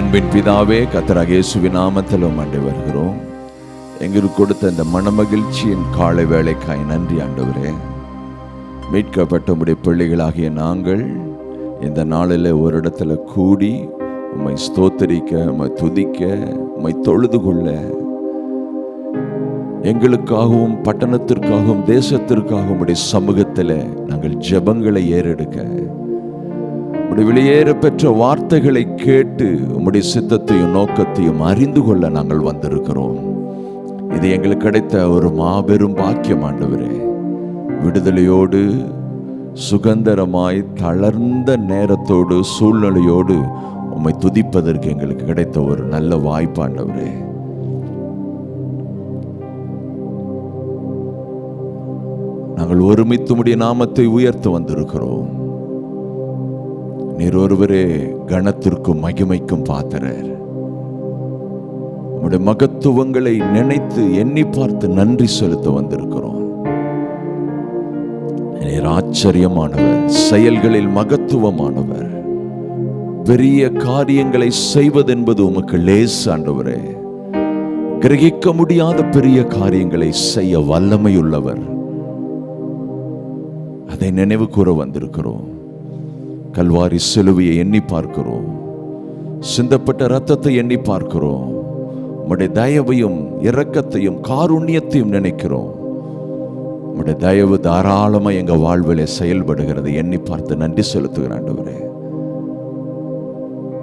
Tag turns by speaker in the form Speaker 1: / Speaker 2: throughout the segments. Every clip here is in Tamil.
Speaker 1: அன்பின் பிதாவே, கர்த்தராகிய இயேசுவின் நாமத்தில் உம்மை வருகிறோம். எங்களுக்கு கொடுத்த இந்த மனமகிழ்ச்சியின் காலை வேளைக்காய் நன்றி ஆண்டவரே. மீட்கப்பட்ட உம்முடைய பிள்ளைகளாகிய நாங்கள் இந்த நாளில் ஒரு இடத்துல கூடி உம்மை ஸ்தோத்தரிக்க, உம்மை துதிக்க, உம்மை தொழுது கொள்ள, எங்களுக்காகவும் பட்டணத்திற்காகவும் தேசத்திற்காகவும் உம்முடைய சமூகத்தில் நாங்கள் ஜெபங்களை ஏறெடுக்க, உம்முடைய வெளியேற பெற்ற வார்த்தைகளை கேட்டு உம்முடைய சித்தத்தையும் நோக்கத்தையும் அறிந்து கொள்ள நாங்கள் வந்திருக்கிறோம். இது எங்களுக்கு கிடைத்த ஒரு மாபெரும் பாக்கியம் ஆண்டவரே. விடுதலையோடு, சுகந்தரமாய், தளர்ந்த நேரத்தோடு, சூழ்நிலையோடு உம்மை துதிப்பதற்கு எங்களுக்கு கிடைத்த ஒரு நல்ல வாய்ப்பு ஆண்டவரே. நாங்கள் ஒருமித்து உம்முடைய நாமத்தை உயர்த்த வந்திருக்கிறோம். நீர் ஒருவரே கனத்திற்கும் மகிமைக்கும் பாத்திரர். உம்முடைய மகத்துவங்களை நினைத்து எண்ணி பார்த்து நன்றி செலுத்த வந்திருக்கிறோம். நீர் ஆச்சரியமானவர், செயல்களில் மகத்துவமானவர். பெரிய காரியங்களை செய்வதென்பது உமக்கு லேசு ஆண்டவரே. கிரகிக்க முடியாத பெரிய காரியங்களை செய்ய வல்லமையுள்ளவர். அதை நினைவு கூற வந்திருக்கிறோம். கல்வாரி சிலுவையை எண்ணி பார்க்கிறோம். சிந்தப்பட்ட இரத்தத்தை எண்ணி பார்க்கிறோம். உம்முடைய தயவையும் இரக்கத்தையும் காருண்யத்தையும் நினைக்கிறோம். உம்முடைய தயவு தாராளமாக எங்கள் வாழ்விலே செயல்படுகிறது. எண்ணி பார்த்து நன்றி செலுத்துகிற ஆண்டவரே.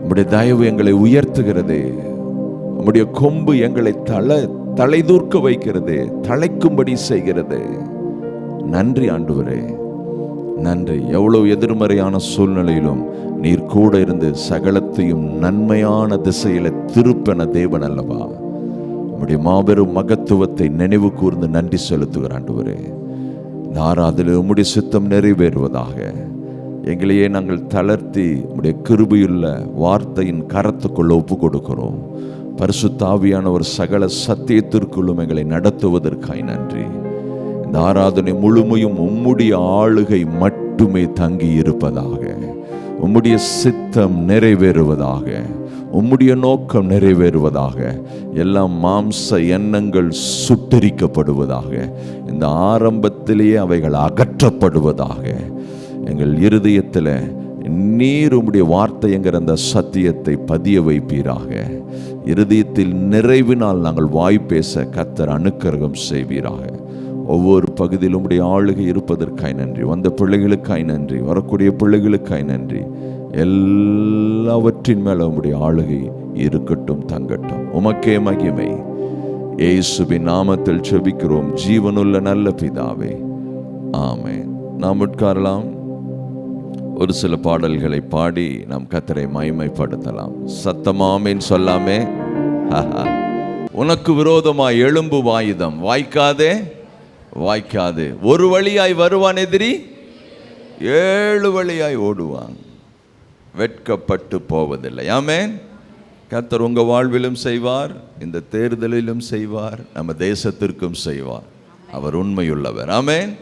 Speaker 1: உம்முடைய தயவு எங்களை உயர்த்துகிறது. உம்முடைய கொம்பு எங்களை தலை தூர்க்க வைக்கிறது, தலைக்கும்படி செய்கிறது. நன்றி ஆண்டவரே, நன்றி. எவ்வளவு எதிர்மறையான சூழ்நிலையிலும் நீர் கூட இருந்து சகலத்தையும் நன்மையான திசையில திருப்பென தேவன் அல்லவா. உம்முடைய மாபெரும் மகத்துவத்தை நினைவு கூர்ந்து நன்றி செலுத்துகிற ஆண்டவரே. இந்த ஆராதனையில் உம்முடைய சித்தம் நிறைவேறுவதாக. எங்களையே நாங்கள் தளர்த்தி உம்முடைய கிருபையுள்ள வார்த்தையின் கரத்துக்குள்ள ஒப்பு கொடுக்கிறோம். பரிசுத்த ஆவியானவர் சகல சத்தியத்திற்குள்ளும் எங்களை நடத்துவதற்காய் நன்றி. இந்த ஆராதனை முழுமையும் உம்முடைய ஆளுகை மட்டுமே தங்கி இருப்பதாக. உம்முடைய சித்தம் நிறைவேறுவதாக. உம்முடைய நோக்கம் நிறைவேறுவதாக. எல்லாம் மாம்ச எண்ணங்கள் சுட்டரிக்கப்படுவதாக. இந்த ஆரம்பத்திலேயே அவைகள் அகற்றப்படுவதாக. எங்கள் இருதயத்தில் நீர் உம்முடைய வார்த்தை என்கிற அந்த சத்தியத்தை பதிய வைப்பீராக. இருதயத்தில் நிறைவினால் நாங்கள் வாய் பேச கர்த்தர் அனுக்கிரகம் செய்வீராக. ஒவ்வொரு பகுதியிலும் உம்முடைய ஆளுகை இருப்பதற்காய் நன்றி. வந்த பிள்ளைகளுக்காய் நன்றி, வரக்கூடிய பிள்ளைகளுக்காய் நன்றி. எல்லாவற்றின் மேல உம்முடைய ஆளுகை இருக்கட்டும், தங்கட்டும். உமக்கே மகிமை. இயேசுவின் நாமத்தில் செபிக்கிறோம் ஜீவனுள்ள நல்ல பிதாவே, ஆமென். நாம் உட்காரலாம். ஒரு சில பாடல்களை பாடி நாம் கர்த்தரை மகிமைப்படுத்தலாம். சத்தமா ஆமென் சொல்லாமே. உனக்கு விரோதமாய் எழும்பு ஆயுதம் வாய்க்காதே வாய்க்காது. ஒரு வழியாய் வருவான் எதிரி, 7 வழியாய் ஓடுவான். வெட்கப்பட்டு போவதில்லை. ஆமென். கர்த்தர் உங்க வாழ்விலும் செய்வார், இந்த தேர்தலிலும் செய்வார், நம்ம தேசத்திற்கும் செய்வார். அவர் உண்மையுள்ளவர். ஆமென்.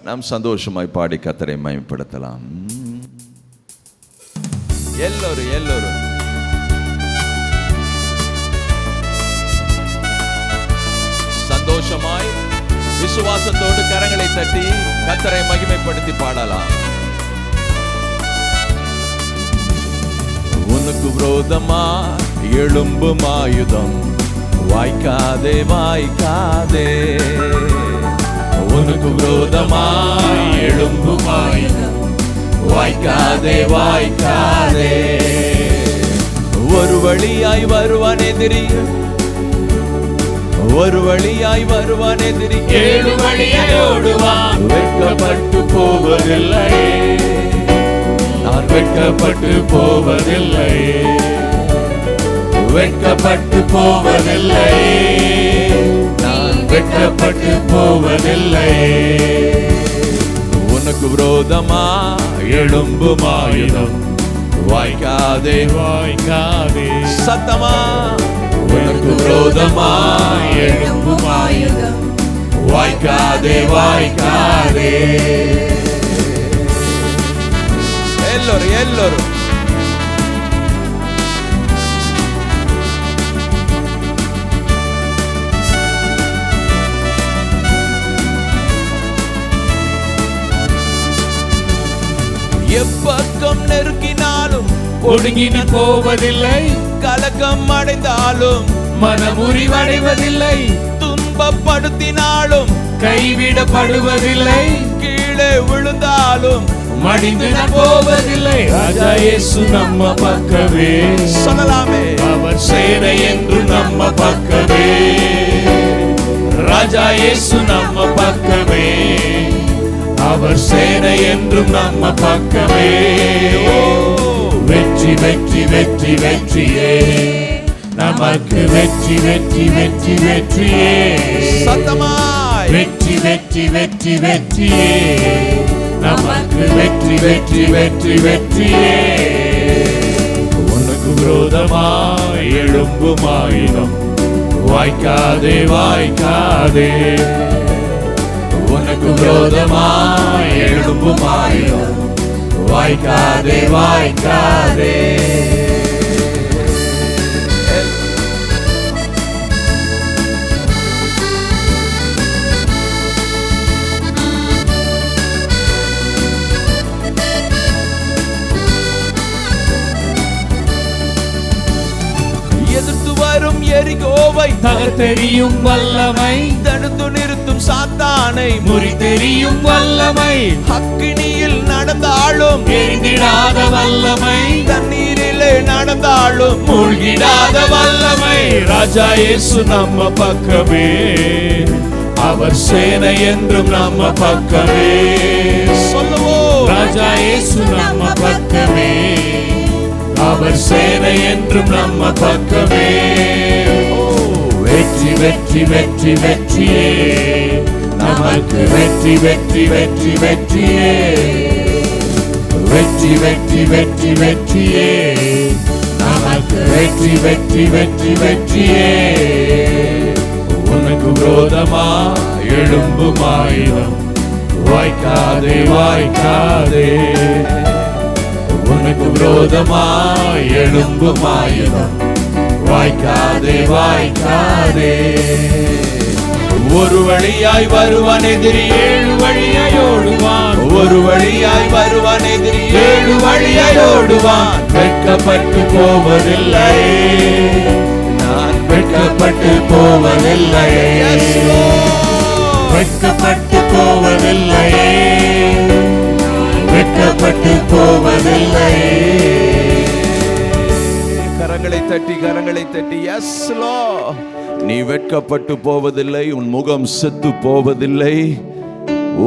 Speaker 1: நாம் சந்தோஷமாய் பாடி கர்த்தரை மகிமைப்படுத்தலாம். எல்லோரும் சந்தோஷமாய் விசுவாசத்தோடு கரங்களை தட்டி கர்த்தரை மகிமைப்படுத்தி பாடலாம். உனக்கு விரோதமா எழும்பும் ஆயுதம் வாய்க்காதே வாய்க்காதே. உனக்கு விரோதமா எழும்பும் ஆயுதம் வாய்க்காதே வாய்க்காதே. ஒரு வழியாய் வருவான் எதிரி, ஒரு வழியாய் வருவான் எதிரி, 7 வழியாய் ஓடுவான். வெட்கப்பட்டு போவதில்லை, நான் வெட்கப்பட்டு போவதில்லை, வெட்கப்பட்டு போவதில்லை, நான் வெட்கப்பட்டு போவதில்லை. உனக்கு விரோதமா எழும்பும் ஆயுதம் வாய்க்காதே வாய்க்காதே. சத்தமா உனக்கு விரோதமா எழும்பும் ஆயுதம் வாய்க்காதே வாய்க்காதே. எல்லாரும் எப்பக்கம் நெருக்கினாலும்
Speaker 2: ஒடுங்கி போவதில்லை.
Speaker 1: கலக்கம் அடைந்தாலும்
Speaker 2: மனமுறிவடைவதில்லை.
Speaker 1: துன்பப்படுத்தினாலும்
Speaker 2: கைவிடப்படுவதில்லை.
Speaker 1: கீழே விழுந்தாலும்
Speaker 2: மடிந்து போவதில்லை. ராஜா இயேசு நம்ம பக்கமே.
Speaker 1: சொல்லலாமே,
Speaker 2: அவர் சேனை என்று நம்ம பக்கமே. ராஜா இயேசு நம்ம பக்கமே. அவர் சேனை என்றும் நம்ம பக்கமே. வெற்றி வெற்றி வெற்றி வெற்றியே நமக்கு. வெற்றி வெற்றி வெற்றி வெற்றியே
Speaker 1: சத்தமாய்.
Speaker 2: வெற்றி வெற்றி வெற்றி வெற்றியே நமக்கு. வெற்றி வெற்றி வெற்றி வெற்றியே. உனக்கு விரோதமாய் எழும்பும் ஆயுதம் வாய்க்காதே வாய்க்காதே. உனக்கு விரோதமாய் எழும்பும் ஆயுதம் வாய்க்காதே வாய்க்காதே.
Speaker 1: எதிர்த்து வரும் எரிகோவை
Speaker 2: தகர்த்தெறியும் வல்லமை.
Speaker 1: தடுத்து நிறுத்தும் சாத்தானை
Speaker 2: முறித்தெறியும் வல்லமை.
Speaker 1: அக்கினியில் நடந்தாலும்
Speaker 2: எரிந்திடாத வல்லமை.
Speaker 1: தண்ணீரிலே நடந்தாலும்
Speaker 2: மூழ்கிடாத வல்லமை. ராஜா இயேசு நம்ம பக்கமே. அவர் சேனை என்றும் நம்ம பக்கமே.
Speaker 1: சொல்லுவோம்,
Speaker 2: ராஜா இயேசு நம்ம பக்கமே. அவர் சேனை என்றும் நம்ம பக்கமே. வெற்றி வெற்றி வெற்றி வெற்றியே நமக்கு. வெற்றி வெற்றி வெற்றி வெற்றியே. வெற்றி வெற்றி வெற்றி வெற்றியே நமக்கு. வெற்றி வெற்றி வெற்றி வெற்றியே. உனக்கு விரோதமா எழும்பும் ஆயுதம் வாய்க்காதே வாய்க்காதே. உனக்கு விரோதமாய் எழும்பும் ஆயுதம் வாய்க்காதே வாய்க்காதே. ஒரு வழியாய் வருவான் எதிரி ஏழு வழியாய் ஓடுவான்.
Speaker 1: ஒரு வழியாய் வருவான் எதிரி
Speaker 2: ஏழு வழியாய் ஓடுவான். வெட்கப்பட்டு போவதில்லை. நான் வெட்கப்பட்டு போவதில்லை. வெட்கப்பட்டு போவதில்லை. வெட்கப்பட்டு போவதில்லை.
Speaker 1: கரங்களை தட்டி கரங்களை தட்டி. எஸ் லார்ட், நீ வெட்கப்பட்டு போவதில்லை. உன் முகம் செத்து போவதில்லை.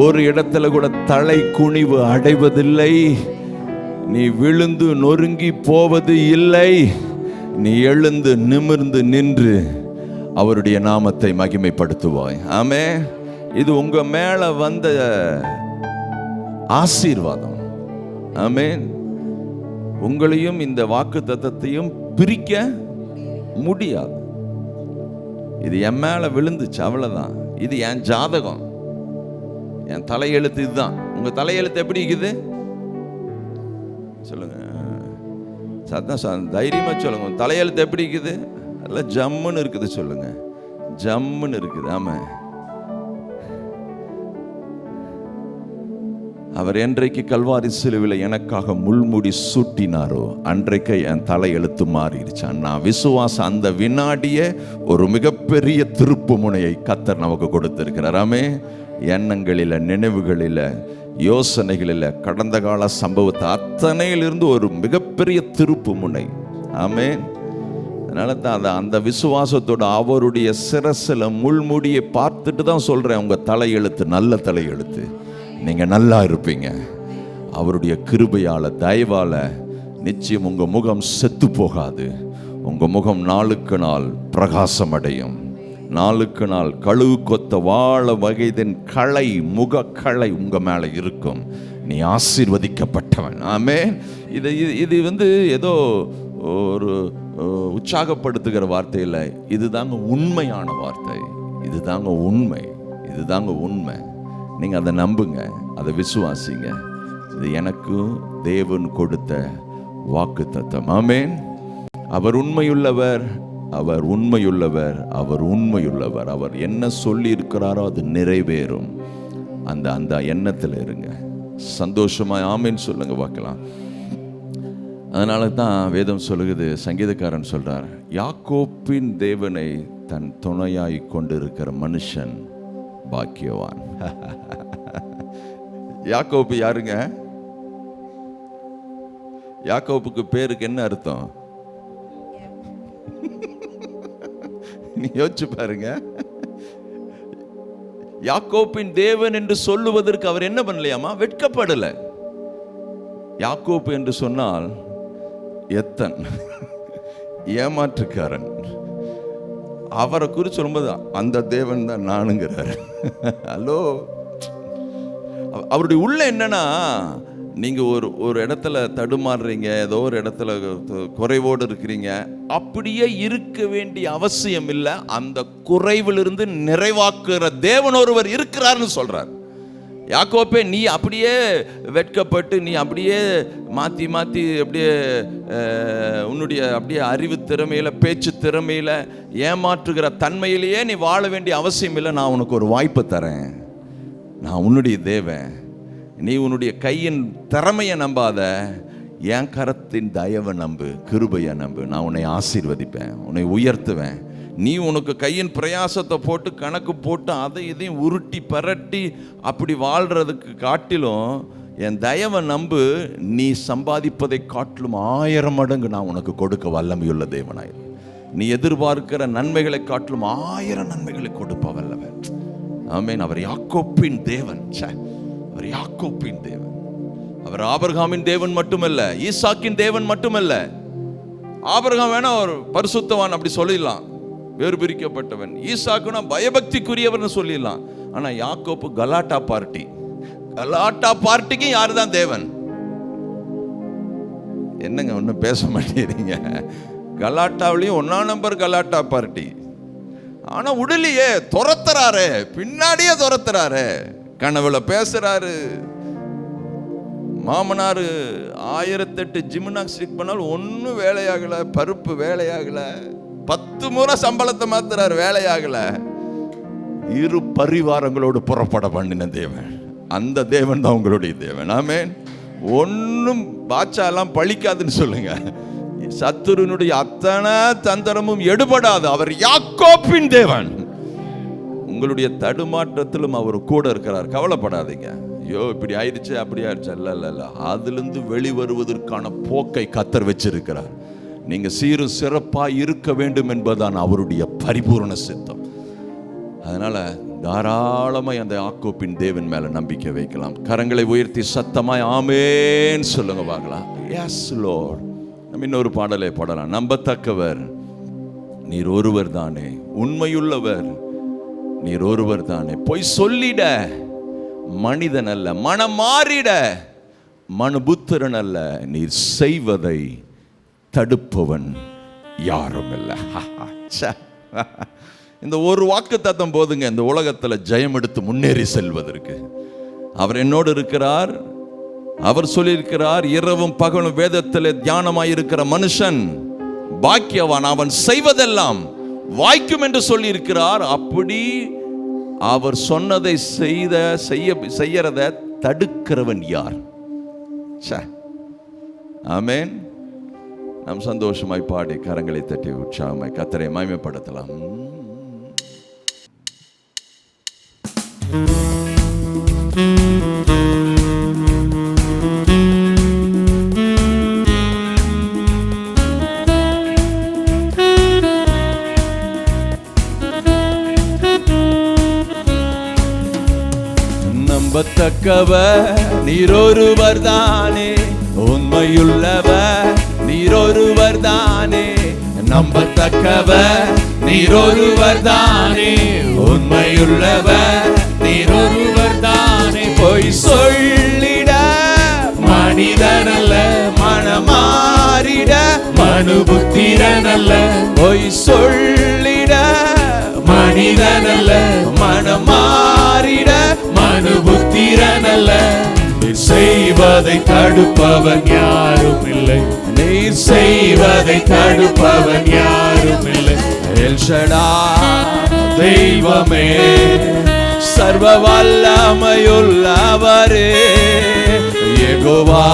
Speaker 1: ஒரு இடத்துல கூட தலை குனிவு அடைவதில்லை. நீ விழுந்து நொறுங்கி போவது இல்லை. நீ எழுந்து நிமிர்ந்து நின்று அவருடைய நாமத்தை மகிமைப்படுத்துவாய். ஆமே, இது உங்க மேல வந்த ஆசீர்வாதம். ஆமென். உங்களையும் இந்த வாக்கு தத்தத்தையும் பிரிக்க முடியாது. இது என் மேல விழுந்துச்சு, அவ்வளவுதான். இது என் ஜாதகம், என் தலையெழுத்து. இதுதான் உங்க தலையெழுத்து. எப்படி இருக்குது சொல்லுங்க, சத்தம் தைரியமா சொல்லுங்க. தலையெழுத்து எப்படி இருக்குது? எல்லாம் ஜம்முன்னு இருக்குது. சொல்லுங்க, ஜம்முன்னு இருக்குது. ஆமா, அவர் என்றைக்கு கல்வாரி சிலுவையில் எனக்காக முள்முடி சூட்டினாரோ அன்றைக்கு என் தலை எழுத்து மாறிடுச்சான். நான் விசுவாசம் அந்த வினாடியே ஒரு மிகப்பெரிய திருப்பு முனையை கர்த்தர் நமக்கு கொடுத்திருக்கிறார். ஆமே, எண்ணங்களில், நினைவுகளில், யோசனைகளில், கடந்த கால சம்பவத்தை அத்தனையிலிருந்து ஒரு மிகப்பெரிய திருப்பு முனை. ஆமே, அதனால தான் அந்த விசுவாசத்தோட அவருடைய சிரசில் முள்முடியை பார்த்துட்டு தான் சொல்றேன், உங்க தலையெழுத்து நல்ல தலையெழுத்து, நீங்க நல்லா இருப்பீங்க. அவருடைய கிருபையால, தயவால நிச்சயம் உங்க முகம் செத்து போகாது. உங்க முகம் நாளுக்கு நாள் பிரகாசம் அடையும். நாளுக்கு நாள் கழுகு கொத்த வாழ வகைதின் களை, முக களை உங்க மேல இருக்கும். நீ ஆசீர்வதிக்கப்பட்டவன். ஆமே, இது ஏதோ ஒரு உற்சாகப்படுத்துகிற வார்த்தை இல்லை. இதுதாங்க உண்மையான வார்த்தை. இதுதாங்க உண்மை. இதுதாங்க உண்மை. நீங்க அதை நம்புங்க, அதை விசுவாசிங்க. இது எனக்கு தேவன் கொடுத்த வாக்குத்தத்தம். ஆமென். அவர் உண்மையுள்ளவர், அவர் உண்மையுள்ளவர், அவர் உண்மையுள்ளவர். அவர் என்ன சொல்லி இருக்கிறாரோ அது நிறைவேறும். அந்த எண்ணத்தில் இருங்க. சந்தோஷமாய் ஆமேன்னு சொல்லுங்க பார்க்கலாம். அதனால தான் வேதம் சொல்லுகிறது, சங்கீதக்காரன் சொல்றார், யாக்கோப்பின் தேவனை தன் துணையாய் கொண்டிருக்கிற மனுஷன் பாக்கியவான். யாக்கோப்பு யாருங்க? யாக்கோப்புக்கு பேருக்கு என்ன அர்த்தம்? நீ யோசிச்சு பாருங்க. யாக்கோப்பின் தேவன் என்று சொல்லுவதற்கு அவர் என்ன பண்ணலையாமா? வெட்கப்படல. யாக்கோப்பு என்று சொன்னால் எத்தன், ஏமாற்றுக்காரன். அவரை குறித்து சொல்லும்போது அந்த தேவன் தான் நானுங்கிறார். ஹலோ, அவருடைய உள்ள என்னன்னா, நீங்க ஒரு இடத்துல தடுமாறுறீங்க, ஏதோ ஒரு இடத்துல குறைவோடு இருக்கிறீங்க, அப்படியே இருக்க வேண்டிய அவசியம் இல்லை. அந்த குறைவிலிருந்து நிறைவாக்குற தேவன் ஒருவர் இருக்கிறார்னு சொல்றார். யாக்கோப்பே, நீ அப்படியே வெட்கப்பட்டு, நீ அப்படியே மாற்றி மாற்றி அப்படியே உன்னுடைய அப்படியே அறிவு திறமையில், பேச்சு திறமையில், ஏமாற்றுகிற தன்மையிலேயே நீ வாழ வேண்டிய அவசியம் இல்லை. நான் உனக்கு ஒரு வாய்ப்பு தரேன். நான் உன்னுடைய தேவன். நீ உன்னுடைய கையின் திறமையை நம்பாத, என் கரத்தின் தயவை நம்பு, கிருபையை நம்பு. நான் உன்னை ஆசீர்வதிப்பேன், உன்னை உயர்த்துவேன். நீ உனக்கு கையின் பிரயாசத்தை போட்டு கணக்கு போட்டு அதை இதையும் உருட்டி பரட்டி அப்படி வாழ்கிறதுக்கு காட்டிலும் என் தயவை நம்பு. நீ சம்பாதிப்பதை காட்டிலும் 1000 மடங்கு நான் உனக்கு கொடுக்க வல்லமையுள்ள தேவனாய். நீ எதிர்பார்க்கிற நன்மைகளை காட்டிலும் 1000 நன்மைகளை கொடுப்ப வல்லவன். ஆமென். அவர் யாக்கோப்பின் தேவன். அவர் யாக்கோப்பின் தேவன். அவர் ஆபிரகாமின் தேவன் மட்டுமல்ல, ஈசாக்கின் தேவன் மட்டுமல்ல. ஆபிரகாம் வேணா ஒரு பரிசுத்தவான் அப்படி சொல்லிடலாம், வேறு பிரிக்கப்பட்டவன். ஈசாக்குனா பயபக்திக்குரியவன் சொல்லிடலாம். ஆனா யாக்கோப்பு கலாட்டா பார்ட்டி. கலாட்டா பார்ட்டிக்கு யாரு தான் தேவன்? என்னங்க ஒன்னும் பேச மாட்டேறீங்க? கலாட்டாவிலையும் 1ஆம் நம்பர் கலாட்டா பார்ட்டி. ஆனா உடலையே துரத்துறாரு, பின்னாடியே துரத்துறாரு, கனவுல பேசுறாரு. மாமனார் 1008 ஜிம்னாஸ்டிக் பண்ணாலும் ஒன்னும் வேலையாகல, பருப்பு வேலையாகல. 10 முறை சம்பளத்தை மாத்துறாரு, வேலையாகல. இரு பரிவாரங்களோடு புறப்பட பண்ணின தேவன், அந்த தேவன் தான் உங்களுடைய தேவன். ஆமென். ஒன்னும் பாட்சாலாம் பழிக்காதுன்னு சொல்லுங்க. சத்துருனுடைய அத்தனை தந்திரமும் எடுபடாது. அவர் யாக்கோப்பின் தேவன். உங்களுடைய தடுமாற்றத்திலும் அவர் கூட இருக்கிறார். கவலைப்படாதீங்க. ஐயோ இப்படி ஆயிடுச்சு, அப்படி ஆயிடுச்சு. இல்ல, அதிலிருந்து வெளிவருவதற்கான போக்கை கர்த்தர் வச்சிருக்கிறார். நீங்க சீரும் சிறப்பாக இருக்க வேண்டும் என்பதுதான் அவருடைய பரிபூர்ண சித்தம். அதனால தாராளமாய் அந்த யாக்கோப்பின் தேவன் மேல நம்பிக்கை வைக்கலாம். கரங்களை உயர்த்தி சத்தமாய் ஆமென் சொல்லுங்க பார்க்கலாம். Yes Lord. நம்ம இன்னொரு பாடலை பாடலாம். நம்பத்தக்கவர் நீர் ஒருவர் தானே, உண்மையுள்ளவர் நீர் ஒருவர் தானே. பொய் சொல்லிட மனிதன் அல்ல, மனம் மாறிட மனுபுத்திரன் அல்ல, நீர் செய்வதை தடுப்பவன் யாரும் இல்லை. இந்த ஒரு வாக்கு தத்தம் போதுங்க இந்த உலகத்தில் ஜெயம் எடுத்து முன்னேறி செல்வதற்கு. அவர் என்னோடு இருக்கிறார். அவர் சொல்லியிருக்கிறார், இரவும் பகலும் வேதத்தில் தியானமாயிருக்கிற மனுஷன் பாக்கியவான், அவன் செய்வதெல்லாம் வாய்க்கும் என்று சொல்லியிருக்கிறார். அப்படி அவர் சொன்னதை செய்யறத தடுக்கிறவன் யார்? ஆமென். நாம் சந்தோஷமாய் பாடி கரங்களை தட்டி உற்சாகமாய் கர்த்தரை மகிமைப்படுத்தலாம். நம்பத்தக்கவர் நீரொருவர் தானே, உண்மையுள்ளவர் நீரொருவர் தானே. நம்பத்தக்கவர் நீரொருவர் தானே, உண்மையுள்ளவர் நீரொருவர் தானே. பொய் சொல்லிட மனிதனல்ல, மனமாறிட மனுபுத்திரனல்ல. பொய் சொல்லிட மனிதனல்ல, மனமாறிட மனுபுத்திரனல்ல. நீர் செய்வதை தடுப்பவன் யாரும் இல்லை, நீர் செய்வதை தடுப்பவன் யாரும் இல்லை. எல் ஷடாய் தெய்வமே, சர்வ வல்லமையுள்ளவரே, யெகோவா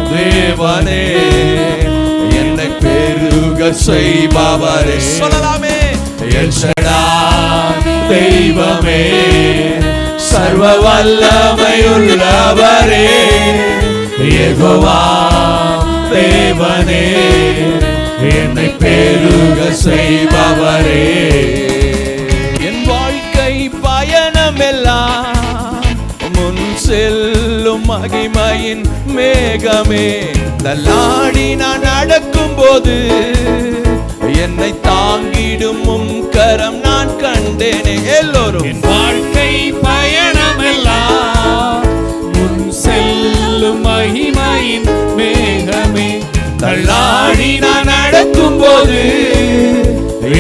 Speaker 1: தேவனே, என்னை பெருக செய்பவரே. சொல்லலாமே. எல் ஷடாய் தெய்வமே, சர்வ வல்லமையுள்ளவரே, யெகோவா தேவனே, என்னை பெருக செய்பவரே. என் வாழ்க்கை பயணமெல்லாம் முன் செல்லும் மகிமையின் மேகமே, தள்ளாடி நான் நடக்கும் போது என்னை தாங்கிடும் கரம் நான் கண்டேனே. எல்லோரும்
Speaker 2: என் வாழ்க்கை பயணமெல்லாம் முன் செல்லும் மகிமையின் மேகமே,
Speaker 1: தள்ளாடி நான் நடக்கும் போது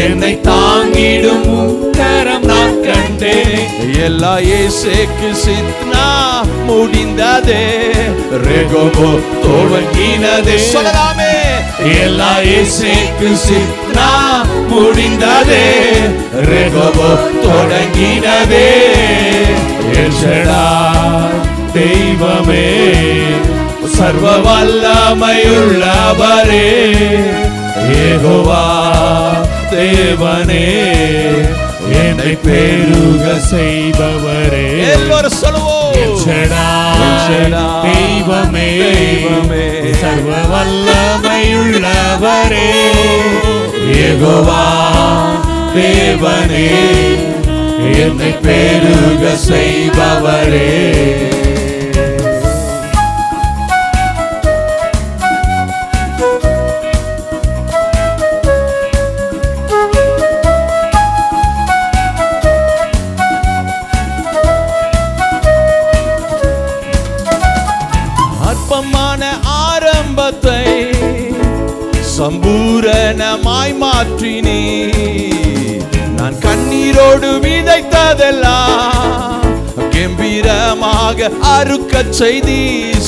Speaker 1: என்னை தாங்கிடும் கரம் நான் கண்டேன். எல்லா இயேசுக்கு சித்னா முடிந்ததே, ரெகோபோ துவங்கினதே. சொல்லலாமே. எல்லா இயேசுக்கு சித்னா முடிந்ததே, ரெகோபோ தொடங்கினதே. எல் ஷடாய் தெய்வமே, சர்வ வல்லமையுள்ளவரே, யெகோவா தேவனே, என்னை பெருக செய்பவரே. எல்லோரும் சொல்லுவோம்.
Speaker 2: எல் ஷடாய் தெய்வமே, சர்வ வல்லமையுள்ளவரே,
Speaker 1: யெகோவா தேவனே, என்னை பெருக செய்பவரே. அற்பமான ஆரம்பத்தை சம்பூரணமாய் மாற்றினீ, நான் கண்ணீரோடு விதைத்ததெல்லாம் கம்பீரமாக அறுக்கச் செய்தி.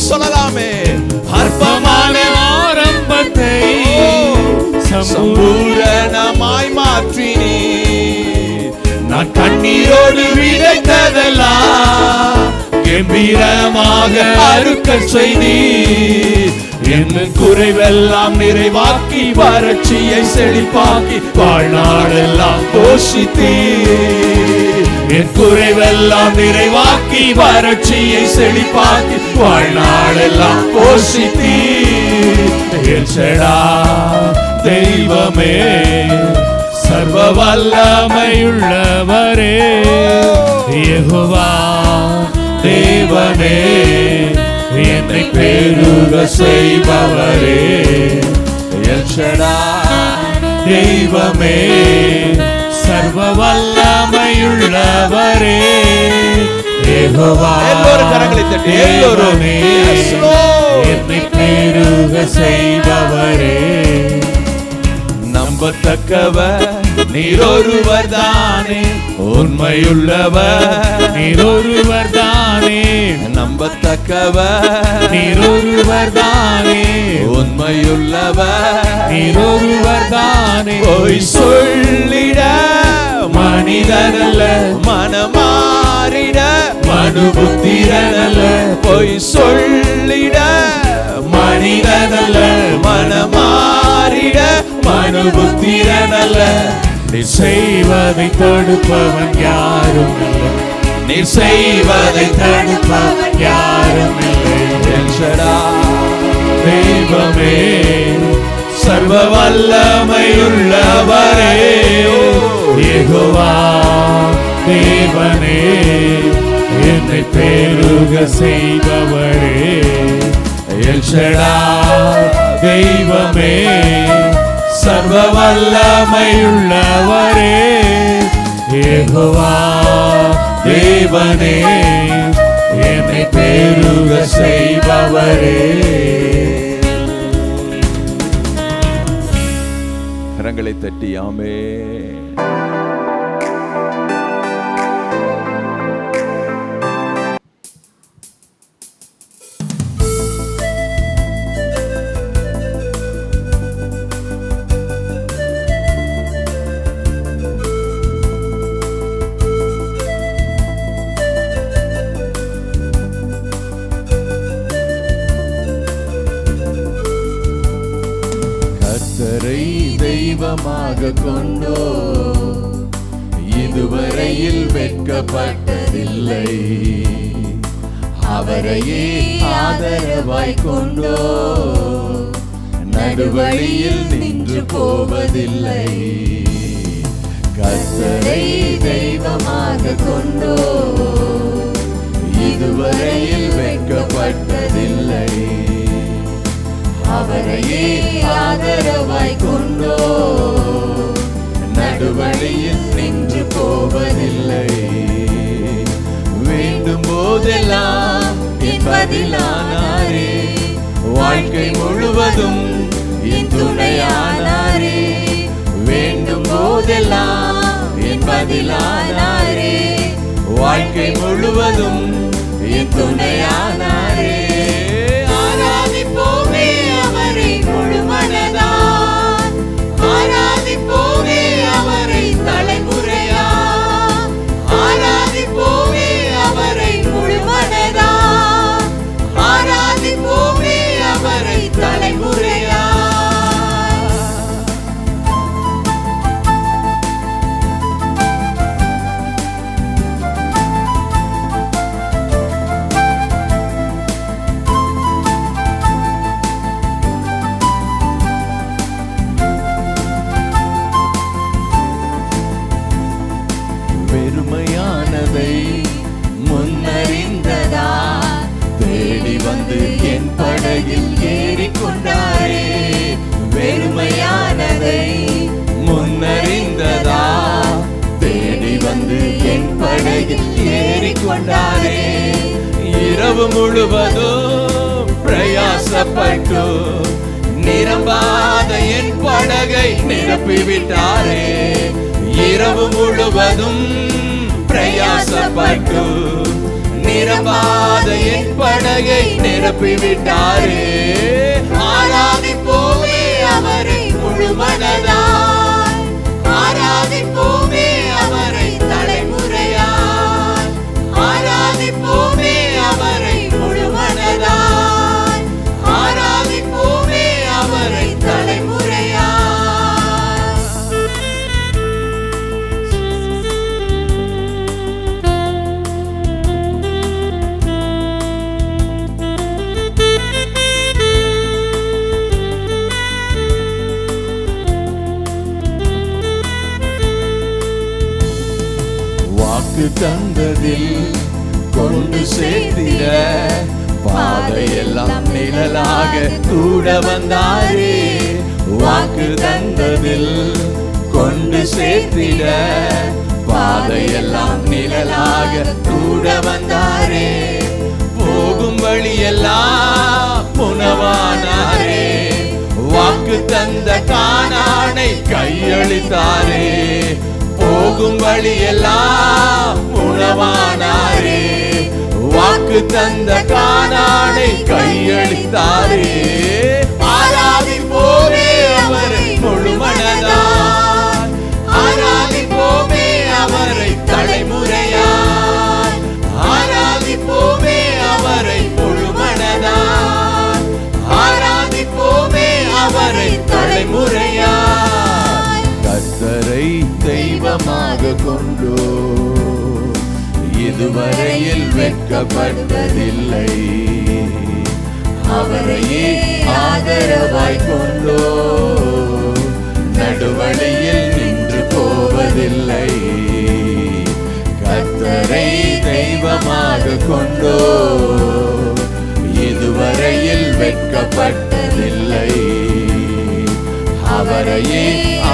Speaker 1: சொல்லலாமே.
Speaker 2: அற்பமான ஆரம்பத்தை
Speaker 1: சம்பூரணமாய் மாற்றினீ, நான் கண்ணீரோடு விதைத்ததெல்லாம் கம்பீரமாக அறுக்கச் செய்தி. என் குறைவெல்லாம் நிறைவாக்கி, வறட்சியை செழிப்பாக்கி, வாழ்நாளெல்லாம் போஷித்தீ. என் குறைவெல்லாம் நிறைவாக்கி, வறட்சியை செழிப்பாக்கி, வாழ்நாளெல்லாம் போஷித்தீ. எல் ஷடாய் தெய்வமே, சர்வ வல்லமையுள்ளவரே, யெகோவா தேவனே, என்னை பெருக செய்பவரே. எல் ஷடாய் தெய்வமே, சர்வ வல்லமையுள்ளவரே, யெகோவா தேவனே, என்னை பெருக செய்பவரே. நம்பத்தக்கவர் நீரொருவர் தானே, உண்மையுள்ளவர்
Speaker 2: நீரொருவர் தானே,
Speaker 1: நம்பத்தக்கவர்
Speaker 2: நீரொருவர் தானே,
Speaker 1: உண்மையுள்ளவர்
Speaker 2: நீரொருவர் தானே.
Speaker 1: பொய் சொல்லிட
Speaker 2: மனிதனல்ல,
Speaker 1: மனமாறிட மனுபுத்திரனல்ல. பொய் சொல்லிட
Speaker 2: மனிதனல்ல,
Speaker 1: மனமாறிட மனுபுத்திரனல்ல.
Speaker 2: நீர் செய்வதை தடுப்பவன் யாரும் இல்லை,
Speaker 1: நீர் செய்வதை
Speaker 2: தடுப்பவன் யாரும் இல்லை.
Speaker 1: எல் ஷடாய்
Speaker 2: தெய்வமே,
Speaker 1: சர்வ வல்லமையுள்ளவரே,
Speaker 2: யெகோவா தேவனே, என்னை பெருக செய்பவரே.
Speaker 1: எல் ஷடாய்
Speaker 2: தெய்வமே, சர்வ வல்லமையுள்ளவரே, யெகோவா தேவனே, என்னை பெருக செய்பவரே.
Speaker 1: கரங்களை தட்டி ஆமென். தெய்வமாக கொண்டோ இதுவரையில் வெட்கப்பட்டதில்லை. அவரையே ஆதரவாய் கொண்டோ நடுவழியில் நின்று போவதில்லை. கர்த்தரை தெய்வமாக கொண்டோ இதுவரையில் வெட்கப்பட்டதில்லை. அவரையே ஆதரவாய் கொண்டோ நடுவழியில் நின்று போவதில்லை. வேண்டும் போதெல்லாம் என் பதிலானாரே, வாழ்க்கை முழுவதும் என் துணையானாரே. வேண்டும் போதெல்லாம் என் பதிலானாரே, வாழ்க்கை முழுவதும் என் துணையானாரே. ஆராதிப்போமே அவரை முழு மனதாய், ஆராதிப்போமே அவரை தலைமுறையா, ஆராதிப்போமே அவரை முழு மனதாய், ஆராதிப்போமே அவரை தலைமுறையா. வெறுமையானதை முன்னறிந்ததா தேடி வந்து என் படகில் ஏறிக்கொண்டாரே. வெறுமையானதை முன்னறிந்ததா தேடி வந்து என் படகில் ஏறிக்கொண்டாரே. இரவு முழுவதும் பிரயாசப்பட்டு நிரம்பாத என் படகை நிரப்பிவிட்டாரே. இரவு முழுவதும் பிரயாசப்பட்டு நிரம்பாத என் படகை நிரப்பிவிட்டாரே. ஆராதிப்போமே அவரை முழு மனதாய், ஆராதிப்போமே அவரை தலைமுறையாய், ஆராதிப்போமே அவரை முழு மனதாய், ஆராதிப்போமே அவரை தலைமுறையாய். வாக்கு தந்ததில் கொண்டு சேர்த்திட பாதையெல்லாம் நிழலாக கூட வந்தாரே. வாக்கு தந்ததில் கொண்டு சேர்த்திட பாதையெல்லாம் நிழலாக கூட வந்தாரே. போகும் வழியெல்லாம் உணவானாரே. வாக்கு தந்த கானானை கையளித்தாரே. போகும் வழியெல்லாம் உணவானாரே. வாக்கு தந்த கானானை கையளித்தாரே. ஆராதிப்போமே அவரை முழு மனதாய், ஆராதிப்போமே அவரை தலைமுறையாய், ஆராதிப்போமே அவரை முழு மனதாய், ஆராதிப்போமே அவரை தலைமுறையாய். கர்த்தரை தெய்வமாக கொண்டோ இதுவரையில் வெட்கப்பட்டதில்லை. அவரையே ஆதரவாய் கொண்டோ நடுவழியில் நின்று போவதில்லை. கர்த்தரை தெய்வமாக கொண்டோ இதுவரையில் வெட்கப்பட்டதில்லை. அவரையே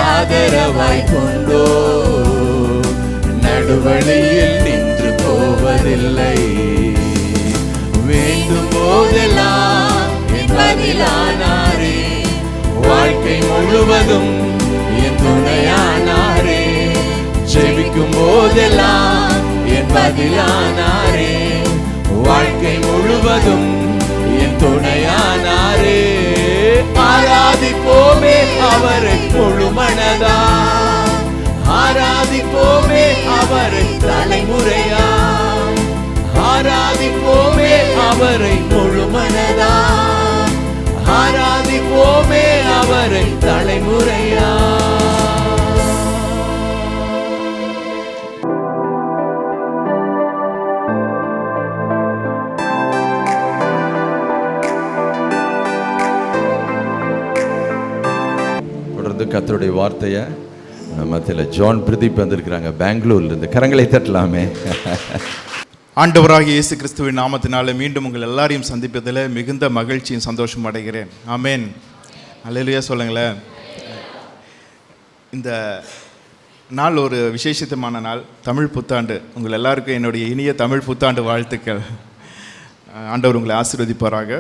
Speaker 1: ஆதரவாய் கொண்டோ நடுவழியில் நின்று போவதில்லை. வேண்டும் போதெல்லாம் என் பதிலானாரே, வாழ்க்கை முழுவதும் என் துணையானாரே. ஜெபிக்கும் போதெல்லாம் என் பதிலானாரே, வாழ்க்கை முழுவதும் என் துணையானாரே. ஆராதிப்போமே அவரை முழு மனதாய், ஆராதிப்போமே அவரை தலைமுறையாய், ஆராதிப்போமே அவரை முழு மனதாய், ஆராதிப்போமே அவரை தலைமுறையாய். கர்த்தருடைய வார்த்தையை நம்ம மத்தியில் ஜான் பிரதீப் வந்திருக்கிறாங்க பெங்களூர்லேருந்து. கரங்களை தட்டலாமே.
Speaker 3: ஆண்டவராகிய இயேசு கிறிஸ்துவின் நாமத்தினால மீண்டும் உங்கள் எல்லாரையும் சந்திப்பதில் மிகுந்த மகிழ்ச்சியும் சந்தோஷம் அடைகிறேன். ஆமேன். அல்லேலூயா சொல்லுங்களேன். இந்த நாள் ஒரு விசேஷித்தமான நாள், தமிழ் புத்தாண்டு. உங்கள் எல்லாருக்கும் என்னுடைய இனிய தமிழ் புத்தாண்டு வாழ்த்துக்கள். ஆண்டவர் உங்களை ஆசீர்வதிப்பாராக.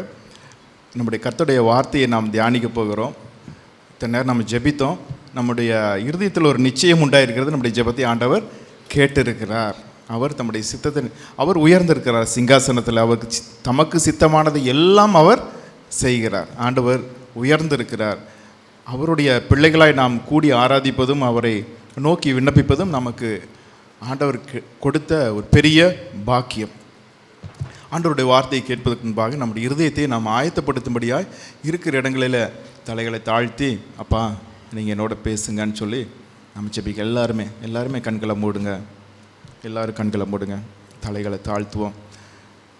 Speaker 3: நம்முடைய கர்த்தருடைய வார்த்தையை நாம் தியானிக்க போகிறோம். இத்தனை நேரம் நம்ம ஜெபித்தோம். நம்முடைய இருதயத்தில் ஒரு நிச்சயம் உண்டாயிருக்கிறது. நம்முடைய ஜெபத்தை ஆண்டவர் கேட்டிருக்கிறார். அவர் தம்முடைய சித்தத்தை அவர் உயர்ந்திருக்கிறார் சிங்காசனத்தில். அவருக்கு தமக்கு சித்தமானதை எல்லாம் அவர் செய்கிறார். ஆண்டவர் உயர்ந்திருக்கிறார். அவருடைய பிள்ளைகளாய் நாம் கூடி ஆராதிப்பதும் அவரை நோக்கி விண்ணப்பிப்பதும் நமக்கு ஆண்டவருக்கு கொடுத்த ஒரு பெரிய பாக்கியம். ஆண்டவருடைய வார்த்தையை கேட்பதற்கு முன்பாக நம்முடைய இருதயத்தை நாம் ஆயத்தப்படுத்தும்படியாய் இருக்கிற இடங்களில் தலைகளை தாழ்த்தி, அப்பா நீங்கள் என்னோட பேசுங்கன்னு சொல்லி நம்ம ஜெபிக்க. எல்லாருமே கண்களை மூடுங்க. எல்லோரும் கண்களை மூடுங்க, தலைகளை தாழ்த்துவோம்.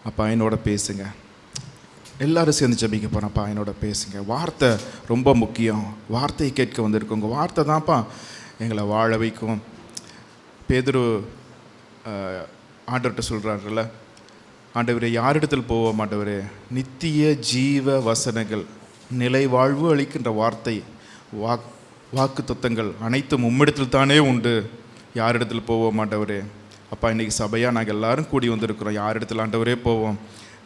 Speaker 3: அப்பா என்னோட பேசுங்க. எல்லோரும் சேர்ந்து ஜெபிக்க போகிறோம். அப்பா என்னோட பேசுங்க. வார்த்தை ரொம்ப முக்கியம். வார்த்தையை கேட்க வந்திருக்கோம். உங்கள் வார்த்தை தான்ப்பா எங்களை வாழ வைக்கும். பேதுரு ஆண்டவர்கிட்ட சொல்கிறாருல்ல, ஆண்டவரே யாரிடத்தில் போவோம் ஆண்டவரே? நித்திய ஜீவ வசனங்கள், நிலை வாழ்வு அளிக்கின்ற வார்த்தை, வாக்கு தத்தங்கள் அனைத்தும் உம்மிடத்தில் தானே உண்டு. யாரிடத்தில் போவோம் ஆண்டவரே? அப்பா இன்றைக்கி சபையாக நாங்கள் எல்லோரும் கூடி வந்திருக்கிறோம். யாரிடத்தில் ஆண்டவரே போவோம்?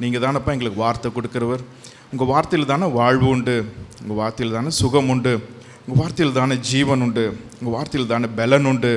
Speaker 3: நீங்கள் தானப்பா எங்களுக்கு வார்த்தை கொடுக்குறவர். உங்கள் வார்த்தையில் தானே வாழ்வு உண்டு. உங்கள் வார்த்தையில் தானே சுகம் உண்டு. உங்கள் வார்த்தையில் தானே ஜீவன் உண்டு. உங்கள் வார்த்தையில் தானே பலன் உண்டு.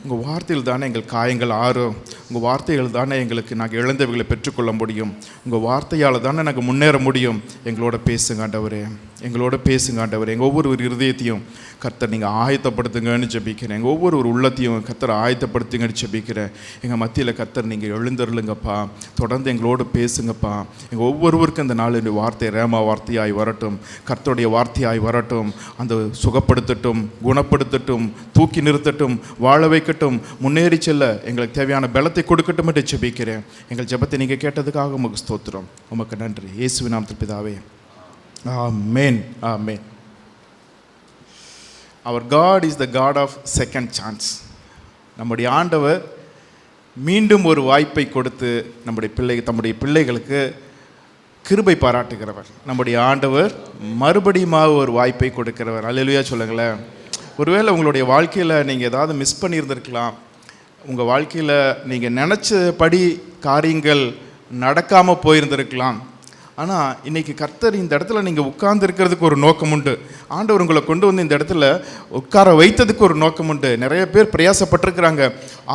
Speaker 3: உங்கள் வார்த்தையில் தானே எங்கள் காயங்கள் ஆறும். உங்கள் வார்த்தைகள் தானே எங்களுக்கு நாங்கள் இழந்தவைகளை பெற்றுக்கொள்ள முடியும். உங்கள் வார்த்தையால் தானே நாங்கள் முன்னேற முடியும். எங்களோட பேசுங்க ஆண்டவரே, எங்களோட பேசுங்க ஆண்டவரே. எங்கள் ஒவ்வொரு இருதயத்தையும் கர்த்தர் நீங்கள் ஆயத்தப்படுத்துங்கன்னு ஜெபிக்கிறேன். எங்கள் ஒவ்வொரு உள்ளத்தையும் கர்த்தர் ஆயத்தப்படுத்துங்கன்னு ஜெபிக்கிறேன். எங்கள் மத்தியில் கர்த்தர் நீங்கள் எழுந்தருளுங்கப்பா. தொடர்ந்து எங்களோடு பேசுங்கப்பா. எங்கள் ஒவ்வொருவருக்கும் இந்த நாளின் வார்த்தை ரேமா வார்த்தையாய் வரட்டும். கர்த்தருடைய வார்த்தையாய் வரட்டும். அந்த சுகப்படுத்தட்டும், குணப்படுத்தட்டும், தூக்கி நிறுத்தட்டும், வாழ வைக்கட்டும், முன்னேறி செல்ல எங்களுக்கு தேவையான பலத்தை கொடுக்கட்டும் என்று ஜெபிக்கிறேன். எங்கள் ஜெபத்தை நீங்கள் கேட்டதுக்காக உமக்கு ஸ்தோத்திரம். உமக்கு நன்றி. இயேசுவின் நாமத்தில் பிதாவே, ஆமென். ஆமென். Our God is the God of second chance. நம்முடைய ஆண்டவர் மீண்டும் ஒரு வாய்ப்பை கொடுத்து தம்முடைய பிள்ளைகளுக்கு கிருபை பாராட்டுகிறவர். நம்முடைய ஆண்டவர் மறுபடியும் ஒரு வாய்ப்பை கொடுக்கிறவர். அல்லேலூயா சொல்லுங்களேன். ஒருவேளை உங்களுடைய வாழ்க்கையில் நீங்கள் ஏதாவது மிஸ் பண்ணியிருந்திருக்கலாம். உங்கள் வாழ்க்கையில் நீங்கள் நினச்சபடி காரியங்கள் நடக்காமல் போயிருந்திருக்கலாம். ஆனால் இன்றைக்கி கர்த்தர் இந்த இடத்துல நீங்கள் உட்கார்ந்துருக்கிறதுக்கு ஒரு நோக்கம் உண்டு. ஆண்டவர் உங்களை கொண்டு வந்து இந்த இடத்துல உட்கார வைத்ததுக்கு ஒரு நோக்கம் உண்டு. நிறைய பேர் பிரயாசப்பட்டிருக்கிறாங்க,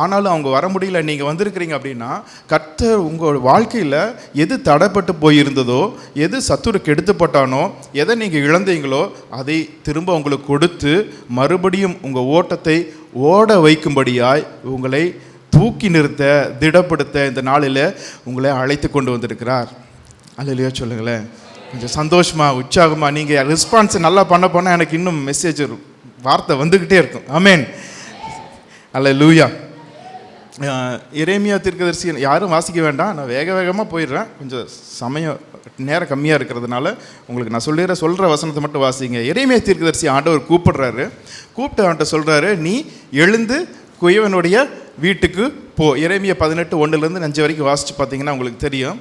Speaker 3: ஆனாலும் அவங்க வர முடியல. நீங்கள் வந்திருக்கிறீங்க அப்படின்னா கர்த்தர் உங்கள் வாழ்க்கையில் எது தடைப்பட்டு போயிருந்ததோ, எது சத்துருக்கு எடுத்துப்பட்டானோ, எதை நீங்கள் இழந்தீங்களோ அதை திரும்ப உங்களுக்கு கொடுத்து மறுபடியும் உங்கள் ஓட்டத்தை ஓட வைக்கும்படியாய் உங்களை தூக்கி நிறுத்த, திடப்படுத்த இந்த நாளில் உங்களை அழைத்து கொண்டு வந்திருக்கிறார். அல்லேலூயா சொல்லுங்களேன். கொஞ்சம் சந்தோஷமாக, உற்சாகமாக நீங்கள் ரெஸ்பான்ஸை நல்லா பண்ண போனால் எனக்கு இன்னும் மெசேஜ் வார்த்தை வந்துக்கிட்டே இருக்கும். ஆமென். அல்லேலூயா. எரேமியா தீர்க்கதரிசி யாரும் வாசிக்க வேண்டாம், நான் வேகமாக போயிடுறேன். கொஞ்சம் சமயம் நேரம் கம்மியாக இருக்கிறதுனால உங்களுக்கு நான் சொல்கிற வசனத்தை மட்டும் வாசிங்க. எரேமியா தீர்க்கதரிசி ஆண்டவர் கூப்பிட்டு ஆண்ட சொல்கிறாரு, நீ எழுந்து குயவனுடைய வீட்டுக்கு போ. எரேமியா 18:1 5 வரைக்கும் வாசித்து பார்த்தீங்கன்னா உங்களுக்கு தெரியும்.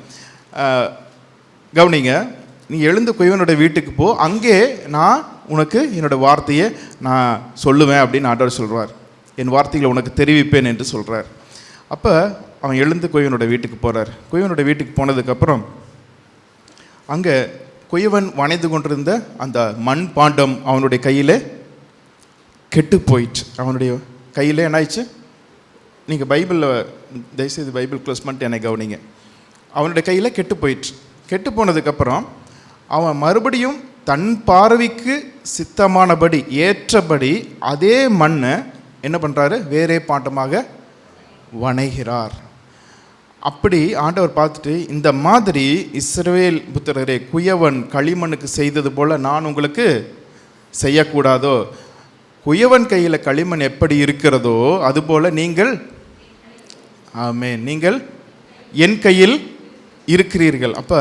Speaker 3: கவனிங்க. நீ எழுந்து குயவனுடைய வீட்டுக்கு போ, அங்கே நான் உனக்கு என்னோடய வார்த்தையை நான் சொல்லுவேன் அப்படின்னு ஆண்டவர் சொல்கிறார். என் வார்த்தைகளை உனக்கு தெரிவிப்பேன் என்று சொல்கிறார். அப்போ அவன் எழுந்து குயவனுடைய வீட்டுக்கு போகிறார். குயவனுடைய வீட்டுக்கு போனதுக்கப்புறம் அங்கே குயவன் வணைந்து கொண்டிருந்த அந்த மண் பாண்டம் அவனுடைய கையில் கெட்டு போயிடுச்சு. அவனுடைய கையில் என்ன ஆயிடுச்சு? நீங்கள் பைபிளில் தயவுசெய்து பைபிள் க்ளோஸ் பண்ணிட்டு என்னை கவனிங்க. அவனுடைய கையில் கெட்டு போயிடுச்சு. கெட்டு போனதுக்கப்புறம் அவன் மறுபடியும் தன் பார்வைக்கு சித்தமானபடி ஏற்றபடி அதே மண்ணை என்ன பண்ணுறாரு? வேறே பாண்டமாக வணைகிறார். அப்படி ஆண்டவர் பார்த்துட்டு, இந்த மாதிரி இஸ்ரவேல் புத்திரரே, குயவன் களிமண்ணுக்கு செய்தது போல் நான் உங்களுக்கு செய்யக்கூடாதோ? குயவன் கையில் களிமண் எப்படி இருக்கிறதோ அதுபோல் நீங்கள், ஆமென், நீங்கள் என் கையில் இருக்கிறீர்கள். அப்போ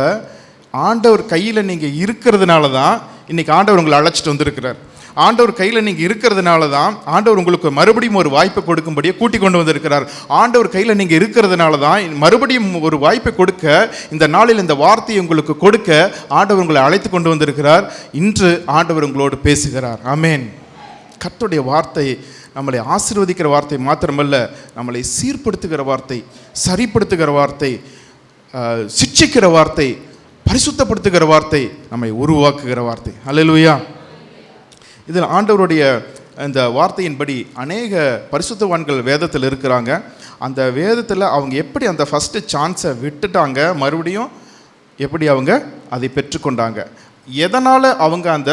Speaker 3: ஆண்டவர் கையில் நீங்கள் இருக்கிறதுனால தான் இன்றைக்கி ஆண்டவர் உங்களை அழைச்சிட்டு வந்திருக்கிறார். ஆண்டவர் கையில் நீங்கள் இருக்கிறதுனால தான் ஆண்டவர் உங்களுக்கு மறுபடியும் ஒரு வாய்ப்பை கொடுக்கும்படியே கூட்டி கொண்டு வந்திருக்கிறார். ஆண்டவர் கையில் நீங்கள் இருக்கிறதுனால தான் மறுபடியும் ஒரு வாய்ப்பை கொடுக்க, இந்த நாளில் இந்த வார்த்தையை உங்களுக்கு கொடுக்க ஆண்டவர் உங்களை அழைத்து கொண்டு வந்திருக்கிறார். இன்று ஆண்டவர் உங்களோடு பேசுகிறார். ஆமென். கர்த்தருடைய வார்த்தை நம்மளை ஆசீர்வதிக்கிற வார்த்தை மாத்திரமல்ல, நம்மளை சீர்படுத்துகிற வார்த்தை, சரிப்படுத்துகிற வார்த்தை, சிட்சிக்கிற வார்த்தை, பரிசுத்தப்படுத்துகிற வார்த்தை, நம்மை உருவாக்குகிற வார்த்தை. அல்லேலூயா. இதில் ஆண்டவருடைய இந்த வார்த்தையின்படி அநேக பரிசுத்தவான்கள் வேதத்தில் இருக்கிறாங்க. அந்த வேதத்தில் அவங்க எப்படி அந்த ஃபஸ்ட்டு சான்ஸை விட்டுட்டாங்க, மறுபடியும் எப்படி அவங்க அதை பெற்றுக்கொண்டாங்க, எதனால் அவங்க அந்த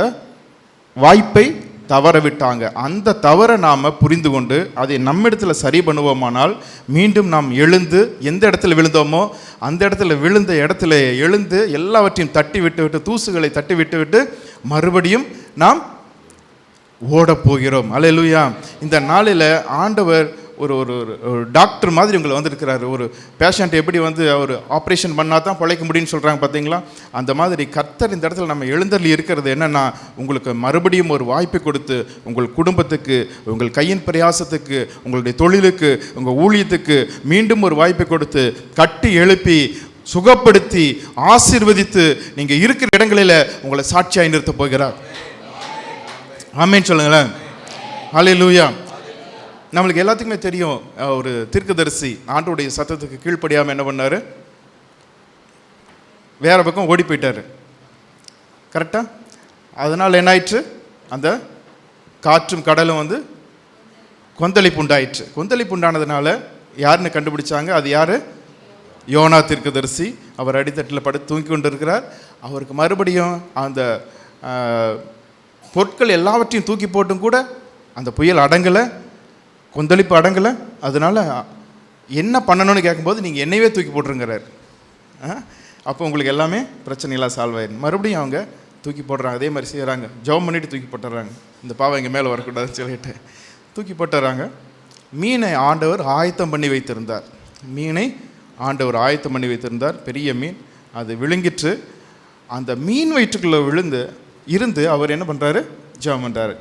Speaker 3: வாய்ப்பை தவற விட்டாங்க, அந்த தவறை நாம் புரிந்து கொண்டு அதை நம்மிடத்தில் சரி பண்ணுவோமானால் மீண்டும் நாம் எழுந்து எந்த இடத்துல விழுந்தோமோ அந்த இடத்துல விழுந்த இடத்துல எழுந்து எல்லாவற்றையும் தட்டி விட்டு தூசுகளை தட்டி விட்டு மறுபடியும் நாம் ஓடப்போகிறோம். அல்லேலூயா. இந்த நாளில் ஆண்டவர் ஒரு ஒரு ஒரு டாக்டர் மாதிரி உங்களை வந்திருக்கிறாரு. ஒரு பேஷண்ட் எப்படி அவர் ஆப்ரேஷன் பண்ணால் தான் பிழைக்க முடியும்னு சொல்கிறாங்க பார்த்தீங்களா, அந்த மாதிரி கர்த்தர் இந்த இடத்துல நம்ம எழுந்தருளி இருக்கிறது என்னென்னா, உங்களுக்கு மறுபடியும் ஒரு வாய்ப்பை கொடுத்து உங்கள் குடும்பத்துக்கு, உங்கள் கையின் பிரயாசத்துக்கு, உங்களுடைய தொழிலுக்கு, உங்கள் ஊழியத்துக்கு மீண்டும் ஒரு வாய்ப்பை கொடுத்து கட்டி எழுப்பி சுகப்படுத்தி ஆசீர்வதித்து நீங்கள் இருக்கிற இடங்களில் உங்களை சாட்சியாய் நிறுத்த போகிறார். ஆமென் சொல்லுங்களேன். ஹல்லேலூயா. நம்மளுக்கு எல்லாத்துக்குமே தெரியும், ஒரு தீர்க்கதரிசி ஆண்டவருடைய சத்தத்துக்கு கீழ்ப்படியாமல் என்ன பண்ணார், வேற பக்கம் ஓடி போயிட்டார். கரெக்டாக? அதனால் என்ன ஆயிற்று, அந்த காற்றும் கடலும் கொந்தளிப்பு உண்டாயிற்று. கொந்தளிப்பு உண்டானதுனால யாருன்னு கண்டுபிடிச்சாங்க, அது யார், யோனா தீர்க்கதரிசி. அவர் அடித்தட்டில் படுத்து தூங்கி கொண்டு இருக்கிறார். அவருக்கு மறுபடியும் அந்த பொருட்கள் எல்லாவற்றையும் தூக்கி போட்டும் கூட அந்த புயல் அடங்கலை, கொந்தளிப்பு அடங்கலை. அதனால் என்ன பண்ணணும்னு கேட்கும்போது நீங்கள் என்னையே தூக்கி போட்டுருங்கிறார். அப்போ உங்களுக்கு எல்லாமே பிரச்சனையெல்லாம் சால்வ் ஆயிடும். மறுபடியும் அவங்க தூக்கி போடுறாங்க, அதே மாதிரி செய்கிறாங்க, ஜெபம் பண்ணிவிட்டு தூக்கி போட்டுறாங்க, இந்த பாவம் எங்கள் மேலே வரக்கூடாதுன்னு சொல்லிட்டு தூக்கி போட்டுறாங்க. மீனை ஆண்டவர் ஆயத்தம் பண்ணி வைத்திருந்தார். மீனை ஆண்டவர் ஆயத்தம் பண்ணி வைத்திருந்தார். பெரிய மீன் அது விழுங்கிற்று. அந்த மீன் வயிற்றுக்குள்ளே இருந்து அவர் என்ன பண்ணுறாரு, ஜெபம் பண்ணுறாரு.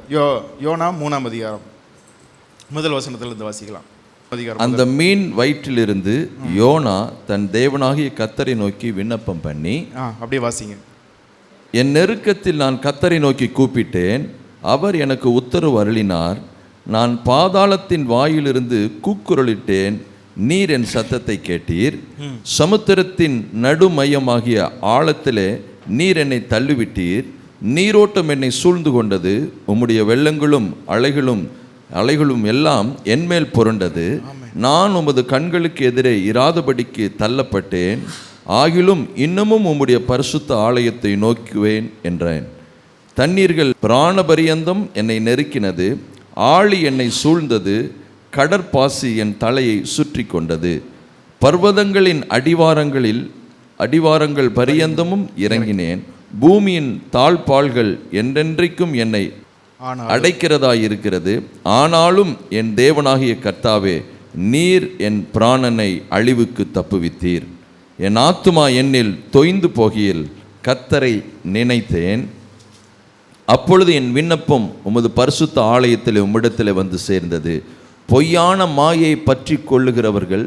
Speaker 3: யோனா 3ஆம் அதிகாரம் முதல் வசனத்திலிருந்து வாசிக்கலாம்.
Speaker 1: அந்த மீன் வயிற்றிலிருந்து யோனா தன் தேவனாகிய கர்த்தரை நோக்கி விண்ணப்பம் பண்ணி,
Speaker 3: அப்படியே வாசிங்க.
Speaker 1: என் நெருக்கத்தில் நான் கர்த்தரை நோக்கி கூப்பிட்டேன், அவர் எனக்கு உத்தரவு அருளினார். நான் பாதாளத்தின் வாயிலிருந்து கூக்குரலிட்டேன், நீர் என் சத்தத்தை கேட்டீர். சமுத்திரத்தின் நடுமையமாகிய ஆழத்திலே நீர் என்னை தள்ளிவிட்டீர். நீரோட்டம் என்னை சூழ்ந்து கொண்டது, உம்முடைய வெள்ளங்களும் அலைகளும் எல்லாம் என்மேல் புரண்டது. நான் உமது கண்களுக்கு எதிரே இராதபடிக்கு தள்ளப்பட்டேன். ஆகிலும் இன்னமும் உம்முடைய பரிசுத்த ஆலயத்தை நோக்குவேன் என்றேன். தண்ணீர்கள் பிராணபரியந்தம் என்னை நெருக்கினது, ஆழி என்னை சூழ்ந்தது, கடற்பாசி என் தலையை சுற்றி கொண்டது. பர்வதங்களின் அடிவாரங்கள் பரியந்தமும் இறங்கினேன். பூமியின் தாழ்பால்கள் என்றென்றைக்கும் என்னை அடைக்கிறதாயிருக்கிறது. ஆனாலும் என் தேவனாகிய கர்த்தாவே, நீர் என் பிராணனை அழிவுக்கு தப்புவித்தீர். என் ஆத்துமா என்னில் தொய்ந்து போகையில் கர்த்தரை நினைத்தேன். அப்பொழுது என் விண்ணப்பம் உமது பரிசுத்த ஆலயத்தில் உம்மிடத்தில் வந்து சேர்ந்தது. பொய்யான மாயை பற்றி கொள்ளுகிறவர்கள்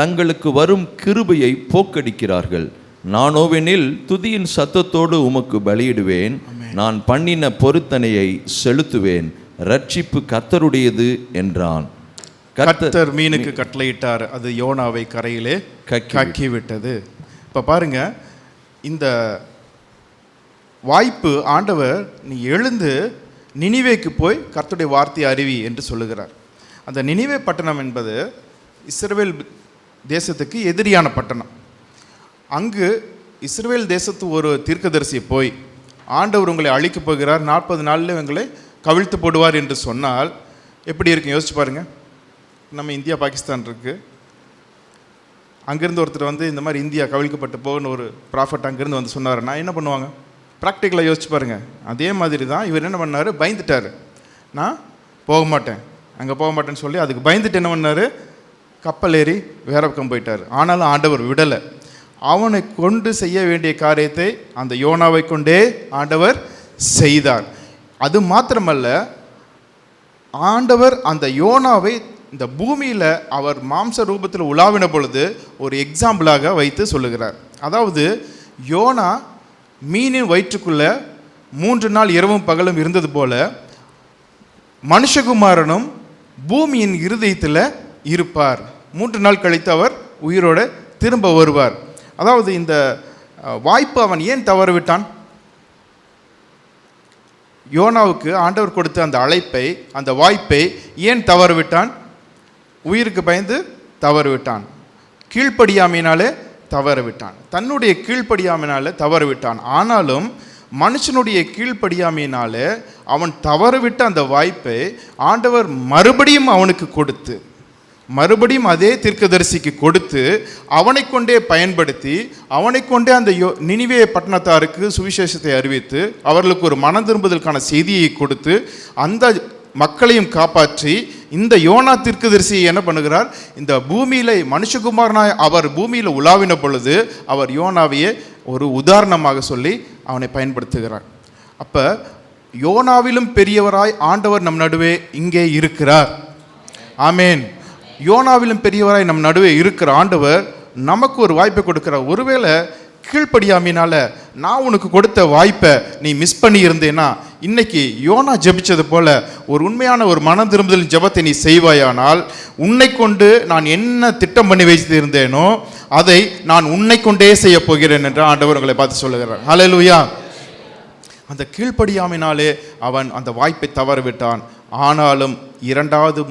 Speaker 1: தங்களுக்கு வரும் கிருபையை போக்கடிக்கிறார்கள். நானோவெனில் துதியின் சத்தத்தோடு உமக்கு பலியிடுவேன். நான் பண்ணின பொருத்தனையை செலுத்துவேன். ரட்சிப்பு கர்த்தருடையது என்றான்.
Speaker 3: கர்த்தர் மீனுக்கு கட்டளையிட்டார், அது யோனாவை கரையிலே கக்கி விட்டது. இப்போ பாருங்க, இந்த வாய்ப்பு ஆண்டவர், நீ எழுந்து நினிவேக்கு போய் கர்த்தருடைய வார்த்தை அறிவி என்று சொல்லுகிறார். அந்த நினிவே பட்டணம் என்பது இஸ்ரவேல் தேசத்துக்கு எதிரியான பட்டணம். அங்கு இஸ்ரவேல் தேசத்து ஒரு தீர்க்கதரிசி போய் ஆண்டவர் உங்களை அழிக்கப் போகிறார், 40 நாளில் உங்களை கவிழ்த்து போடுவார் என்று சொன்னால் எப்படி இருக்கும் யோசிச்சு பாருங்கள். நம்ம இந்தியா பாகிஸ்தான் இருக்குது, அங்கேருந்து ஒருத்தர் இந்த மாதிரி இந்தியா கவிழ்க்கப்பட்டு போகணுன்னு ஒரு ப்ராஃபட் அங்கேருந்து சொன்னார்னா என்ன பண்ணுவாங்க? ப்ராக்டிக்கலாக யோசிச்சு பாருங்கள். அதே மாதிரி தான் இவர் என்ன பண்ணார், பயந்துட்டார். நான் போக மாட்டேன், அங்கே போக மாட்டேன்னு சொல்லி அதுக்கு பயந்துட்டு என்ன பண்ணார், கப்பல் ஏறி வேற பக்கம் போயிட்டார். ஆனாலும் ஆண்டவர் விடலை. அவனை கொண்டு செய்ய வேண்டிய காரியத்தை அந்த யோனாவை கொண்டே ஆண்டவர் செய்தார். அது மாத்திரமல்ல, ஆண்டவர் அந்த யோனாவை இந்த பூமியில் அவர் மாம்ச ரூபத்தில் உலாவின பொழுது ஒரு எக்ஸாம்பிளாக வைத்து சொல்லுகிறார். அதாவது யோனா மீனின் வயிற்றுக்குள்ள 3 நாள் இரவும் பகலும் இருந்தது போல மனுஷகுமாரனும் பூமியின் இருதயத்தில் இருப்பார். 3 நாள் கழித்து அவர் உயிரோட திரும்ப வருவார். அதாவது இந்த வாய்ப்பு அவன் ஏன் தவறு விட்டான்? யோனாவுக்கு ஆண்டவர் கொடுத்த அந்த அழைப்பை, அந்த வாய்ப்பை ஏன் தவறு விட்டான்? உயிருக்கு பயந்து தவறு விட்டான். கீழ்ப்படியாமையினாலே தவறு விட்டான். தன்னுடைய கீழ்ப்படியாமையினாலே தவறு விட்டான். ஆனாலும் மனுஷனுடைய கீழ்ப்படியாமையினாலே அவன் தவறுவிட்ட அந்த வாய்ப்பை ஆண்டவர் மறுபடியும் அவனுக்கு கொடுத்து, மறுபடியும் அதே தீர்க்கதரிசிக்கு கொடுத்து, அவனை கொண்டே பயன்படுத்தி, அவனை கொண்டே அந்த நினிவே பட்டணத்தாருக்கு சுவிசேஷத்தை அறிவித்து, அவர்களுக்கு ஒரு மனம் திரும்புதலுக்கான செய்தியை கொடுத்து, அந்த மக்களையும் காப்பாற்றி, இந்த யோனா தீர்க்கதரிசி என்ன பண்ணுகிறார்? இந்த பூமியில் மனுஷகுமாரனாய் அவர் பூமியில் உலாவின பொழுது அவர் யோனாவையே ஒரு உதாரணமாக சொல்லி அவனை பயன்படுத்துகிறார். அப்போ யோனாவிலும் பெரியவராய் ஆண்டவர் நம் நடுவே இங்கே இருக்கிறார். ஆமேன். யோனாவிலும் பெரியவராய் நம் நடுவே இருக்கிற ஆண்டவர் நமக்கு ஒரு வாய்ப்பை கொடுக்கிறார். ஒருவேளை கீழ்ப்படியாமையினால நான் உனக்கு கொடுத்த வாய்ப்பை நீ மிஸ் பண்ணி இருந்தேன்னா, இன்னைக்கு யோனா ஜெபிச்சது போல ஒரு உண்மையான ஒரு மனம் திரும்புதலின் ஜெபத்தை நீ செய்வாயானால், உன்னை கொண்டு நான் என்ன திட்டம் பண்ணி வைத்து இருந்தேனோ அதை நான் உன்னை கொண்டே செய்ய போகிறேன் என்று ஆண்டவர் உங்களை பார்த்து சொல்லுகிறார். ஹல்லேலூயா. அந்த கீழ்ப்படியாமையினாலே அவன் அந்த வாய்ப்பை தவறவிட்டான். ஆனாலும் 2வது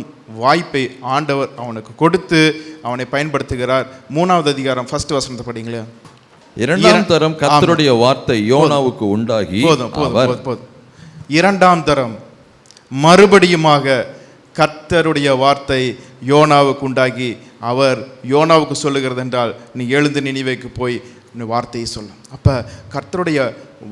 Speaker 3: வாய்ப்பை ஆண்டவர் அவனுக்கு கொடுத்து அவனை பயன்படுத்துகிறார். 3வது அதிகாரம் 1 வசனத்தை படிங்களே.
Speaker 1: 2ஆம் தரம் கர்த்தருடைய வார்த்தை யோனாவுக்கு உண்டாகி,
Speaker 3: போதும் 2ஆம் தரம் மறுபடியுமாக கர்த்தருடைய வார்த்தை யோனாவுக்கு உண்டாகி, அவர் யோனாவுக்கு சொல்லுகிறது என்றால், நீ எழுந்து நினிவேக்கு போய் வார்த்தையை சொல்லும். அப்போ கர்த்தருடைய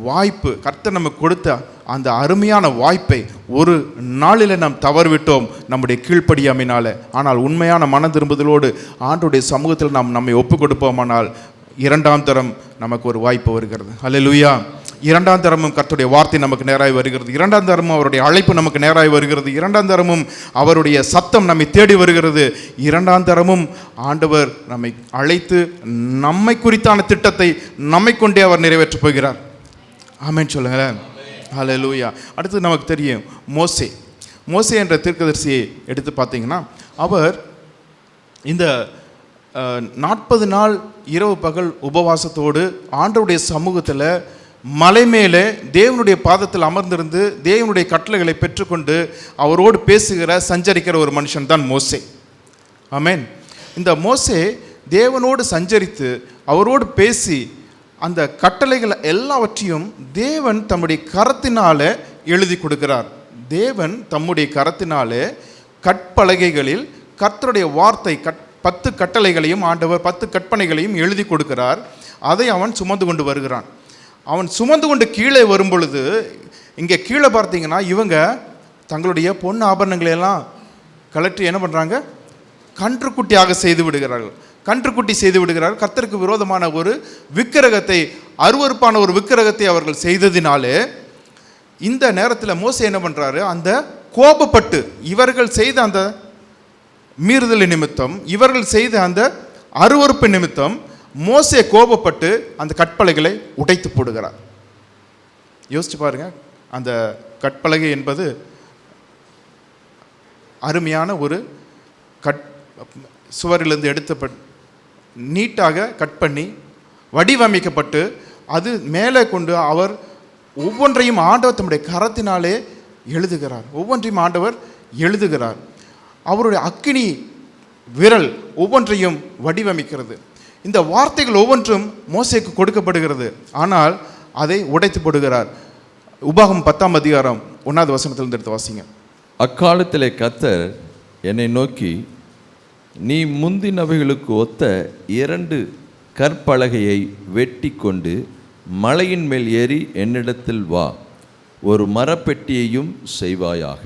Speaker 3: வாய்ப்பு, கர்த்தர் நமக்கு கொடுத்த அந்த அருமையான வாய்ப்பை ஒரு நாளில் நாம் தவறுவிட்டோம் நம்முடைய கீழ்ப்படியாமையினால. ஆனால் உண்மையான மன திரும்புதலோடு ஆண்டவருடைய சமூகத்தில் நாம் நம்மை ஒப்பு கொடுப்போமானால் 2ஆம் தரம் நமக்கு ஒரு வாய்ப்பு வருகிறது. ஹல்லேலூயா. 2ஆம் தரமும் கர்த்தருடைய வார்த்தை நமக்கு நேராய் வருகிறது. 2ஆம் தரமும் அவருடைய அழைப்பு நமக்கு நேராய் வருகிறது. 2ஆம் தரமும் அவருடைய சத்தம் நம்மை தேடி வருகிறது. 2ஆம் தரமும் ஆண்டவர் நம்மை அழைத்து நம்மை குறித்தான திட்டத்தை நம்மை கொண்டே அவர் நிறைவேற்றப் போகிறார். ஆமென் சொல்லுங்களேன். ஹல்லேலூயா. அடுத்து நமக்கு தெரியும் மோசே என்ற தீர்க்கதரிசியை எடுத்து பார்த்தீங்கன்னா, அவர் இந்த 40 நாள் இரவு பகல் உபவாசத்தோடு ஆண்டவருடைய சமூகத்தில் மலை மேலே தேவனுடைய பாதத்தில் அமர்ந்திருந்து தேவனுடைய கட்டளைகளை பெற்றுக்கொண்டு அவரோடு பேசுகிற சஞ்சரிக்கிற ஒரு மனுஷன் தான் மோசே. ஆமென். இந்த மோசே தேவனோடு சஞ்சரித்து அவரோடு பேசி அந்த கட்டளைகள் எல்லாவற்றையும் தேவன் தம்முடைய கரத்தினாலே எழுதி கொடுக்கிறார். தேவன் தம்முடைய கரத்தினாலே கற்பலகைகளில் கர்த்தருடைய வார்த்தை 10 கட்டளைகளையும் ஆண்டவர் 10 கற்பனைகளையும் எழுதி கொடுக்கிறார். அதை அவன் சுமந்து கொண்டு வருகிறான். அவன் சுமந்து கொண்டு கீழே வரும் பொழுது, இங்கே கீழே பார்த்தீங்கன்னா இவங்க தங்களுடைய பொன் ஆபரணங்களையெல்லாம் கலற்றி என்ன பண்ணுறாங்க? கன்றுக்குட்டியாக செய்து விடுகிறார்கள். கன்றுக்குட்டி செய்து விடுகிறார்கள். கர்த்தருக்கு விரோதமான ஒரு விக்கிரகத்தை, அருவருப்பான ஒரு விக்கிரகத்தை அவர்கள் செய்ததினாலே இந்த நேரத்தில் மோசே என்ன பண்ணுறாரு? அந்த கோபப்பட்டு இவர்கள் செய்த அந்த மீறுதல் நிமித்தம், இவர்கள் செய்த அந்த அருவருப்பு நிமித்தம் மோசே கோபப்பட்டு அந்த கற்பலகைகளை உடைத்து போடுகிறார். யோசிச்சு பாருங்க. அந்த கற்பலகை என்பது அருமையான ஒரு சுவரிலிருந்து எடுத்த நீட்டாக கட் பண்ணி வடிவமைக்கப்பட்டு அது மேலே கொண்டு அவர் ஒவ்வொன்றையும் ஆண்டவர் தம்முடைய கரத்தினாலே எழுதுகிறார். ஒவ்வொன்றையும் ஆண்டவர் எழுதுகிறார். அவருடைய அக்கினி விரல் ஒவ்வொன்றையும் வடிவமைக்கிறது. இந்த வார்த்தைகள் ஒவ்வொன்றும் மோசேக்கு கொடுக்கப்படுகிறது. ஆனால் அதை உடைத்து போடுகிறார். உபாகமம் 10ஆம் அதிகாரம் 1வது வசனத்திலிருந்து எடுத்து வாசிங்க.
Speaker 1: அக்காலத்திலே கர்த்தர் என்னை நோக்கி, நீ முந்தினவைகளுக்கு ஒத்த 2 கற்பலகையை வெட்டி கொண்டு மலையின் மேல் ஏறி என்னிடத்தில் வா, ஒரு மரப்பெட்டியையும் செய்வாயாக.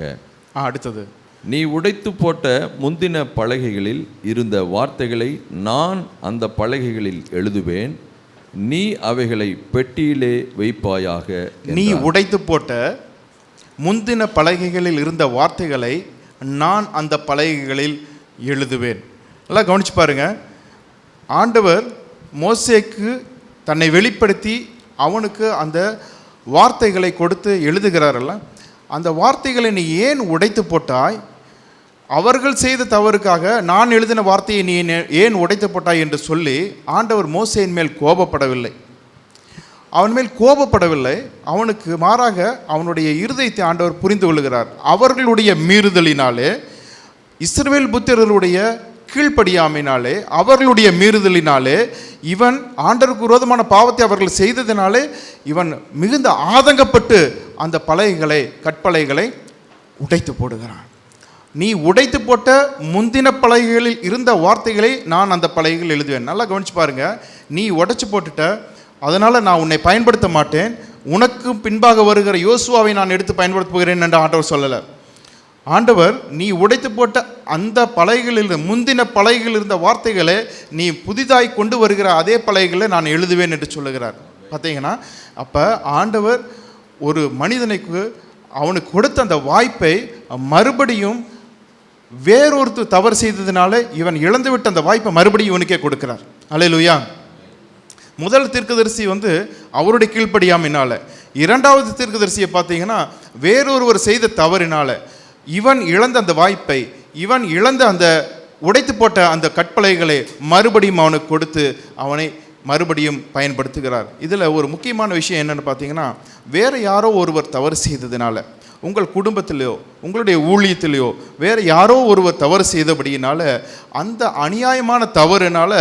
Speaker 3: அடுத்தது,
Speaker 1: நீ உடைத்து போட்ட முந்தின பலகைகளில் இருந்த வார்த்தைகளை நான் அந்த பலகைகளில் எழுதுவேன், நீ அவைகளை பெட்டியிலே வைப்பாயாக.
Speaker 3: நீ உடைத்து போட்ட முந்தின பலகைகளில் இருந்த வார்த்தைகளை நான் அந்த பலகைகளில் எழுதுவேன். நல்லா கவனிச்சு பாருங்க. ஆண்டவர் மோசேக்கு தன்னை வெளிப்படுத்தி அவனுக்கு அந்த வார்த்தைகளை கொடுத்து எழுதுகிறாரல்ல, அந்த வார்த்தைகளை நீ ஏன் உடைத்து போட்டாய், அவர்கள் செய்த தவறுக்காக நான் எழுதின வார்த்தையை நீ ஏன் உடைத்து போட்டாய் என்று சொல்லி ஆண்டவர் மோசேயின் மேல் கோபப்படவில்லை. அவன் மேல் கோபப்படவில்லை, அவனுக்கு மாறாக அவனுடைய இருதயத்தை ஆண்டவர் புரிந்து கொள்கிறார். அவர்களுடைய மீறுதலினாலே, இஸ்ரவேல் புத்திரர்களுடைய கீழ்ப்படியாமையினாலே, அவர்களுடைய மீறுதலினாலே, இவன் ஆண்டவருக்கு விரோதமான பாவத்தை அவர்கள் செய்ததினாலே இவன் மிகுந்த ஆதங்கப்பட்டு அந்த பலகைகளை, கற்பலகைகளை உடைத்து போடுகிறான். நீ உடைத்து போட்ட முந்தின பலகைகளில் இருந்த வார்த்தைகளை நான் அந்த பலகைகள் எழுதுவேன். நல்லா கவனிச்சு பாருங்க. நீ உடைச்சு போட்டுட்ட, அதனால் நான் உன்னை பயன்படுத்த மாட்டேன், உனக்கு பின்பாக வருகிற யோசுவாவை நான் எடுத்து பயன்படுத்த போகிறேன் என்று ஆண்டவர் சொல்லலை. ஆண்டவர் நீ உடைத்து போட்ட அந்த பலகைகளில் முந்தின பலகைகளில் இருந்த வார்த்தைகளை நீ புதிதாய் கொண்டு வருகிற அதே பலகைகளை நான் எழுதுவேன் என்று சொல்லுகிறார். பார்த்தீங்கன்னா, அப்போ ஆண்டவர் ஒரு மனிதனுக்கு அவனுக்கு கொடுத்த அந்த வாய்ப்பை மறுபடியும் வேறொருத்தர் தவறு செய்ததுனால இவன் இழந்துவிட்ட அந்த வாய்ப்பை மறுபடியும் இவனுக்கே கொடுக்கிறார். அல்லேலூயா. முதல் தீர்க்கதரிசி அவருடைய கீழ்ப்படியாமையினால, இரண்டாவது தீர்க்கதரிசியை பார்த்தீங்கன்னா வேறொருவர் செய்த தவறினால இவன் இழந்த அந்த வாய்ப்பை, இவன் இழந்த அந்த உடைத்து போட்ட அந்த கற்பலகைகளை மறுபடியும் அவனுக்கு கொடுத்து அவனை மறுபடியும் பயன்படுத்துகிறார். இதில் ஒரு முக்கியமான விஷயம் என்னென்னு பார்த்தீங்கன்னா, வேறு யாரோ ஒருவர் தவறு செய்ததுனால, உங்கள் குடும்பத்திலையோ உங்களுடைய ஊழியத்திலையோ வேறு யாரோ ஒருவர் தவறு செய்தபடியினால அந்த அநியாயமான தவறுனால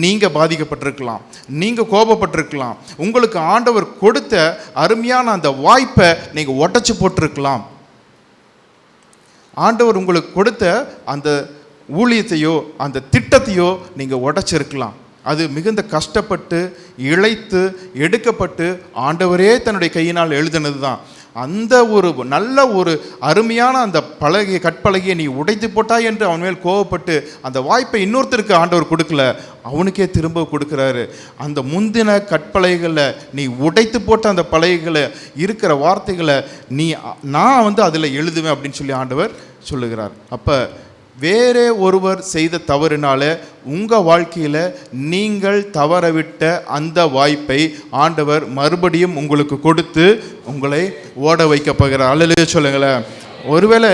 Speaker 3: நீங்கள் பாதிக்கப்பட்டிருக்கலாம், நீங்கள் கோபப்பட்டிருக்கலாம், உங்களுக்கு ஆண்டவர் கொடுத்த அருமையான அந்த வாய்ப்பை நீங்கள் உடைச்சு போட்டிருக்கலாம். ஆண்டவர் உங்களுக்கு கொடுத்த அந்த ஊழியத்தையோ அந்த திட்டத்தையோ நீங்கள் உடைச்சிருக்கலாம். அது மிகுந்த கஷ்டப்பட்டு இழைத்து எடுக்கப்பட்டு ஆண்டவரே தன்னுடைய கையினால் எழுதினது தான். அந்த ஒரு நல்ல ஒரு அருமையான அந்த கற்பலகையை நீ உடைத்து போட்டாய் என்று அவன் மேல் கோவப்பட்டு அந்த வாய்ப்பை இன்னொருத்தருக்கு ஆண்டவர் கொடுக்கல, அவனுக்கே திரும்ப கொடுக்குறாரு. அந்த முந்தின கற்பலகைகளில் நீ உடைத்து போட்ட அந்த பலகைகளை இருக்கிற வார்த்தைகளை நான் அதில் எழுதுவேன் அப்படின்னு சொல்லி ஆண்டவர் சொல்லுகிறார். அப்போ வேறே ஒருவர் செய்த தவறுனால உங்கள் வாழ்க்கையில் நீங்கள் தவறவிட்ட அந்த வாய்ப்பை ஆண்டவர் மறுபடியும் உங்களுக்கு கொடுத்து உங்களை ஓட வைக்க போகிறார். அல்லேலூயா சொல்லுங்களேன். ஒருவேளை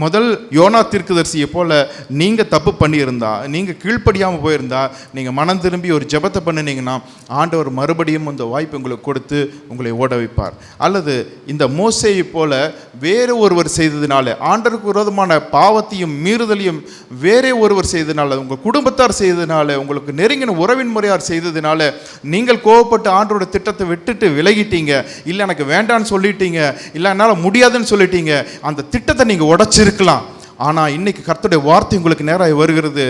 Speaker 3: முதல் யோனா தீர்க்கதரிசியை போல் நீங்கள் தப்பு பண்ணியிருந்தா, நீங்கள் கீழ்ப்படியாமல் போயிருந்தா, நீங்கள் மனம் திரும்பி ஒரு ஜெபத்தை பண்ணினீங்கன்னா ஆண்டவர் மறுபடியும் அந்த வாய்ப்பு உங்களுக்கு கொடுத்து உங்களை ஓட வைப்பார். அல்லது இந்த மோசேயை போல் வேறு ஒருவர் செய்ததுனால, ஆண்டவருக்கு விரோதமான பாவத்தையும் மீறுதலையும் வேறே ஒருவர் செய்ததுனால, உங்கள் குடும்பத்தார் செய்ததுனால, உங்களுக்கு நெருங்கின உறவின் முறையார் செய்ததுனால நீங்கள் கோவப்பட்டு ஆண்டோட திட்டத்தை விட்டுட்டு விலகிட்டீங்க, இல்லை எனக்கு வேண்டான்னு சொல்லிட்டீங்க, இல்லை என்னால் முடியாதுன்னு சொல்லிட்டீங்க, அந்த திட்டத்தை நீங்கள் உடைச்சிருக்கலாம். ஆனால் இன்னைக்கு கர்த்தருடைய வார்த்தை உங்களுக்கு நேராக வருகிறது,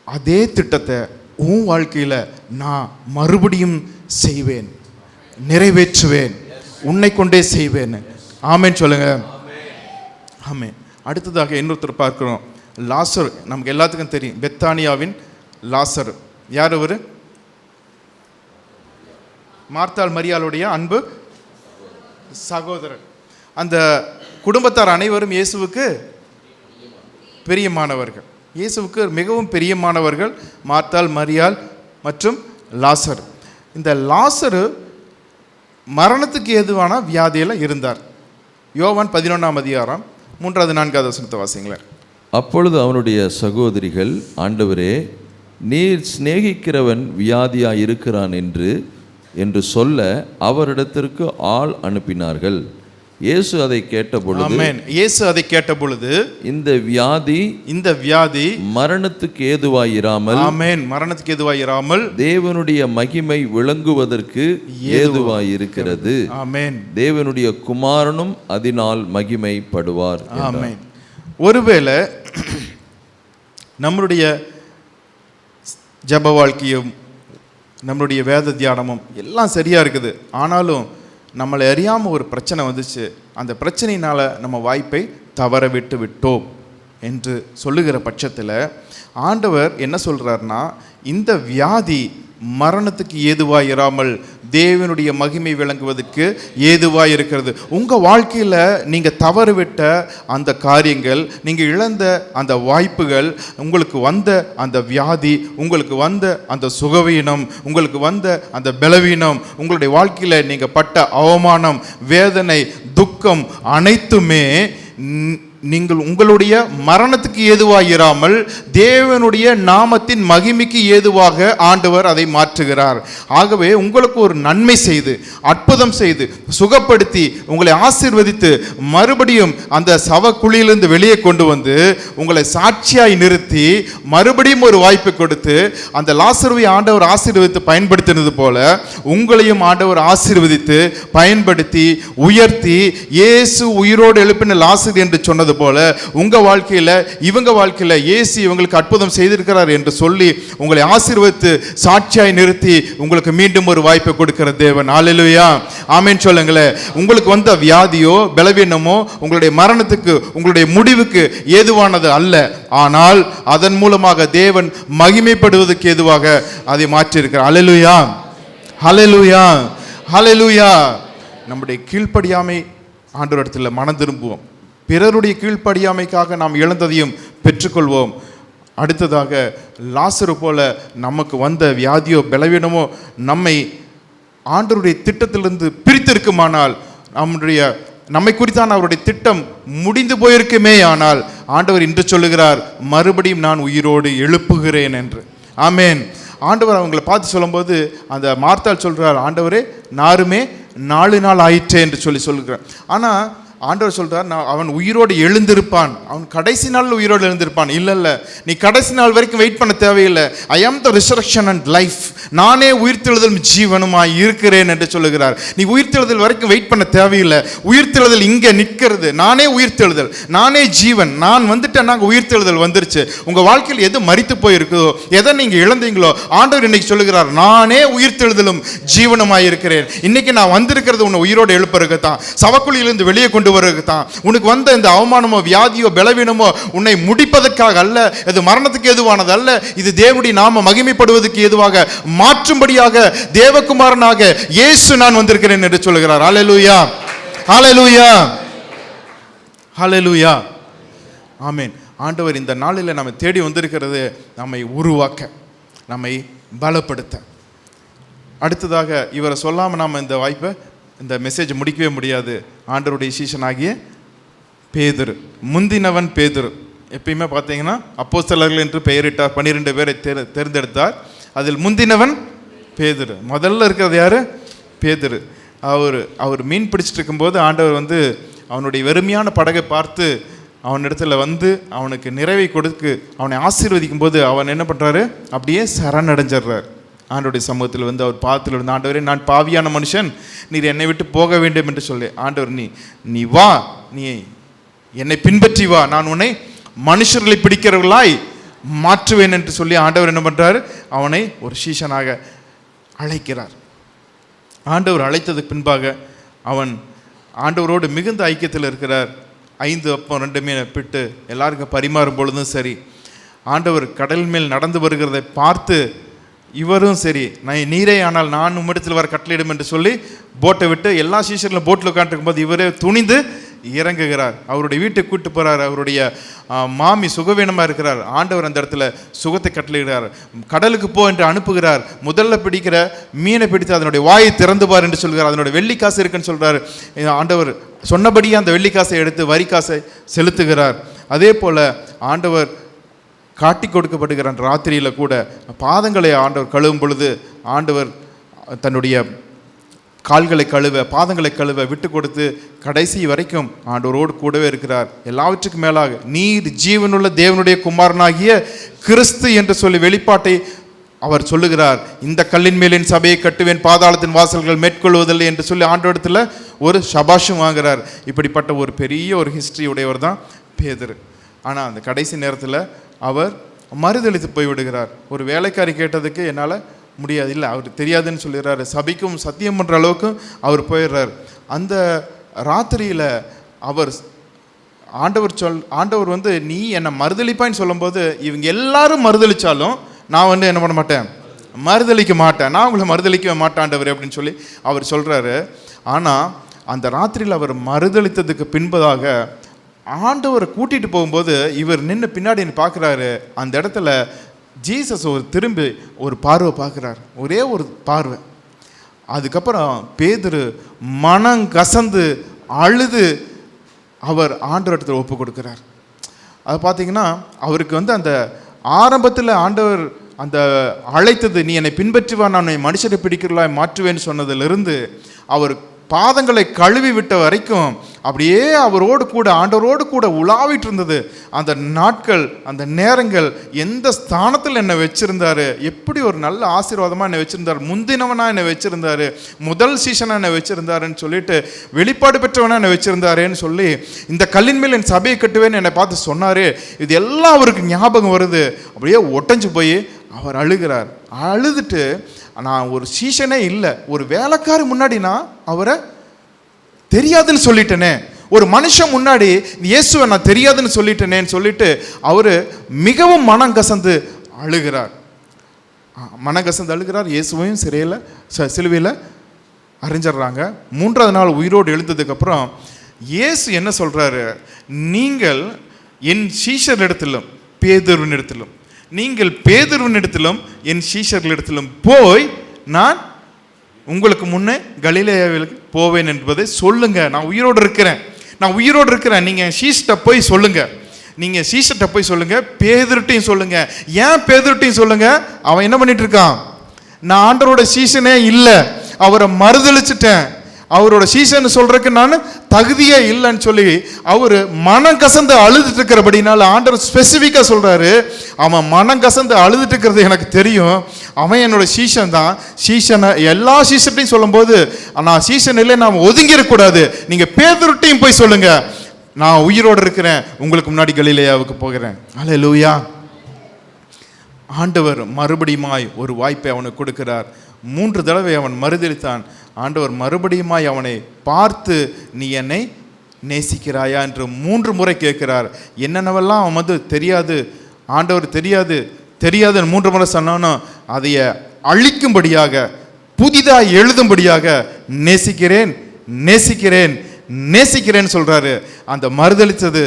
Speaker 3: அதே திட்டத்தை உன் வாழ்க்கையில் நான் மறுபடியும் செய்வேன், நிறைவேற்றுவேன், உன்னை கொண்டே செய்வேன். ஆமேன் சொல்லுங்க. ஆமேன். அடுத்ததாக இன்னொருத்தர் பார்க்கிறோம், லாசர். நமக்கு எல்லாத்துக்கும் தெரியும், பெத்தானியாவின் லாசர். யார் அவர்? மார்த்தாள் மரியாளுடைய அன்பு சகோதரர். அந்த குடும்பத்தார் அனைவரும் இயேசுவுக்கு பிரியமானவர்கள், இயேசுவுக்கு மிகவும் பிரியமானவர்கள். மார்த்தாள், மரியாள் மற்றும் லாசர். இந்த லாசரு மரணத்துக்கு ஏதுவான வியாதியில் இருந்தார். யோவான் 11ஆம் அதிகாரம் 3-4 வசனத்தை வாசிங்களேன்.
Speaker 1: அப்பொழுது அவனுடைய சகோதரிகள், ஆண்டவரே, நீர் சிநேகிக்கிறவன் வியாதியாக இருக்கிறான் என்று சொல்ல அவரிடத்திற்கு ஆள் அனுப்பினார்கள். இயேசு அதை கேட்டபொழுது இந்த வியாதி மரணத்துக்கு ஏதுவாயிராமல் தேவனுடைய மகிமை விளங்குவதற்கு ஏதுவாயிருக்கிறது. தேவனுடைய குமாரனும் அதனால் மகிமைப்படுவார்.
Speaker 3: ஆமென். ஒருவேளை நம்மளுடைய ஜப வாழ்க்கையும் நம்மளுடைய வேத தியானமும் எல்லாம் சரியாக இருக்குது, ஆனாலும் நம்மளை அறியாமல் ஒரு பிரச்சனை வந்துச்சு, அந்த பிரச்சனையினால் நம்ம வாய்ப்பை தவற விட்டு விட்டோம் என்று சொல்லுகிற பட்சத்தில் ஆண்டவர் என்ன சொல்கிறாருன்னா, இந்த வியாதி மரணத்துக்கு ஏதுவாய் இராமல் தேவனுடைய மகிமை விளங்குவதற்கு ஏதுவாய் இருக்கிறது. உங்கள் வாழ்க்கையில் நீங்கள் தவறுவிட்ட அந்த காரியங்கள், நீங்கள் இழந்த அந்த வாய்ப்புகள், உங்களுக்கு வந்த அந்த வியாதி, உங்களுக்கு வந்த அந்த சுகவீனம், உங்களுக்கு வந்த அந்த பலவீனம், உங்களுடைய வாழ்க்கையில் நீங்கள் பட்ட அவமானம், வேதனை, துக்கம் அனைத்துமே நீங்கள் உங்களுடைய மரணத்துக்கு ஏதுவாயிராமல் தேவனுடைய நாமத்தின் மகிமைக்கு ஏதுவாக ஆண்டவர் அதை மாற்றுகிறார். ஆகவே உங்களுக்கு ஒரு நன்மை செய்து, அற்புதம் செய்து, சுகப்படுத்தி, உங்களை ஆசீர்வதித்து, மறுபடியும் அந்த சவக்குழியிலிருந்து வெளியே கொண்டு வந்து உங்களை சாட்சியாய் நிறுத்தி மறுபடியும் ஒரு வாய்ப்பு கொடுத்து அந்த லாசருவை ஆண்டவர் ஆசீர்வதித்து பயன்படுத்தினது போல உங்களையும் ஆண்டவர் ஆசீர்வதித்து பயன்படுத்தி உயர்த்தி இயேசு உயிரோடு எழுப்பின லாசரு என்று சொன்னது போல உங்க வாழ்க்கையில இவங்க வாழ்க்கையில இயேசு இவங்களுக்கு அற்புதம் செய்திருக்கிறார் என்று சொல்லி உங்களை ஆசீர்வதித்து சாட்சியாய் நிறுத்தி உங்களுக்கு மீண்டும் ஒரு வாய்ப்பை கொடுக்கிற தேவன். ஹல்லேலூயா, ஆமென் சொல்லுங்களேன். உங்களுக்கு வந்த வியாதியோ பலவீனமோ உங்களுடைய மரணத்துக்கு, உங்களுடைய முடிவுக்கு ஏதுவானது அல்ல. ஆனால் அதன் மூலமாக தேவன் மகிமைப்படுவதற்கு ஏதுவாக அதை மாற்றியிருக்கிறார். ஹல்லேலூயா, ஹல்லேலூயா, ஹல்லேலூயா. நம்முடைய கீழ்ப்படியாமை ஆண்டவரிடத்தில் மனம் திரும்புவோம். பிறருடைய கீழ்ப்படியாமைக்காக நாம் இழந்ததையும் பெற்றுக்கொள்வோம். அடுத்ததாக லாசரு போல நமக்கு வந்த வியாதியோ பலவீனமோ நம்மை ஆண்டவருடைய திட்டத்திலிருந்து பிரித்திருக்குமானால், நம்மை குறித்தான அவருடைய திட்டம் முடிந்து போயிருக்குமே ஆனால் ஆண்டவர் இன்று சொல்லுகிறார், மறுபடியும் நான் உயிரோடு எழுப்புகிறேன் என்று. ஆமேன். ஆண்டவர் அவங்களை பார்த்து சொல்லும்போது அந்த மார்த்தாள் சொல்கிறார், ஆண்டவரே நாருமே 4 நாள் ஆயிற்றே என்று சொல்லுகிறார். ஆனால் ஆண்டவர் சொல்றார், நான் அவன் உயிரோடு எழுந்திருப்பான், அவன் கடைசி நாள் உயிரோடு எழுந்திருப்பான். இல்லை, நீ கடைசி நாள் வரைக்கும் வெயிட் பண்ண தேவையில்லை. ஐ ஆம் த ரிசரக்ஷன் அண்ட் லைஃப், நானே உயிர்த்தெழுதலும் ஜீவனுமாய் இருக்கிறேன் என்று சொல்லுகிறார். நீ உயிர்த்தெழுதல் வரைக்கும் வெயிட் பண்ண தேவையில்லை. உயிர்த்தெழுதல் இங்கே நிற்கிறது. நானே உயிர்த்தெழுதல், நானே ஜீவன், நான் வந்துட்டேன். நாங்கள் உயிர்த்தெழுதல் வந்துருச்சு. உங்கள் வாழ்க்கையில் எது மரித்து போயிருக்குதோ, எதை நீங்கள் இழந்தீங்களோ, ஆண்டவர் இன்னைக்கு சொல்லுகிறார், நானே உயிர்த்தெழுதலும் ஜீவனுமாய் இருக்கிறேன். இன்னைக்கு நான் வந்திருக்கிறது உன்னை உயிரோடு எழுப்புறதுக்கு தான், சவக்குழியிலிருந்து வெளியே கொண்டு வருவதற்குத்தான். உனக்கு வந்த இந்த அவமானமோ வியாதியோ பலவீனமோ உன்னை முடிப்பதற்காக அல்ல. இது மரணத்துக்கு ஏதுவானது அல்ல. இது தேவனுடைய நாம மகிமைப்படுவதற்கு ஏதுவாக மாற்றும்படியாக தேவகுமாரனாக இயேசு நான் வந்திருக்கிறேன் என்று சொல்கிறார். ஹல்லேலூயா, ஹல்லேலூயா, ஹல்லேலூயா, ஆமென். ஆண்டவர் இந்த நாளில் நம்ம தேடி வந்திருக்கிறது நம்மை உருவாக்க, நம்மை பலப்படுத்த. அடுத்ததாக இவரை சொல்லாமல் நாம் இந்த வாய்ப்பை, இந்த மெசேஜ் முடிக்கவே முடியாது. ஆண்டவருடைய சீஷனாகிய பேதுரு, முந்தினவன் பேதுரு. எப்பயுமே பார்த்தீங்கன்னா அப்போஸ்தலர்கள் என்று பெயரிட்டார். 12 பேரை தேர்ந்தெடுத்தார். அதில் முந்தினவன் பேதுரு. முதல்ல இருக்கிறது யாரு? பேதுரு. அவர் மீன் பிடிச்சிட்டு இருக்கும்போது ஆண்டவர் வந்து அவனுடைய வெறுமையான படகை பார்த்து அவனிடத்துல வந்து அவனுக்கு நிறைவை கொடுத்து அவனை ஆசீர்வதிக்கும் போது அவன் என்ன பண்ணுறாரு? அப்படியே சரணடைஞ்சிடுறார். ஆண்டவருடைய சமூகத்தில் வந்து அவர் பாதத்தில் இருந்து, ஆண்டவரே நான் பாவியான மனுஷன், நீர் என்னை விட்டு போக வேண்டும் என்று சொல்லி, ஆண்டவர் நீ வா, நீ என்னை பின்பற்றி வா, நான் உன்னை மனுஷர்களை பிடிக்கிறவர்களாய் மாற்றுவேன் என்று சொல்லி ஆண்டவர் என்ன பண்ணுறாரு? அவனை ஒரு சீஷனாக அழைக்கிறார். ஆண்டவர் அழைத்ததுக்கு பின்பாக அவன் ஆண்டவரோடு மிகுந்த ஐக்கியத்தில் இருக்கிறார். 5 அப்பம் 2 மீனை பிட்டு எல்லாருக்கும் பரிமாறும் பொழுதும் சரி, ஆண்டவர் கடல் மேல் நடந்து வருகிறதை பார்த்து இவரும் சரி, நீரே ஆனால் நான் உம்மிடத்தில் வர கட்டளையிடும் என்று சொல்லி போட்டை விட்டு எல்லா சீஷர்களும் போட்டில் உட்காந்துருக்கும் போது இவரே துணிந்து இறங்குகிறார். அவருடைய வீட்டுக்கு கூப்பிட்டு போகிறார். அவருடைய மாமி சுகவீனமாக இருக்கிறார். ஆண்டவர் அந்த இடத்துல சுகத்தை கட்டளையிடுகிறார். கடலுக்கு போ என்று அனுப்புகிறார். முதல்ல பிடிக்கிற மீனை பிடித்து அதனுடைய வாயை திறந்துபார் என்று சொல்கிறார். அதனுடைய வெள்ளிக்காசு இருக்குன்னு சொல்கிறார். ஆண்டவர் சொன்னபடியே அந்த வெள்ளிக்காசை எடுத்து வரிக்காசை செலுத்துகிறார். அதே போல் ஆண்டவர் காட்டி கொடுக்கப்படுகிற ராத்திரியில் கூட பாதங்களை ஆண்டவர் கழுவும் பொழுது ஆண்டவர் தன்னுடைய கால்களை கழுவ, பாதங்களை கழுவ விட்டு கொடுத்து கடைசி வரைக்கும் ஆண்டவரோடு கூடவே இருக்கிறார். எல்லாவற்றுக்கும் மேலாக நீர் ஜீவனுள்ள தேவனுடைய குமாரனாகிய கிறிஸ்து என்று சொல்லி வெளிப்பாட்டை அவர் சொல்லுகிறார். இந்த கல்லின் மேலின் சபையை கட்டுவேன், பாதாளத்தின் வாசல்கள் மேற்கொள்வதில்லை என்று சொல்லி ஆண்டவரிடத்தில் ஒரு சபாஷும் வாங்குகிறார். இப்படிப்பட்ட ஒரு பெரிய ஒரு ஹிஸ்டரி உடையவர் தான் பேதுரு. ஆனால் அந்த கடைசி நேரத்தில் அவர் மறுதளித்து போய்விடுகிறார். ஒரு வேலைக்காரி கேட்டதுக்கு என்னால் முடியாது, இல்லை அவர் தெரியாதுன்னு சொல்லிடுறாரு. சபைக்கும் சத்தியம் பண்ணுற அளவுக்கும் அவர் போயிடுறார். அந்த ராத்திரியில் ஆண்டவர் வந்து நீ என்னை மறுதளிப்பான்னு சொல்லும்போது இவங்க எல்லாரும் மறுதளித்தாலும் நான் வந்து என்ன பண்ண மாட்டேன், மறுதளிக்க மாட்டேன், நான் உங்களை மறுதளிக்க மாட்டாண்டவர் அப்படின்னு சொல்லி அவர் சொல்கிறாரு. ஆனால் அந்த ராத்திரியில் அவர் மறுதளித்ததுக்கு பின்பதாக ஆண்டவரை கூட்டிகிட்டு போகும்போது இவர் நின்று பின்னாடி பார்க்குறாரு. அந்த இடத்துல ஜீசஸ் திரும்பி ஒரு பார்வை பார்க்குறாரு, ஒரே ஒரு பார்வை. அதுக்கப்புறம் பேதுரு மனங்கசந்து அழுது அவர் ஆண்டவர் இடத்துல ஒப்பு கொடுக்குறார். அது பார்த்தீங்கன்னா அவருக்கு அந்த ஆரம்பத்தில் ஆண்டவர் அந்த அழைத்தது, நீ என்னை பின்பற்றுவா, நான் உன்னை மனுஷரை பிடிக்கிறலாய் மாற்றுவேன்னு சொன்னதிலிருந்து அவர் பாதங்களை கழுவி விட்ட வரைக்கும் அப்படியே அவரோடு கூட ஆண்டவரோடு கூட உலாவிட்டு இருந்தது அந்த நாட்கள், அந்த நேரங்கள். எந்த ஸ்தானத்தில் என்னை வச்சிருந்தாரு, எப்படி ஒரு நல்ல ஆசீர்வாதமாக என்னை வச்சிருந்தார், முந்தினவனாக என்னை வச்சிருந்தாரு, முதல் சீசனாக என்னை வச்சிருந்தாருன்னு சொல்லிட்டு, வெளிப்பாடு பெற்றவனாக என்னை வச்சிருந்தாருன்னு சொல்லி, இந்த கல்லின் மேல் என் சபையை கட்டுவேன்னு என்னை பார்த்து சொன்னாரு. இது எல்லாம் அவருக்கு ஞாபகம் வருது. அப்படியே ஒட்டஞ்சு போய் அவர் அழுகிறார். அழுதுட்டு, நான் ஒரு சீசனே இல்லை, ஒரு வேலைக்காரி முன்னாடி நான் அவரை தெரியாதுன்னு சொல்லிட்டேனே, ஒரு மனுஷன் முன்னாடி இயேசுவை நான் தெரியாதுன்னு சொல்லிட்டேனேன்னு சொல்லிட்டு அவர் மிகவும் மனங்கசந்து அழுகிறார். மனங்கசந்து அழுகிறார். இயேசுவையும் சிலுவையில் அறிஞ்சிடுறாங்க. 3ஆவது நாள் உயிரோடு எழுந்ததுக்கப்புறம் இயேசு என்ன சொல்கிறாரு, நீங்கள் என் சீஷரிடத்திலும் பேதுருவினிடத்திலும், நீங்கள் பேதுருவினிடத்திலும் என் சீஷர்களிடத்திலும் போய் நான் உங்களுக்கு முன்னே கலிலேயாவிற்கு போவேன் என்பதை சொல்லுங்க. நான் உயிரோடு இருக்கிறேன், நீங்கள் சீஷர்கிட்ட போய் சொல்லுங்க, நீங்கள் சீஷர்கிட்ட போய் சொல்லுங்க, பேதுருட்டையும் சொல்லுங்க. ஏன் பேதுருட்டையும் சொல்லுங்க? அவன் என்ன பண்ணிட்டு இருக்கான், நான் ஆண்டவரோட சீசனே இல்லை, அவரை மறுதளிச்சிட்டேன், அவரோட சீசன் சொல்றதுக்கு நான் தகுதியே இல்லைன்னு சொல்லி அவர் மனம் கசந்து அழுதுட்டு இருக்கிறபடினால ஆண்டவர் ஸ்பெசிஃபிக்காக சொல்றாரு, அவன் மனம் கசந்து அழுதுட்டு இருக்கிறது எனக்கு தெரியும், அவன் என்னோட சீசன் தான். சீசனை எல்லா சீசன்ட்டையும் சொல்லும்போது நான் சீசன் இல்லை, நான் ஒதுங்கிடக்கூடாது, நீங்கள் பேதுருட்டையும் போய் சொல்லுங்க, நான் உயிரோடு இருக்கிறேன், உங்களுக்கு முன்னாடி கலிலேயாவுக்கு போகிறேன். அல்லேலூயா. ஆண்டவர் மறுபடியுமாய் ஒரு வாய்ப்பை அவனுக்கு கொடுக்கிறார். 3 தடவை அவன் மறுதளித்தான். ஆண்டவர் மறுபடியுமாய் அவனை பார்த்து, நீ என்னை நேசிக்கிறாயா என்று 3 முறை கேட்கிறார். என்னென்னவெல்லாம் அவன் தெரியாது, ஆண்டவர் தெரியாதுன்னு 3 முறை சொன்னானோ அதைய அழிக்கும்படியாக, புதிதாக எழுதும்படியாக நேசிக்கிறேன் சொல்றாரு. அந்த மறுதளித்தது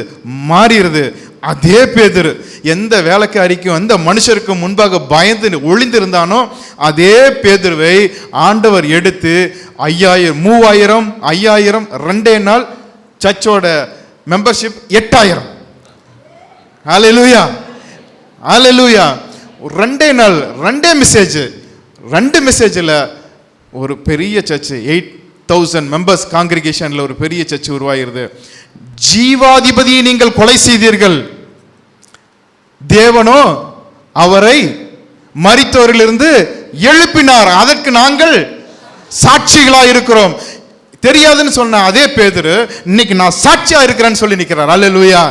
Speaker 3: மாறிடுது. அதே பேதுரு எந்த வேலைக்காரிக்கும் எந்த மனுஷருக்கும் முன்பாக பயந்து ஒளிந்திருந்தானோ அதே பேதுருவை ஆண்டவர் எடுத்து 5000 2 நாள் சர்ச்சோட மெம்பர்ஷிப் 8000. ஹல்லேலூயா, ஹல்லேலூயா. 2 நாள் 2 மெசேஜில் ஒரு பெரிய சர்ச்சு, 8000 மெம்பர்ஸ் காங்கிரிகேஷனில் ஒரு பெரிய சர்ச்சு உருவாகிறது. ஜீவாதிபதியை நீங்கள் கொலை செய்தீர்கள், தேவனோ அவரை மரித்தோரிலிருந்து எழுப்பினார், அதற்கு நாங்கள் சாட்சிகளாக இருக்கிறோம். தெரியாதுன்னு சொன்ன அதே பேதுரு இன்னைக்கு நான் சாட்சியா இருக்கிறேன்னு சொல்லி நிற்கிறார். அல்லேலூயா.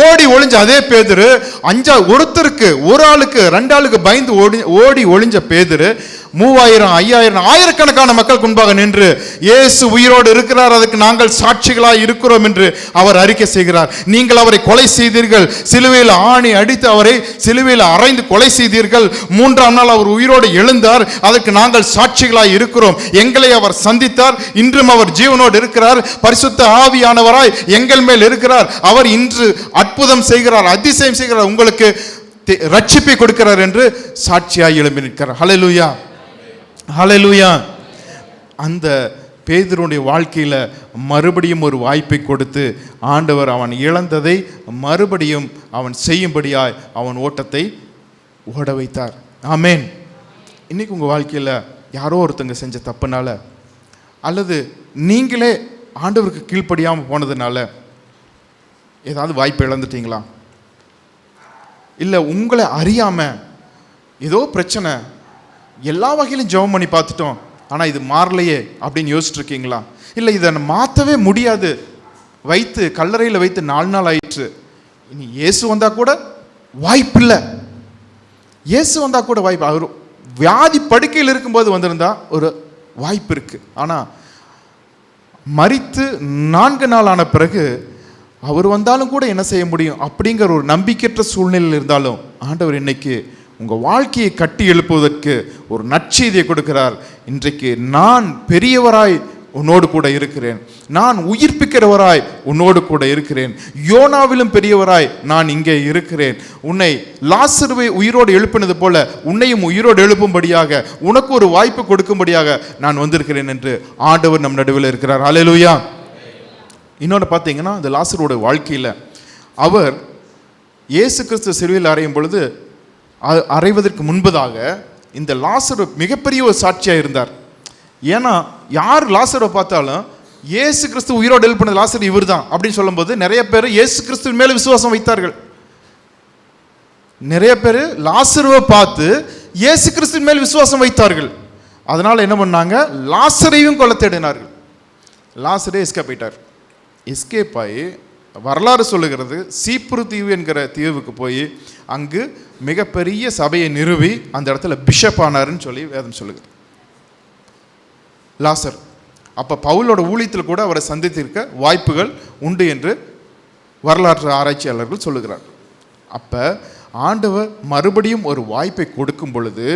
Speaker 3: ஓடி ஒளிஞ்ச அதே பேதுரு ஒருத்தருக்கு, ஒரு ஆளுக்கு 2 ஆளுக்கு பயந்து ஓடி ஒளிஞ்ச பேதுரு 3000 5000 ஆயிரக்கணக்கான மக்களுக்கு முன்பாக நின்று இயேசு உயிரோடு இருக்கிறார், அதுக்கு நாங்கள் சாட்சிகளாக இருக்கிறோம் என்று அவர் அறிக்கை செய்கிறார். நீங்கள் அவரை கொலை செய்தீர்கள், சிலுவையில் ஆணி அடித்து அவரை சிலுவையில் அறைந்து கொலை செய்தீர்கள், 3ஆம் நாள் அவர் உயிரோடு எழுந்தார், அதற்கு நாங்கள் சாட்சிகளாக இருக்கிறோம். எங்களை அவர் சந்தித்தார், இன்றும் அவர் ஜீவனோடு இருக்கிறார், பரிசுத்த ஆவியானவராய் எங்கள் மேல் இருக்கிறார், அவர் இன்று அற்புதம் செய்கிறார், அதிசயம் செய்கிறார், உங்களுக்கு ரட்சிப்பை கொடுக்கிறார் என்று சாட்சியாய் எழும்பி நிற்கிறார். ஹல்லேலூயா, ஹல்லேலூயா. அந்த பேதுருடைய வாழ்க்கையில் மறுபடியும் ஒரு வாய்ப்பை கொடுத்து ஆண்டவர் அவன் இழந்ததை மறுபடியும் அவன் செய்யும்படியாய் அவன் ஓட்டத்தை ஓட வைத்தார். ஆமேன். இன்னைக்கு உங்கள் வாழ்க்கையில் யாரோ ஒருத்தங்க செஞ்ச தப்புனால, அல்லது நீங்களே ஆண்டவருக்கு கீழ்ப்படியாமல் போனதுனால ஏதாவது வாய்ப்பு இழந்துட்டீங்களா? இல்லை உங்களை அறியாமல் ஏதோ பிரச்சனை, எல்லா வகையிலும் ஜெபம் பண்ணி பார்த்துட்டோம் ஆனால் இது மாறலையே அப்படின்னு யோசிச்சுட்டு இருக்கீங்களா? இல்லை இதை மாற்றவே முடியாது, வைத்து கல்லறையில் வைத்து 4 நாள் ஆயிற்று, இனி இயேசு வந்தால் கூட வாய்ப்பில்லை, இயேசு வந்தால் கூட வாய்ப்பு, அவர் வியாதி படுக்கையில் இருக்கும்போது வந்திருந்தா ஒரு வாய்ப்பு இருக்குது, ஆனால் மரித்து 4 நாள் ஆன பிறகு அவர் வந்தாலும் கூட என்ன செய்ய முடியும் அப்படிங்கிற ஒரு நம்பிக்கையற்ற சூழ்நிலையில் இருந்தாலும் ஆண்டவர் இன்னைக்கு உங்கள் வாழ்க்கையை கட்டி எழுப்புவதற்கு ஒரு நற்செய்தியை கொடுக்கிறார். இன்றைக்கு நான் பெரியவராய் உன்னோடு கூட இருக்கிறேன், நான் உயிர்ப்பிக்கிறவராய் உன்னோடு கூட இருக்கிறேன், யோனாவிலும் பெரியவராய் நான் இங்கே இருக்கிறேன். உன்னை லாசருவை உயிரோடு எழுப்பினது போல உன்னையும் உயிரோடு எழுப்பும்படியாக, உனக்கு ஒரு வாய்ப்பு கொடுக்கும்படியாக நான் வந்திருக்கிறேன் என்று ஆண்டவர் நம் நடுவில் இருக்கிறார். அல்லேலூயா. இன்னொன்று பார்த்தீங்கன்னா, இந்த லாசருடைய வாழ்க்கையில் அவர் இயேசு கிறிஸ்து சிலுவையில் அறையும் பொழுது அறைவதற்கு முன்பதாக இந்த லாசரு மிகப்பெரிய ஒரு சாட்சியாக இருந்தார். ஏன்னா யார் லாசரை பார்த்தாலும் இயேசு கிறிஸ்து உயிரோடு எழுப்பின லாசர் இவர் தான் அப்படின்னு சொல்லும்போது நிறைய பேர் இயேசு கிறிஸ்து மேலே விசுவாசம் வைத்தார்கள். நிறைய பேர் லாசருவை பார்த்து இயேசு கிறிஸ்து மேல் விசுவாசம் வைத்தார்கள். அதனால் என்ன பண்ணாங்க, லாசரையும் கொல்ல தேடினார்கள். லாசரே எஸ்கேப் ஆயிட்டார். எஸ்கேப் ஆகி வரலாறு சொல்லுகிறது, சீப்புரு தீவு என்கிற தீவுக்கு போய் அங்கு மிகப்பெரிய சபையை நிறுவி அந்த இடத்துல பிஷப் ஆனாருன்னு சொல்லி வேதம் சொல்லுகிறது லாசர். அப்போ பவுலோட ஊழியத்தில் கூட அவரை சந்தித்திருக்க வாய்ப்புகள் உண்டு என்று வரலாற்று ஆராய்ச்சியாளர்கள் சொல்லுகிறார். அப்போ ஆண்டவர் மறுபடியும் ஒரு வாய்ப்பை கொடுக்கும் பொழுது,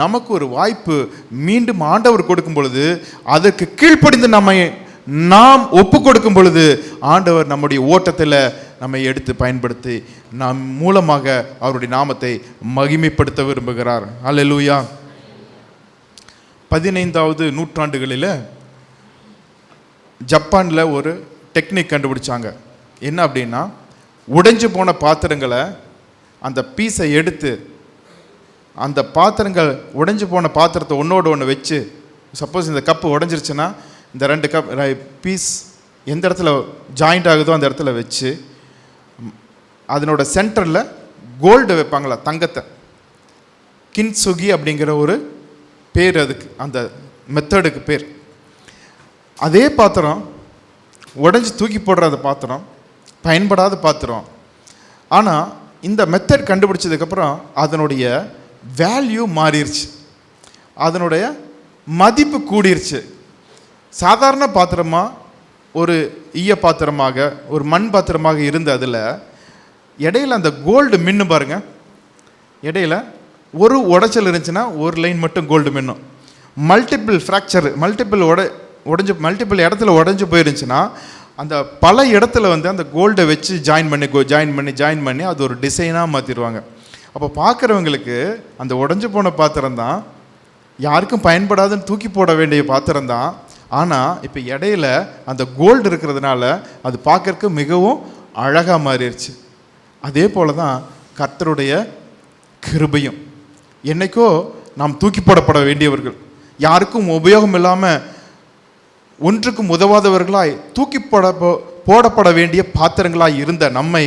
Speaker 3: நமக்கு ஒரு வாய்ப்பு மீண்டும் ஆண்டவர் கொடுக்கும் பொழுது, அதற்கு கீழ்ப்படிந்து நாம் ஒப்பு கொடுக்கும் பொழுது ஆண்டவர் நம்முடைய ஓட்டத்தில் நம்மை எடுத்து பயன்படுத்தி நம் மூலமாக அவருடைய நாமத்தை மகிமைப்படுத்த விரும்புகிறார். அல்லேலூயா. 15வது நூற்றாண்டுகளில் ஜப்பானில் ஒரு டெக்னிக் கண்டுபிடிச்சாங்க. என்ன அப்படின்னா, உடைஞ்சு போன பாத்திரங்களை அந்த பீஸை எடுத்து, அந்த பாத்திரங்கள் உடைஞ்சு போன பாத்திரத்தை ஒன்றோடு ஒன்று வச்சு, சப்போஸ் இந்த கப்பு உடஞ்சிருச்சுன்னா இந்த 2 கப் பீஸ் எந்த இடத்துல ஜாயிண்ட் ஆகுதோ அந்த இடத்துல வச்சு, அதனோட சென்டரில் கோல்டு வைப்பாங்களா, தங்கத்தை, கின்சுகி அப்படிங்கிற ஒரு பேர் அதுக்கு, அந்த மெத்தடுக்கு பேர். அதே பாத்திரம் உடஞ்சி தூக்கி போடுற அந்த பாத்திரம் பயன்படாத பாத்திரம். ஆனால் இந்த மெத்தட் கண்டுபிடிச்சதுக்கப்புறம் அதனுடைய வேல்யூ மாறிடுச்சு, அதனுடைய மதிப்பு கூடிருச்சு. சாதாரண பாத்திரமாக, ஒரு ஈய பாத்திரமாக, ஒரு மண் பாத்திரமாக இருந்த அதில் இடையில அந்த கோல்டு மின்னு பாருங்க, இடையில ஒரு உடைச்சல் இருந்துச்சுன்னா ஒரு லைன் மட்டும் கோல்டு மின்னும். மல்டிபிள் ஃப்ராக்சர், மல்டிபிள் இடத்துல உடஞ்சி போயிருந்துச்சுன்னா அந்த பல இடத்துல அந்த கோல்டை வச்சு ஜாயின் பண்ணி அது ஒரு டிசைனாக மாற்றிடுவாங்க. அப்போ பார்க்குறவங்களுக்கு அந்த உடஞ்சி போன பாத்திரம் தான், யாருக்கும் பயன்படாதுன்னு தூக்கி போட வேண்டிய பாத்திரம் தான். ஆனால் இப்போ இடையில அந்த கோல்டு இருக்கிறதுனால அது பார்க்கறக்கு மிகவும் அழகாக மாறிடுச்சு. அதே போல தான் கர்த்தருடைய கிருபையும். என்னைக்கோ நாம் தூக்கி போடப்பட வேண்டியவர்கள், யாருக்கும் உபயோகம் இல்லாமல் ஒன்றுக்கும் உதவாதவர்களாய் தூக்கி போடப்பட வேண்டிய பாத்திரங்களாய் இருந்த நம்மை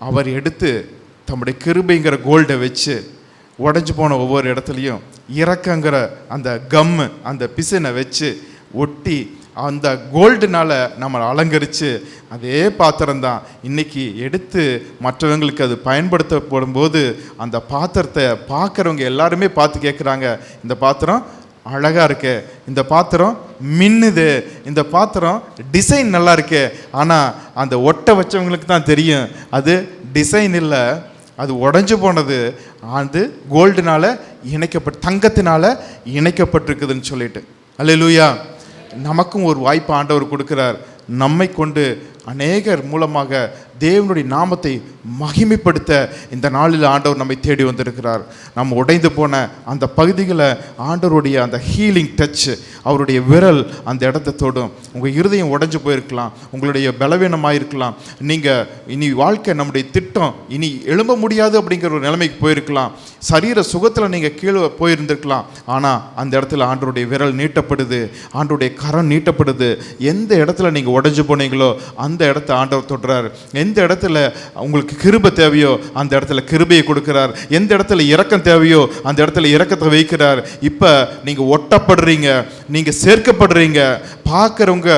Speaker 3: அவர் எடுத்து தம்முடைய கிருபைங்கிற கோல்டை வச்சு உடைஞ்சு போன ஒவ்வொரு இடத்துலையும் இறக்கங்கிற அந்த கம்மு, அந்த பிசினை வச்சு ஒட்டி அந்த கோல்டுனால நம்மளை அலங்கரித்து, அதே பாத்திரம்தான் இன்னைக்கு எடுத்து மற்றவங்களுக்கு அது பயன்படுத்தப்படும் போது அந்த பாத்திரத்தை பார்க்குறவங்க எல்லாருமே பார்த்து கேட்குறாங்க, இந்த பாத்திரம் அழகாக இருக்கு, இந்த பாத்திரம் மின்னுது, இந்த பாத்திரம் டிசைன் நல்லா இருக்கு. ஆனால் அந்த ஒட்ட வச்சவங்களுக்கு தான் தெரியும் அது டிசைன் இல்லை, அது உடஞ்சி போனது, அது கோல்டுனால தங்கத்தினால இணைக்கப்பட்டிருக்குதுன்னு சொல்லிட்டு. அல்லேலூயா. நமக்கும் ஒரு வாய்ப்பு ஆண்டவர் கொடுக்கிறார். நம்மை கொண்டு அநேகர் மூலமாக தேவனுடைய நாமத்தை மகிமைப்படுத்த இந்த நாளில் ஆண்டவர் நம்மை தேடி வந்திருக்கிறார். நம்ம உடைந்து போன அந்த பகுதிகளை ஆண்டவருடைய அந்த ஹீலிங் டச், அவருடைய விரல் அந்த இடத்த தொடும். உங்கள் இருதயம் உடைஞ்சு போயிருக்கலாம், உங்களுடைய பலவீனமாக இருக்கலாம், நீங்கள் இனி வாழ்க்கை நம்முடைய திட்டம் இனி எழும்ப முடியாது அப்படிங்கிற ஒரு நிலைமைக்கு போயிருக்கலாம், சரீர சுகத்தில் நீங்கள் கீழே போயிருந்திருக்கலாம். ஆனால் அந்த இடத்துல ஆண்டவருடைய விரல் நீட்டப்படுது, ஆண்டவருடைய கரம் நீட்டப்படுது. எந்த இடத்துல நீங்கள் உடைஞ்சு போனீங்களோ அந்த இடத்த ஆண்டவர் தொடுறார். எந்த இடத்துல உங்களுக்கு கிருபை தேவையோ அந்த இடத்துல கிருபையை கொடுக்கிறார். எந்த இடத்துல இரக்கம் தேவையோ அந்த இடத்துல இரக்கத்தை வைக்கிறார். இப்போ நீங்கள் ஒட்டப்படுறீங்க, நீங்கள் சேர்க்கப்படுறீங்க. பார்க்குறவங்க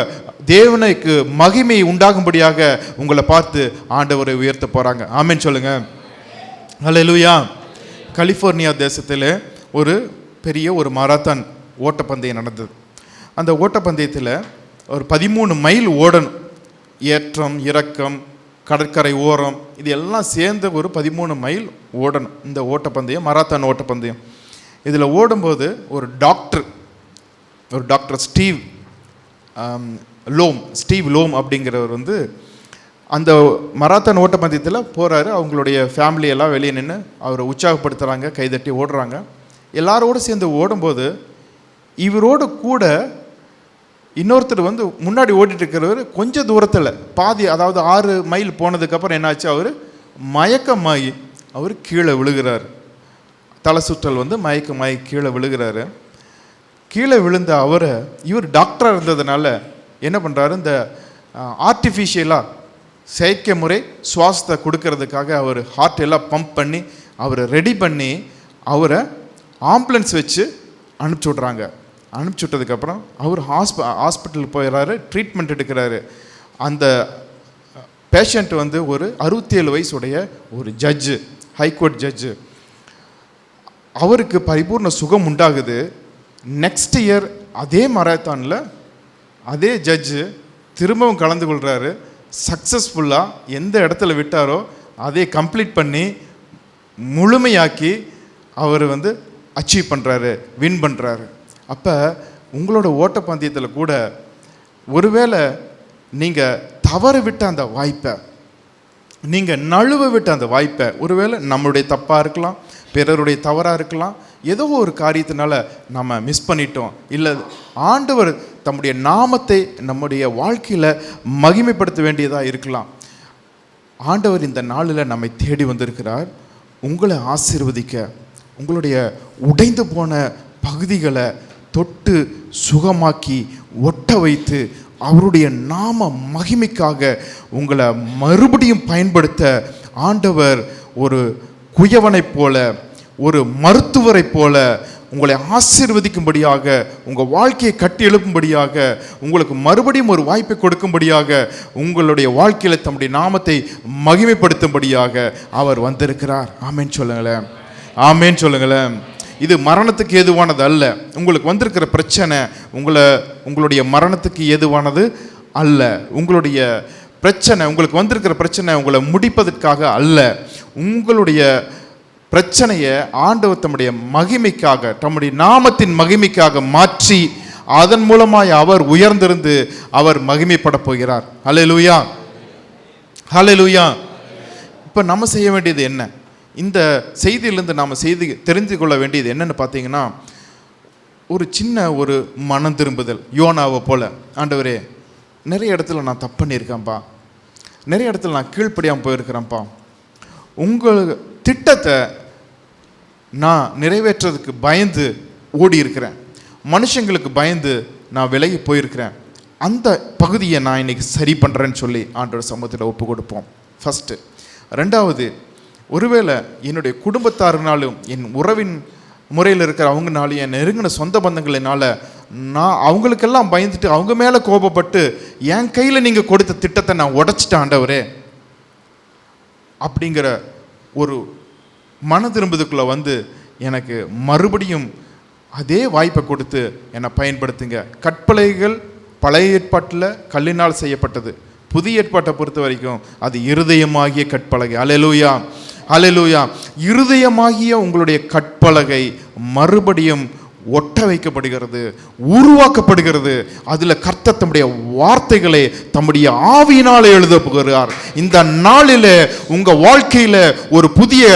Speaker 3: தேவனுக்கு மகிமை உண்டாகும்படியாக உங்களை பார்த்து ஆண்டவரை உயர்த்த போகிறாங்க. ஆமென் சொல்லுங்க. ஹல்லேலூயா. கலிஃபோர்னியா தேசத்தில் ஒரு பெரிய ஒரு மாரத்தான் ஓட்டப்பந்தயம் நடந்தது. அந்த ஓட்டப்பந்தயத்தில் ஒரு 13 மைல் ஓடணும். ஏற்றம் இறக்கம் கடற்கரை ஓரம், இது எல்லாம் சேர்ந்து ஒரு 13 மைல் ஓடணும். இந்த ஓட்டப்பந்தயம் மராத்தான் ஓட்டப்பந்தயம். இதில் ஓடும்போது ஒரு டாக்டர் ஸ்டீவ் லோம் அப்படிங்கிறவர் வந்து அந்த மராத்தான் ஓட்டப்பந்தயத்தில் போகிறாரு. அவங்களுடைய ஃபேமிலியெல்லாம் வெளியே நின்று அவரை உற்சாகப்படுத்துகிறாங்க, கைதட்டி ஓடுறாங்க. எல்லாரோடு சேர்ந்து ஓடும்போது இவரோடு கூட இன்னொருத்தர் வந்து முன்னாடி ஓடிட்டு இருக்கிறவர் கொஞ்சம் தூரத்தில் பாதி, அதாவது 6 மைல் போனதுக்கப்புறம் என்னாச்சு, அவர் மயக்கமாகி அவர் கீழே விழுகிறார். தலை சுற்றல் வந்து மயக்கமாகி கீழே விழுகிறாரு. கீழே விழுந்த அவரை இவர் டாக்டராக இருந்ததுனால என்ன பண்ணுறாரு, இந்த ஆர்டிஃபிஷியலாக செயற்கை முறை சுவாசத்தை கொடுக்கறதுக்காக அவர் ஹார்ட் எல்லாம் பம்ப் பண்ணி அவரை ரெடி பண்ணி அவரை ஆம்புலன்ஸ் வச்சு அனுப்பிச்சி விட்றாங்க. அனுப்பிச்சி விட்டதுக்கப்புறம் அவர் ஹாஸ்பிட்டலுக்கு போயிடுறாரு, ட்ரீட்மெண்ட் எடுக்கிறாரு. அந்த பேஷண்ட் வந்து ஒரு 67 வயசுடைய ஒரு ஜட்ஜு, ஹைகோர்ட் ஜட்ஜு. அவருக்கு பரிபூர்ண சுகம் உண்டாகுது. நெக்ஸ்ட் இயர் அதே மராத்தானில் அதே ஜட்ஜு திரும்பவும் கலந்து கொள்கிறாரு. சக்ஸஸ்ஃபுல்லாக எந்த இடத்துல விட்டாரோ அதை கம்ப்ளீட் பண்ணி முழுமையாக்கி அவர் வந்து அச்சீவ் பண்ணுறாரு, வின் பண்ணுறாரு. அப்போ உங்களோட ஓட்டப்பந்தயத்தில் கூட ஒருவேளை நீங்கள் தவற விட்ட அந்த வாய்ப்பை, நீங்கள் நழுவ விட்ட அந்த வாய்ப்பை, ஒருவேளை நம்மளுடைய தப்பாக இருக்கலாம், பிறருடைய தவறாக இருக்கலாம், ஏதோ ஒரு காரியத்தினால நம்ம மிஸ் பண்ணிட்டோம். இல்லை ஆண்டவர் தம்முடைய நாமத்தை நம்முடைய வாழ்க்கையில் மகிமைப்படுத்த வேண்டியதாக இருக்கலாம். ஆண்டவர் இந்த நாளில் நம்மை தேடி வந்திருக்கிறார் உங்களை ஆசீர்வதிக்க. உங்களுடைய உடைந்து போன பகுதிகளை தொட்டு சுகமாக்கி ஒட்ட வைத்து அவருடைய நாம மகிமைக்காக உங்களை மறுபடியும் பயன்படுத்த ஆண்டவர் ஒரு குயவனைப் போல, ஒரு மருத்துவரைப் போல உங்களை ஆசீர்வதிக்கும்படியாக, உங்கள் வாழ்க்கையை கட்டி எழுப்பும்படியாக, உங்களுக்கு மறுபடியும் ஒரு வாய்ப்பை கொடுக்கும்படியாக, உங்களுடைய வாழ்க்கையில் தம்முடைய நாமத்தை மகிமைப்படுத்தும்படியாக அவர் வந்திருக்கிறார். ஆமேன் சொல்லுங்களேன், ஆமேன் சொல்லுங்களேன். இது மரணத்துக்கு ஏதுவானது அல்ல. உங்களுக்கு வந்திருக்கிற பிரச்சனை உங்களுடைய மரணத்துக்கு ஏதுவானது அல்ல. உங்களுடைய பிரச்சனை, உங்களுக்கு வந்திருக்கிற பிரச்சனை உங்களை முடிப்பதற்காக அல்ல. உங்களுடைய பிரச்சனையை ஆண்டவர் தம்முடைய மகிமைக்காக, தம்முடைய நாமத்தின் மகிமைக்காக மாற்றி அதன் மூலமாய் அவர் உயர்ந்திருந்து அவர் மகிமைப்பட போகிறார். ஹல்லேலூயா, ஹல்லேலூயா. இப்போ நம்ம செய்ய வேண்டியது என்ன? இந்த செய்தியிலிருந்து நாம் தெரிந்து கொள்ள வேண்டியது என்னன்னு பார்த்தீங்கன்னா, ஒரு சின்ன ஒரு மனம் திரும்புதல். யோனாவை போல, ஆண்டவரே நிறைய இடத்துல நான் தப்பு பண்ணியிருக்கேன்ப்பா, நிறைய இடத்துல நான் கீழ்ப்படியாமல் போயிருக்கிறேன்ப்பா, உங்கள் திட்டத்தை நான் நிறைவேற்றுறதுக்கு பயந்து ஓடி இருக்கிறேன், மனுஷங்களுக்கு பயந்து நான் விலகி போயிருக்கிறேன், அந்த பகுதியை நான் இன்னைக்கு சரி பண்ணுறேன்னு சொல்லி ஆண்டவர் சமூகத்தில் ஒப்பு கொடுப்போம். ஃபஸ்ட்டு. ரெண்டாவது, ஒருவேளை என்னுடைய குடும்பத்தாருனாலும் என் உறவின் முறையில் இருக்கிற அவங்கனாலும் என் நெருங்கின சொந்த பந்தங்களினால நான் அவங்களுக்கெல்லாம் பயந்துட்டு அவங்க மேலே கோபப்பட்டு என் கையில் நீங்கள் கொடுத்த திட்டத்தை நான் உடைச்சிட்டேன் ஆண்டவரே அப்படிங்கிற ஒரு மன திரும்புதுக்குள்ளே வந்து எனக்கு மறுபடியும் அதே வாய்ப்பை கொடுத்து என்னை பயன்படுத்துங்க. கற்பலகைகள் பழைய ஏற்பாட்டில் கல்லினால் செய்யப்பட்டது. புதிய ஏற்பாட்டை பொறுத்த வரைக்கும் அது இருதயமாகிய கற்பலகை. அல்லேலூயா, அல்லேலூயா. இருதயமாகிய உங்களுடைய கற்பலகை மறுபடியும் ஒட்ட வைக்கப்படுகிறது, உருவாக்கப்படுகிறது. அதில் கர்த்தர் தம்முடைய வார்த்தைகளை தம்முடைய ஆவியினால் எழுத போகிறார். இந்த நாளில் உங்கள் வாழ்க்கையில் ஒரு புதிய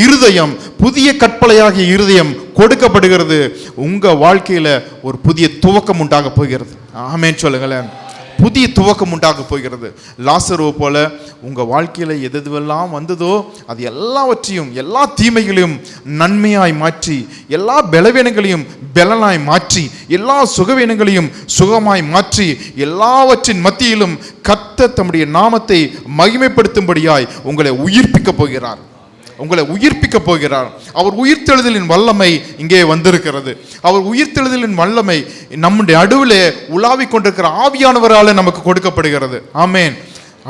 Speaker 3: இருதயம், புதிய கற்பலையாகிய இருதயம் கொடுக்கப்படுகிறது. உங்கள் வாழ்க்கையில் ஒரு புதிய துவக்கம் உண்டாக போகிறது. ஆமேன் சொல்லுங்களேன். புதிய துவக்கம் உண்டாக போகிறது. லாசருவை போல உங்கள் வாழ்க்கையில் எதுவெல்லாம் வந்ததோ அது எல்லாவற்றையும், எல்லா தீமைகளையும் நன்மையாய் மாற்றி, எல்லா பலவீனங்களையும் பலனாய் மாற்றி, எல்லா சுகவீனங்களையும் சுகமாய் மாற்றி, எல்லாவற்றின் மத்தியிலும் கர்த்தர் தம்முடைய நாமத்தை மகிமைப்படுத்தும்படியாய் உங்களை உயிர்ப்பிக்க போகிறார், உங்களை உயிர்ப்பிக்க போகிறார். அவர் உயிர்த்தெழுதலின் வல்லமை இங்கே வந்திருக்கிறது. அவர் உயிர்த்தெழுதலின் வல்லமை நம்முடைய நடுவிலே உலாவிக் கொண்டிருக்கிற ஆவியானவரால் நமக்கு கொடுக்கப்படுகிறது. ஆமேன்.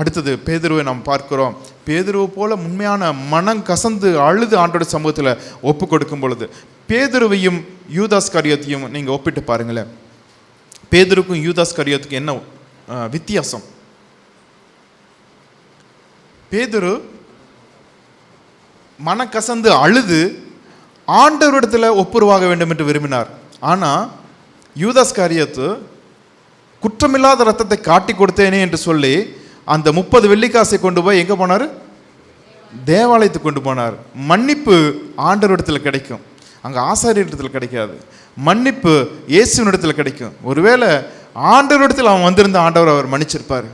Speaker 3: அடுத்தது பேதுருவை நாம் பார்க்கிறோம். பேதுருவை போல உண்மையான மனம் கசந்து அழுது ஆண்டோட சமூகத்தில் ஒப்பு கொடுக்கும் பொழுது பேதுருவையும் யூதாஸ் காரியத்தையும் நீங்கள் ஒப்பிட்டு பாருங்களேன். பேதுருக்கும் யூதாஸ் காரியத்துக்கும் என்ன வித்தியாசம்? பேதுரு மனக்கசந்து அழுது ஆண்டவரிடத்தில் ஒப்புரவாக வேண்டும் என்று விரும்பினார். ஆனால் யூதாஸ் காரியத்து குற்றமில்லாத ரத்தத்தை காட்டி கொடுத்தேனே என்று சொல்லி அந்த 30 வெள்ளிக்காசை கொண்டு போய் எங்கே போனார்? தேவாலயத்துக்கு கொண்டு போனார். மன்னிப்பு ஆண்டவரிடத்தில் கிடைக்கும், அங்கே ஆசாரியரிடத்தில் கிடைக்காது. மன்னிப்பு இயேசுவினிடத்தில் கிடைக்கும். ஒருவேளை ஆண்டவரிடத்தில் அவன் வந்திருந்த ஆண்டவர் அவர் மன்னிச்சிருப்பார்.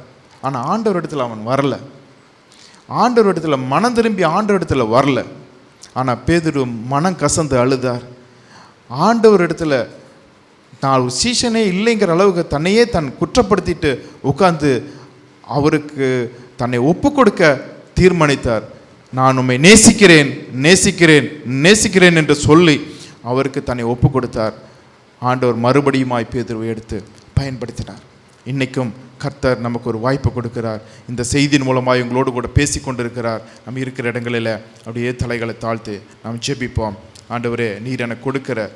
Speaker 3: ஆனால் ஆண்டவரிடத்தில் அவன் வரல. ஆண்டவரிடத்தில் மனம் திரும்பி ஆண்டவரிடத்தில் வரல. ஆனால் பேதுரு மனம் கசந்து அழுதார். ஆண்டவரிடத்தில் நான் ஒரு சீசனே இல்லைங்கிற அளவுக்கு தன்னையே குற்றப்படுத்திட்டு உட்கார்ந்து அவருக்கு தன்னை ஒப்பு கொடுக்க தீர்மானித்தார். நான் உம்மை நேசிக்கிறேன் நேசிக்கிறேன் நேசிக்கிறேன் என்று சொல்லி அவருக்கு தன்னை ஒப்பு கொடுத்தார். ஆண்டவர் மறுபடியுமாய் பேதுருவை எடுத்து பயன்படுத்தினார். இன்றைக்கும் கர்த்தர் நமக்கு ஒரு வாய்ப்பு கொடுக்கிறார். இந்த செய்தியின் மூலமாக உங்களோடு கூட பேசி கொண்டிருக்கிறார். நம்ம இருக்கிற இடங்களில் அப்படியே தலைகளை தாழ்த்து நாம் ஜெபிப்போம். ஆண்டவரே, நீர் எனக்கு கொடுக்கிற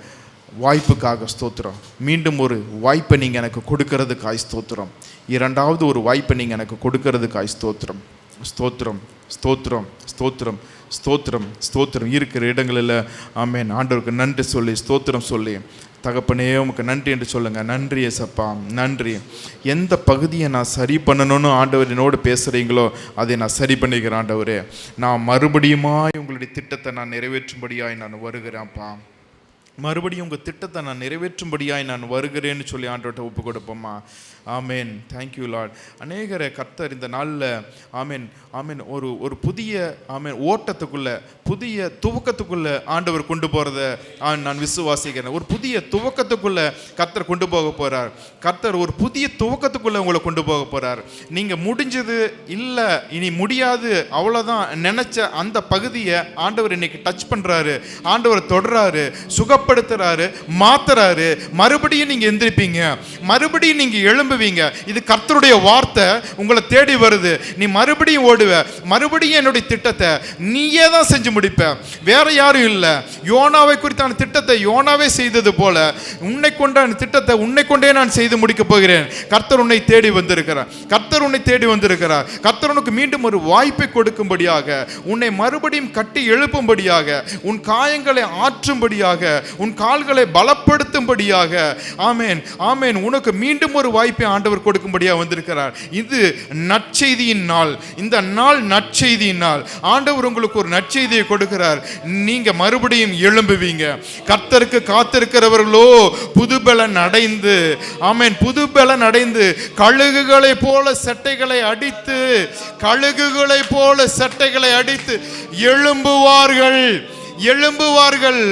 Speaker 3: வாய்ப்புக்காக ஸ்தோத்திரம். மீண்டும் ஒரு வாய்ப்பை நீங்கள் எனக்கு கொடுக்கறதுக்காய் ஸ்தோத்திரம். இரண்டாவது ஒரு வாய்ப்பை நீங்கள் எனக்கு கொடுக்கறதுக்காய் ஸ்தோத்திரம். ஸ்தோத்திரம் ஸ்தோத்திரம் ஸ்தோத்திரம் ஸ்தோத்திரம் ஸ்தோத்திரம். இருக்கிற இடங்களில் ஆமென் ஆண்டவருக்கு நன்றி சொல்லி ஸ்தோத்திரம் சொல்லி, தகப்பனே உமக்கு நன்றி என்று சொல்லுங்கள். நன்றி ஏசப்பா, நன்றி. எந்த பகுதியை நான் சரி பண்ணணும்னு ஆண்டவர் என்னோடு பேசுகிறீங்களோ அதை நான் சரி பண்ணிக்கிறேன். ஆண்டவரே, நான் மறுபடியுமாய் உங்களுடைய திட்டத்தை நான் நிறைவேற்றும்படியாய் நான் வருகிறேன்ப்பா. மறுபடியும் உங்கள் திட்டத்தை நான் நிறைவேற்றும்படியாய் நான் வருகிறேன்னு சொல்லி ஆண்டவர்கிட்ட ஒப்பு கொடுப்போம்மா. ஆமேன். Thank you Lord. அநேகரை கர்த்தர் இந்த நாளில் ஆமேன் ஆமேன் ஒரு புதிய ஆமேன் ஓட்டத்துக்குள்ளே, புதிய துவக்கத்துக்குள்ளே ஆண்டவர் கொண்டு போகிறத நான் விசுவாசிக்கிறேன். ஒரு புதிய துவக்கத்துக்குள்ளே கர்த்தர் கொண்டு போக போகிறார். கர்த்தர் ஒரு புதிய துவக்கத்துக்குள்ளே உங்களை கொண்டு போக போகிறார். நீங்கள் முடிஞ்சது இல்லை, இனி முடியாது, அவ்வளோதான் நினச்ச அந்த பகுதியை ஆண்டவர் இன்னைக்கு டச் பண்ணுறாரு. ஆண்டவர் தொடுறாரு, சுகப்படுத்துறாரு, மாத்துறாரு. மறுபடியும் நீங்கள் எந்திரிப்பீங்க, மறுபடியும் நீங்கள் எழும்புவீங்க. இது கர்த்தருடைய வார்த்தை உங்களை தேடி வருது. நீ மறுபடியும் ஓடுவ, மறுபடியும் என்னுடைய திட்டத்தை நீயே தான் செஞ்சு முடிப்ப, வேற யாரும் இல்லை. யோனாவை குறித்தான திட்டத்தை யோனாவே செய்தது போல உன்னை கொண்டான திட்டத்தை உன்னை கொண்டே நான் செய்து முடிக்க போகிறேன். கர்த்தர் உன்னை தேடி வந்திருக்கிறார். கர்த்தர் உன்னை தேடி வந்திருக்கிறார். கர்த்தர் உனக்கு மீண்டும் ஒரு வாய்ப்பை கொடுக்கும்படியாக, உன்னை மறுபடியும் கட்டி எழுப்பும்படியாக, உன் காயங்களை ஆற்றும்படியாக, உன் கால்களை பலப்படுத்தும்படியாக, ஆமேன் ஆமேன், உனக்கு மீண்டும் ஒரு வாய்ப்பை ஆண்டவர் கொடுக்கும்படியாக வந்திருக்கிறார். இது நற்செய்தியின் நாள். இந்த நாள் நற்செய்தியின் நாள். ஆண்டவர் உங்களுக்கு ஒரு நற்செய்தியை கொடுக்கிறார். நீங்க மறுபடியும் எழும்புவீங்க. கர்த்தருக்கு காத்திருக்கிறவர்களோ புதுபலன் அடைந்து, ஆமேன், புதுபலன் அடைந்து கழுகுகளை போல சட்டைகளை அடித்து, கழுகுகளை போல சட்டைகளை அடித்து எழும்புவார்கள். எழும்புவார்கள்.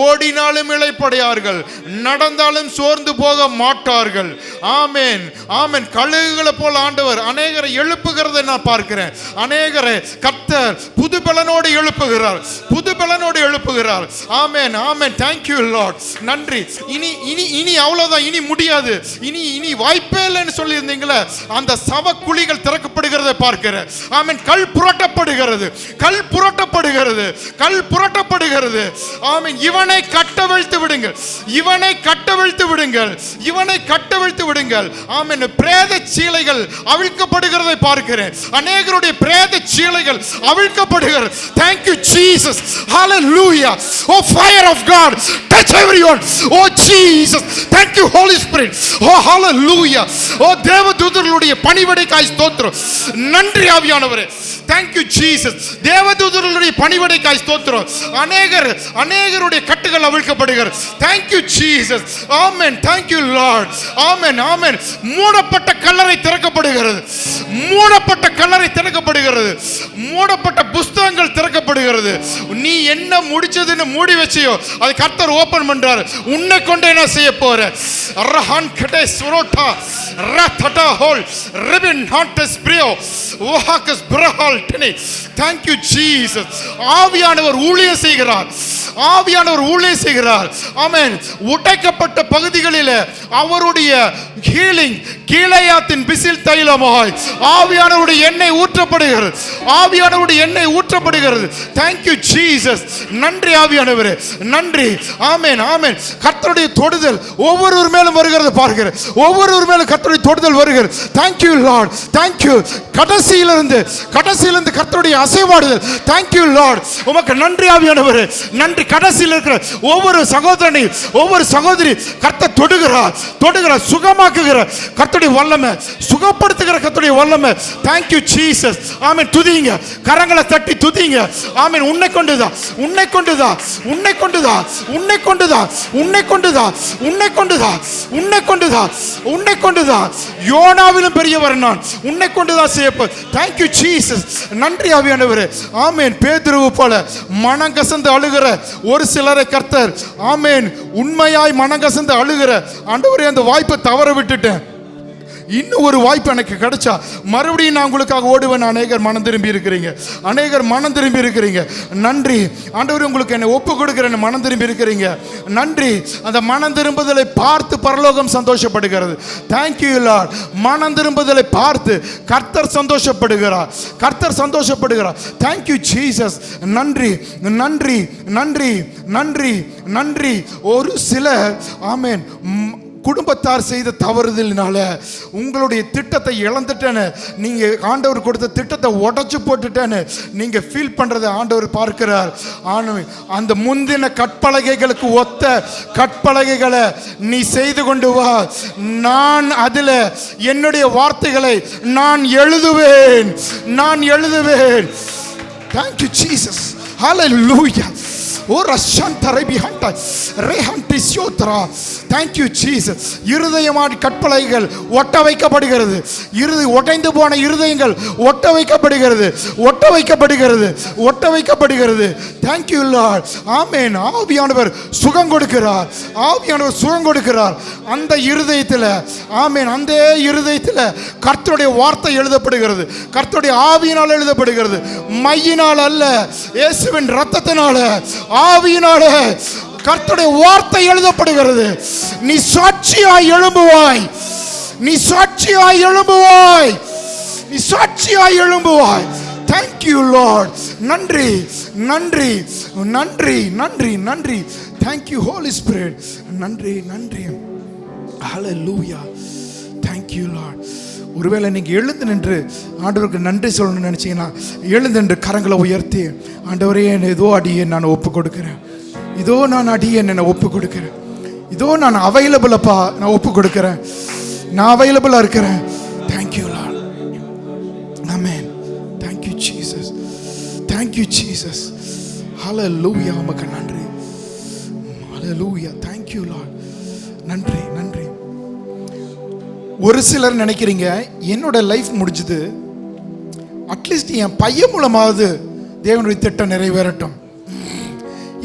Speaker 3: ஓடினாலும் இளைப்படையார்கள், நடந்தாலும் சோர்ந்து போக மாட்டார்கள். ஆமேன் ஆமேன். கழுகுகளை போல ஆண்டவர் அநேகரை எழுப்புகிறதை நான் பார்க்கிறேன். அநேகரை கர்த்தர் புது பலனோடு எழுப்புகிறார், புது பலனோடு எழுப்புகிறார். ஆமேன் ஆமேன். Thank you lord. நன்றி. இனி இனி இனி அவ்வளவுதான், இனி முடியாது, இனி இனி வாய்ப்பே இல்லைன்னு சொல்லியிருந்தீங்களே, அந்த சவ குழிகள் திறக்கப்படுகிறதை பார்க்கிறேன். ஆமேன். கல் புரட்டப்படுகிறது, கல் புரட்டப்படுகிறது, கல் புரட்ட படுகிறது. ஆமென். இவனை கட்டவிழ்த்து விடுங்கள், இவனை கட்டவிழ்த்து விடுங்கள், இவனை கட்டவிழ்த்து விடுங்கள். ஆமென். பிரேத சீலைகள் அவிழ்க்கப்படுகிறதை பார்க்கிறேன். அநேகருடைய பிரேத சீலைகள் அவிழ்க்கப்படுகிறது. Thank you Jesus. Hallelujah. Oh fire of God, touch everyone. Oh Jesus. Thank you Holy Spirit. Oh hallelujah. Oh தேவதூதர்களுடைய பணிவிடைக்காய் ஸ்தோத்திரம். நன்றி ஆவியானவரே. Thank you Jesus. தேவதூதர்களுடைய பணிவிடைக்காய் ஸ்தோத்திரம். அநேகருடைய கட்டுகள் அவிழ்க்கப்படுகிறது. Thank you Jesus. Amen. Thank you Lord. Amen. Amen. மூடப்பட்ட கல்லறை திறக்கப்படுகிறது, மூடப்பட்ட கல்லறை திறக்கப்படுகிறது, மூடப்பட்ட புஸ்தகங்கள் திறக்கப்படுகிறது. நீ என்ன முடிச்சதுன்னு மூடி வச்சியோ அதை கர்த்தர் ஓபன் பண்றாரு. உன்னை கொண்டு என்ன செய்ய போற? ரஹான் கட்டே சுரோட்டா ரத்தடா ஹோல் ரிபன் ஹாண்டஸ் பிரியோ ஓஹாகஸ் பிரஹால் டனே. Thank you Jesus. ஆவியானவர் ஊழியம் செய்கிறார். ஆவியானவர் ஊழியம் செய்கிறார். ஆமென். உடைக்கப்பட்ட பகுதிகளில் அவருடைய ஹீலிங் கீலேயாத்தின் பிசில் தைலமாய் ஆவியானவருடைய எண்ணெய் ஊற்றப்படுகிறது. ஆவியானவருடைய எண்ணெய் ஊற்றப்படுகிறது. Thank you Jesus. நன்றி ஆவியானவரே, நன்றி. ஆமென், ஆமென். கர்த்தருடைய தொடுதல் ஒவ்வொருவர் மேலும் வருகிறது பாருங்கள். ஒவ்வொருவர் மேலும் கர்த்தருடைய தொடுதல் வருகிறது. Thank you Lord. Thank you. கடைசியிலிருந்து கர்த்தருடைய அசைவாடுதல். Thank you Lord. உமக்கு நன்றி ஆவியானவரே, நன்றி. கடைசியில் இருக்கிற ஒவ்வொரு சகோதரனை, ஒவ்வொரு சகோதரி கர்த்தர் தொடுகிறார், சுகமாக்குகிறார். கர்த்தருடைய வல்லமை, சுகப்படுத்துகிற கர்த்தருடைய வல்லமை. Thank you Jesus. ஆமென். துதிங்க, கரங்களை தட்டி துதிங்க. ஆமென். உன்னை கொண்டுதான், உன்னை கொண்டுதான், உன்னை கொண்டுதான், உன்னை கொண்டுதான், உன்னை கொண்டுதான், உன்னை கொண்டுதான், உன்னை கொண்டுதான், உன்னை கொண்டுதான். யோனாவிலும் பெரியவர் நான், உன்னை கொண்டுதான் செய்யப்போ. Thank you Jesus. நன்றி ஆவியானவரே. ஆமென். பேதுருவை போல மனங்கசந்து அழுகிற ஒரு சிலரை கர்த்தர், ஆமென், உண்மையாய் மனங்கசந்து அழுகிற ஆண்டவரே, அந்த வாய்ப்பை தவற விட்டுட்டேன், இன்னும் ஒரு வாய்ப்பு எனக்கு கிடைச்சா மறுபடியும் நான் உங்களுக்காக ஓடுவேன். அநேகர் மனம் திரும்பி இருக்கிறீங்க, அநேகர் மனம் திரும்பி இருக்கிறீங்க. நன்றி ஆண்டவரே, உங்களுக்கு என்னை ஒப்பு கொடுக்கிறேன். மனம் திரும்பி இருக்கிறீங்க, நன்றி. அந்த மனம் திரும்புதலை பார்த்து பரலோகம் சந்தோஷப்படுகிறது. Thank you Lord. மனம் திரும்புதலை பார்த்து கர்த்தர் சந்தோஷப்படுகிறார், கர்த்தர் சந்தோஷப்படுகிறார். Thank you Jesus. நன்றி, நன்றி, நன்றி, நன்றி, நன்றி. ஒரு சிலர் ஆமென் குடும்பத்தார் செய்த தவறுதலினால உங்களுடைய திட்டத்தை இழந்துட்டேன்னு, நீங்கள் ஆண்டவர் கொடுத்த திட்டத்தை உடச்சி போட்டுட்டேன்னு நீங்கள் ஃபீல் பண்ணுறதை ஆண்டவர் பார்க்கிறார். ஆனால் அந்த முந்தின கற்பலகைகளுக்கு ஒத்த கற்பலகைகளை நீ செய்து கொண்டு வா. நான் அதில் என்னுடைய வார்த்தைகளை நான் எழுதுவேன், நான் எழுதுவேன். Thank you Jesus. Hallelujah. Thank you Jesus. இருதயமான கற்பலைகள் ஒட்ட வைக்கப்படுகிறது. உடைந்து போன இருதயங்கள் ஒட்ட வைக்கப்படுகிறது, ஒட்ட வைக்கப்படுகிறது, ஒட்ட வைக்கப்படுகிறது. Thank you Lord. ஆமென். ஆவியானவர் சுகம் கொடுக்கிறார், ஆவியானவர் சுகம் கொடுக்கிறார். அந்த இருதயத்தில் ஆமென், அந்த இருதயத்தில் கர்த்தருடைய வார்த்தை எழுதப்படுகிறது, கர்த்தருடைய ஆவியினால் எழுதப்படுகிறது. மையினால் அல்ல, இயேசுவின் இரத்தத்தினால, ஆவியினால கர்த்தருடைய வார்த்தை எழுதப்படுகிறது. நீ சாட்சியாய் எழும்புவாய், நீ சாட்சியாய் எழும்புவாய், நீ சாட்சியாய் எழும்புவாய். Thank you Lord. நன்றி, நன்றி, நன்றி, நன்றி, நன்றி. Thank you Holy Spirit. நன்றி, நன்றி. Hallelujah. Thank you Lord. ஒருவேளை நீங்கள் எழுந்து நின்று ஆண்டவருக்கு நன்றி சொல்லணும்னு நினச்சிங்கன்னா எழுந்து நின்று கரங்களை உயர்த்தி, ஆண்டவரே ஏதோ அடியே நான் ஒப்பு கொடுக்குறேன், இதோ நான் அடியே என்னை ஒப்பு கொடுக்குறேன், இதோ நான் அவைலபிளப்பா, நான் ஒப்பு கொடுக்குறேன், நான் அவைலபிளாக இருக்கிறேன். Thank you lord. Amen. Thank you Jesus. Thank you Jesus. Hallelujah. உமக்கு நன்றி. ஹல்லேலூயா. Thank you lord. நன்றி, நன்றி. ஒரு சிலர் நினைக்கிறீங்க என்னோட லைஃப் முடிஞ்சது, அட்லீஸ்ட் என் பையன் மூலமாவது தேவனுடைய திட்டம் நிறைவேறட்டும்,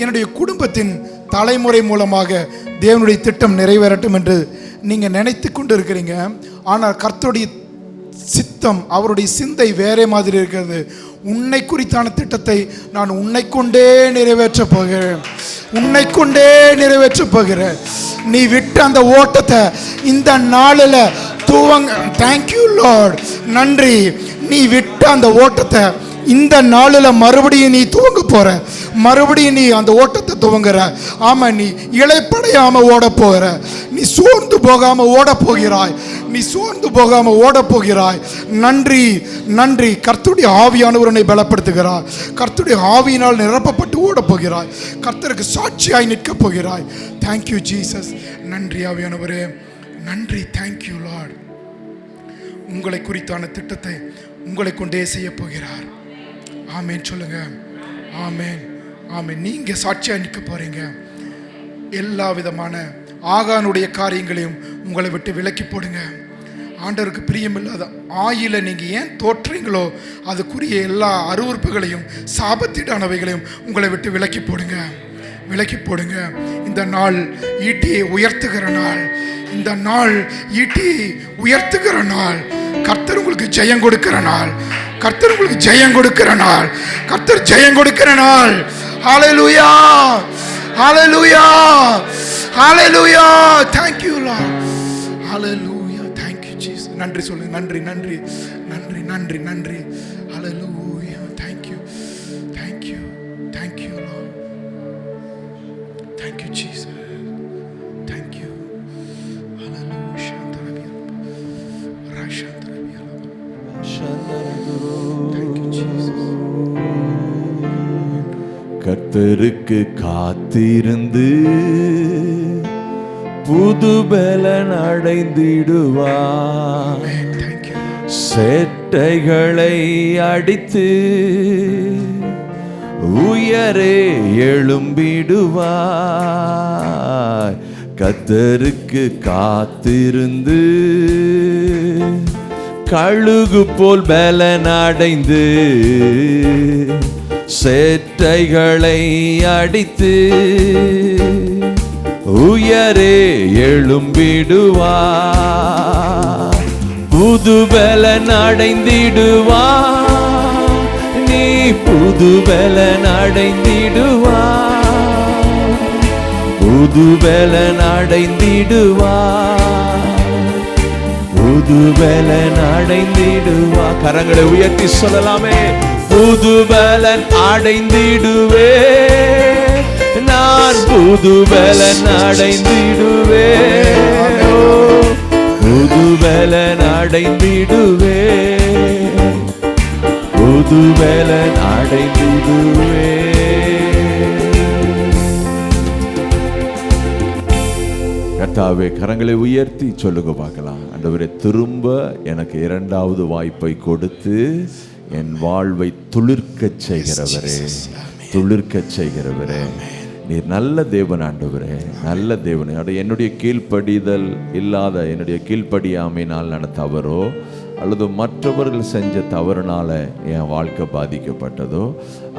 Speaker 3: என்னுடைய குடும்பத்தின் தலைமுறை மூலமாக தேவனுடைய திட்டம் நிறைவேறட்டும் என்று நீங்கள் நினைத்து கொண்டு இருக்கிறீங்க. ஆனால் கர்த்தருடைய சித்தம், அவருடைய சிந்தை வேறே மாதிரி இருக்கிறது. உன்னை குறித்தான திட்டத்தை நான் உன்னை கொண்டே நிறைவேற்றப் போகிறேன், உன்னை கொண்டே நிறைவேற்றப் போகிறேன். நீ விட்ட அந்த ஓட்டத்தை இந்த நாளில் துவங்க. Thank you lord. நன்றி. நீ விட்ட அந்த ஓட்டத்தை இந்த நாளில் மறுபடியும் நீ துவங்க போற, மறுபடியும் நீ அந்த ஓட்டத்தை துவங்குற. ஆமா, நீ இளைப்படையாம ஓட போகிற, நீ சோர்ந்து போகாம ஓட போகிறாய், நீ சோர்ந்து போகாம ஓட போகிறாய். நன்றி, நன்றி. கர்த்தருடைய ஆவியானவர் உன்னை பலப்படுத்துகிறார், கர்த்தருடைய ஆவியினால் நிரப்பப்பட்டு ஓட போகிறாய், கர்த்தருக்கு சாட்சியாய் நிற்க போகிறாய். Thank you Jesus. நன்றி ஆவியானவரே, நன்றி. Thank you Lord. உங்களை குறித்தான திட்டத்தை உங்களை கொண்டே செய்ய போகிறார். ஆமேன் சொல்லுங்க. ஆமேன், ஆமேன். நீங்க சாட்சியா நிற்க போறீங்க. எல்லா விதமான ஆகானுடைய காரியங்களையும் உங்களை விட்டு விலக்கி போடுங்க. ஆண்டவருக்கு பிரியமில்லாத ஆயில நீங்க ஏன் தோற்றீங்களோ அதுக்குரிய எல்லா அருவருப்புகளையும் சாபத்தீடானவைகளையும் உங்களை விட்டு விலக்கி போடுங்க, விலக்கி போடுங்க. இந்த நாள் ஈட்டியை உயர்த்துகிற நாள், இந்த நாள் ஈட்டியை உயர்த்துகிற நாள். கர்த்தர் உங்களுக்கு ஜெயம் கொடுக்கிற நாள், கர்த்தர் உங்களுக்கு ஜெயம் கொடுக்கிற நாள், கர்த்தர் ஜெயம் கொடுக்கிற நாள். Hallelujah. Hallelujah. Hallelujah. Thank you Lord. Hallelujah. Thank you Jesus. நன்றி சொல்லுங்க. நன்றி நன்றி நன்றி நன்றி நன்றி. Hallelujah. Thank you. Thank you. Thank you Lord. Thank you Jesus. Thank you. Hallelujah. Shantarabia. Rashantarabia. Thank you Jesus.
Speaker 1: கர்த்தருக்கு காத்திருந்து புது பலன் அடைந்திடுவார். சேட்டைகளை அடித்து உயரே எழும்பிடுவார். கர்த்தருக்கு காத்திருந்து கழுகு போல் பலன் அடைந்து சேட்டைகளை அடித்து உயரே எழும்பிடுவார். புது பலன் அடைந்திடுவார். நீ புது பலன் அடைந்திடுவார். புது பலன் அடைந்திடுவார். புது பலன் அடைந்திடுவார். கரங்களை உயர்த்தி சொல்லலாமே. புது பலன் அடைந்திடுவே, நான் புது பலன் அடைந்திடுவே. புது பலன் அடைந்திடுவே, புது பலன் அடைந்திடுவே. கர்த்தாவே, கரங்களை உயர்த்தி சொல்லுங்க பார்க்கலாம். ஆண்டவரே, திரும்ப எனக்கு இரண்டாவது வாய்ப்பை கொடுத்து என் வாழ்வை துளிர்க்கச் செய்கிறவரே, துளிர்க்கச் செய்கிறவரே, நீர் நல்ல தேவன் ஆண்டவரே, நல்ல தேவனே. என்னுடைய கீழ்ப்படிதல் இல்லாத, என்னுடைய கீழ்ப்படியாமையினால் நடந்த தவறோ அல்லது மற்றவர்கள் செஞ்ச தவறுனால என் வாழ்க்கை பாதிக்கப்பட்டதோ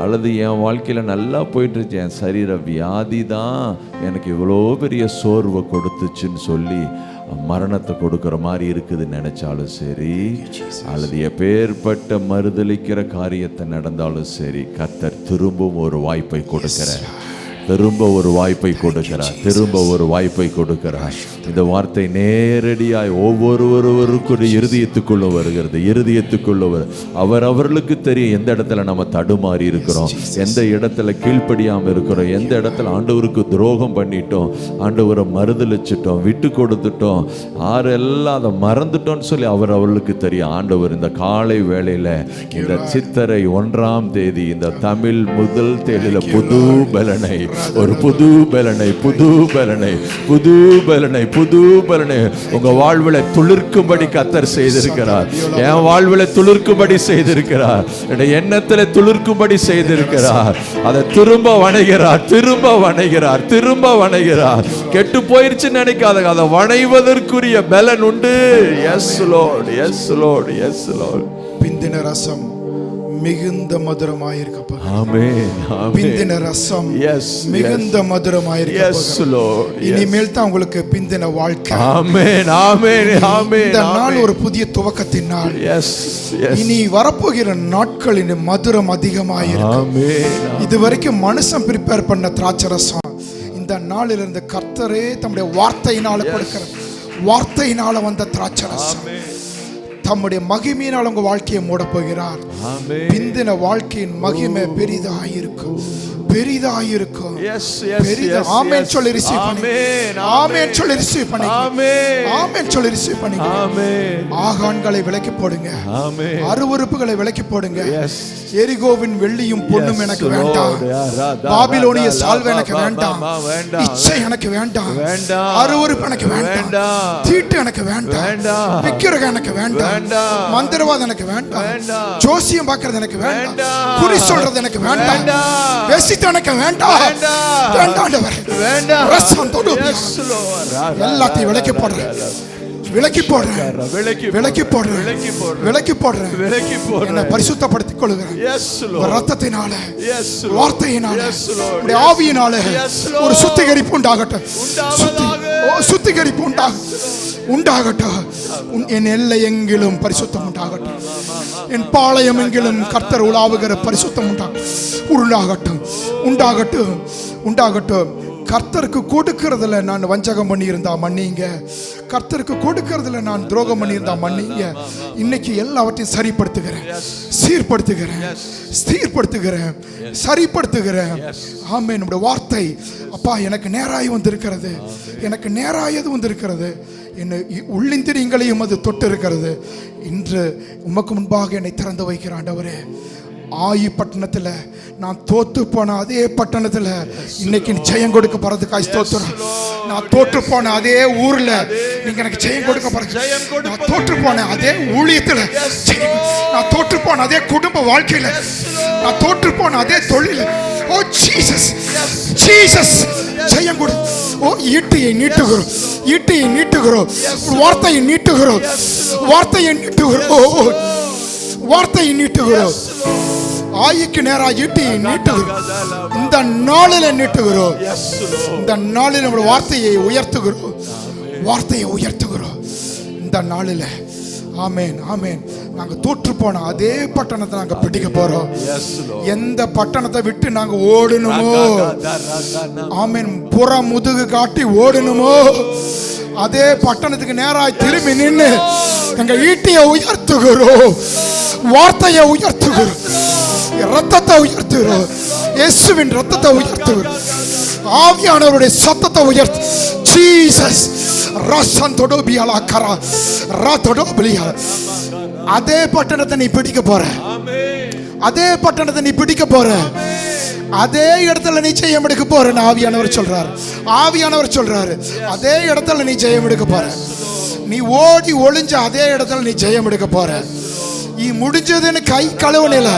Speaker 1: அல்லது என் வாழ்க்கையில் நல்லா போயிட்டுருச்சு, என் சரீர வியாதி தான் எனக்கு இவ்வளோ பெரிய சோர்வை கொடுத்துச்சுன்னு சொல்லி மரணத்தை கொடுக்குற மாதிரி இருக்குதுன்னு நினைச்சாலும் சரி, அல்லது எப்பேற்பட்ட மறுதலிக்கிற காரியத்தை நடந்தாலும் சரி, கர்த்தர் திரும்பவும் ஒரு வாய்ப்பை கொடுக்கிறார். திரும்ப ஒரு வாய்ப்பை கொடுக்கிறார். திரும்ப ஒரு வாய்ப்பை கொடுக்கிறார். இந்த வார்த்தை நேரடியாய் ஒவ்வொருவருக்குரிய இருதயத்துக்குள்ள வருகிறது. இருதயத்துக்குள்ள அவர்களுக்கு தெரியும் எந்த இடத்துல நம்ம தடுமாறி இருக்கிறோம், எந்த இடத்துல கீழ்ப்படியாமல் இருக்கிறோம், எந்த இடத்துல ஆண்டவருக்கு துரோகம் பண்ணிட்டோம், ஆண்டவரை மறுதலிச்சிட்டோம், விட்டு கொடுத்துட்டோம், ஆரெல்லாம் அதை மறந்துட்டோம்னு சொல்லி அவர்களுக்கு தெரியும். ஆண்டவர் இந்த காலை வேளையில இந்த சித்திரை 1ஆம் தேதி இந்த தமிழ் முதல் தேதியில புது பலனை, ஒரு புது பலனை, புது பலனை, புது பலனை, புது பலனை உங்க வாழ்வில துளிர்க்கும்படி கர்த்தர் செய்திருக்கிறார். என் வாழ்வில துளிர்க்கும்படி செய்திருக்கிறார். எண்ணத்துல துளிர்க்கும்படி செய்திருக்கிறார். அதை திரும்ப வணைகிறார், திரும்ப வணைகிறார், திரும்ப வணைகிறார். கெட்டு போயிருச்சு நினைக்காத, அதை வணைவதற்குரிய பலன் உண்டு. Yes lord, yes lord, yes lord.
Speaker 3: பிந்தின ரசம் மிகுந்த மதுரமாயிருக்க.
Speaker 1: ஆமென், ஆமென்.
Speaker 3: பிந்தின ரசம் மிகுந்த மதுரமாயிருக்க.
Speaker 1: S Lord.
Speaker 3: இனிமேல் தான் உங்களுக்கு பிந்தின வாழ்க்கை.
Speaker 1: ஆமென், ஆமென், ஆமென்.
Speaker 3: இந்த நாள் ஒரு புதிய துவக்கத்தின் நாள்.
Speaker 1: Yes, yes.
Speaker 3: இனி வரப்போகிற நாட்களின் மதுரம் அதிகமாயிருக்கும்.
Speaker 1: ஆமென்.
Speaker 3: இதுவரைக்கும் மனுஷன் ப்ரிப்பேர் பண்ண திராட்சை ரசம் இந்த நாளில் இருந்து கர்த்தரே தம்முடைய வார்த்தையினால கொடுக்கிற, வார்த்தையினால வந்த திராட்சை ரசம் தம்முடைய மகிமையினால் உங்க வாழ்க்கையை மூட போகிறார். பிந்தின வாழ்க்கையின் மகிமை பெரிதாயிருக்கும், பெரிதாயிருக்கும். ஆமென் சொல்லி ரிசீவ் பண்ணுங்க. ஆமென் சொல்லி ரிசீவ் பண்ணுங்க. ஆமென் சொல்லி ரிசீவ் பண்ணுங்க. ஆகான்களை விலக்கி போடுங்க. அருவருப்புகளை விலக்கி போடுங்க. எரிகோவின் வெள்ளியும் பொன்னும் எனக்கு வேண்டாம். பாபிலோனிய சால்வை எனக்கு வேண்டாம். இச்சை எனக்கு வேண்டாம். அருவருப்பு எனக்கு வேண்டாம். தீட்டு எனக்கு வேண்டாம். விக்கிரகம் எனக்கு வேண்டாம். மந்திரவாதம் எனக்கு வேண்டாம். ஜோசியம் பார்க்கறது எனக்கு வேண்டாம். குறி சொல்றது எனக்கு வேண்டாம். வேசித்து எனக்கு வேண்டாம். எல்லாத்தையும் விலக்கி போடுறேன், விலக்கி போடுறேன், விலக்கி போடுறேன், விலக்கி போடுறேன். என்னை பரிசுத்தப்படுத்திக் கொள்கிறேன். ரத்தத்தினால, வார்த்தையினால, ஆவியினால ஒரு சுத்திகரிப்பு உண்டாகட்டும்.
Speaker 4: சுத்திகரிப்பு உண்டாகட்டும். என் எல்லை எங்கிலும் பரிசுத்தம் உண்டாகட்டும். என் பாளையம் எங்கிலும் கர்த்தர் உலாவுகிற பரிசுத்தம் உண்டாகட்டும். கர்த்தருக்கு கொடுக்கறதுல நான் வஞ்சகம் பண்ணியிருந்தா மன்னிங்க. கர்த்தருக்கு கொடுக்கறதுல நான் துரோகம் பண்ணியிருந்தா மன்னிங்க. இன்னைக்கு எல்லாவற்றையும் சீர்படுத்துகிறேன், சரிப்படுத்துகிறேன். ஆமென். நம்முடைய வார்த்தை அப்பா எனக்கு நேராய் வந்திருக்கிறது, எனக்கு நேராயது வந்திருக்கிறது. என்னை உள்ளிந்திரியங்களையும் அது தொட்டு இருக்கிறது. இன்று உமக்கு முன்பாக என்னை திறந்து வைக்கிற ஆண்டவரே, ஆயி பட்டணத்தில் நான் தோத்து போன அதே பட்டணத்தில் இன்னைக்கு ஜெயம் கொடுக்க போறதுக்காய் ஸ்தோத்திரம். நான் தோற்று போன அதே ஊர்ல நீங்க எனக்கு ஜெயம் கொடுக்க போறீங்க. நான் தோற்று போன அதே ஊழியத்தில், நான் தோற்று போன அதே குடும்ப வாழ்க்கையில, நான் தோற்று போன அதே தொழில், ஓ ஜீசஸ் ஜெயம் கொடு. ஓ ஈட்டியை நீட்டுகிறோம், வார்த்தையை நீட்டுகிறோம். ஆயிக்கு நேராக ஈட்டியை நீட்டுகிறோம். இந்த நாளில் நீட்டுகிறோம். இந்த நாளில் நம்முடைய வார்த்தையை உயர்த்துகிறோம். இந்த நாளில் ஆமேன். நாங்கள் தோற்று போன அதே பட்டணத்தை நாங்கள் பிடிக்க போறோம். எந்த பட்டணத்தை விட்டு நாங்கள் ஓடணுமோ, ஆமேன், புற முதுகு காட்டி ஓடணுமோ, அதே பட்டணத்துக்கு நேராய் திரும்பி நின்று எங்கள் ஈட்டியை உயர்த்துகிறோம், வார்த்தையை உயர்த்துகிறோம், ரத்தத்தை உயர்த்துகிறோம், இயேசுவின் ரத்தத்தை உயர்த்துகிறோம், ஆவியானவருடைய சத்தத்தை உயர்த்து. ஜீசஸ் ரசந்தோடோபியாலா கரா ராதோடோபியா. அதே பட்டணத்தை நீ பிடிக்க போற, அதே பட்டணத்தை நீ பிடிக்க போற, அதே இடத்துல நீ ஜெயம் எடுக்க போற. ஆவியானவர் சொல்றாரு அதே இடத்துல நீ ஜெயம் எடுக்க போற. நீ ஓடி ஒளிஞ்ச அதே இடத்துல நீ ஜெயம் எடுக்க போற. நீ முடிஞ்சதுன்னு கை கழுவனில,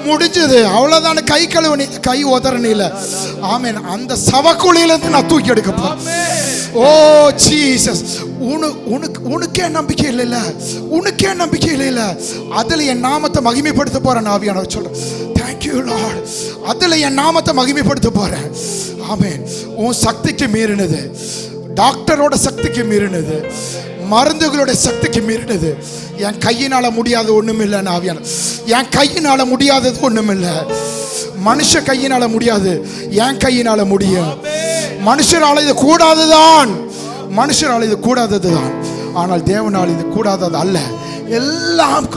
Speaker 4: முடிஞ்சது அவ்வளவுதான், கை கழுவனி, கை உதறனில. ஆமென். அந்த சவக்குழியிலிருந்து நான் தூக்கி எடுக்க போறேன். ஓ ஜீசஸ், உனக்கே நம்பிக்கை இல்ல, அதுல என் நாமத்தை மகிமைப்படுத்த போறேன். ஆவியானவர் சொல்றேன், தேங்க்யூ லார்ட், அதுல என் நாமத்தை மகிமைப்படுத்த போறேன். ஆமென். உன் சக்திக்கு மீறினது, டாக்டரோட சக்திக்கு மீறினது, மருந்துகளோட சக்திக்கு மீறினது, என் கையினால முடியாத ஒண்ணும் இல்லை. என் கையினால முடியாதது ஒண்ணும் இல்லை. மனுஷ கையினால முடியாது, என் கையினால முடியும். மனுஷரால் இது கூடாததுதான், ஆனால் தேவனால் இது கூடாதது அல்ல. எல்லாம்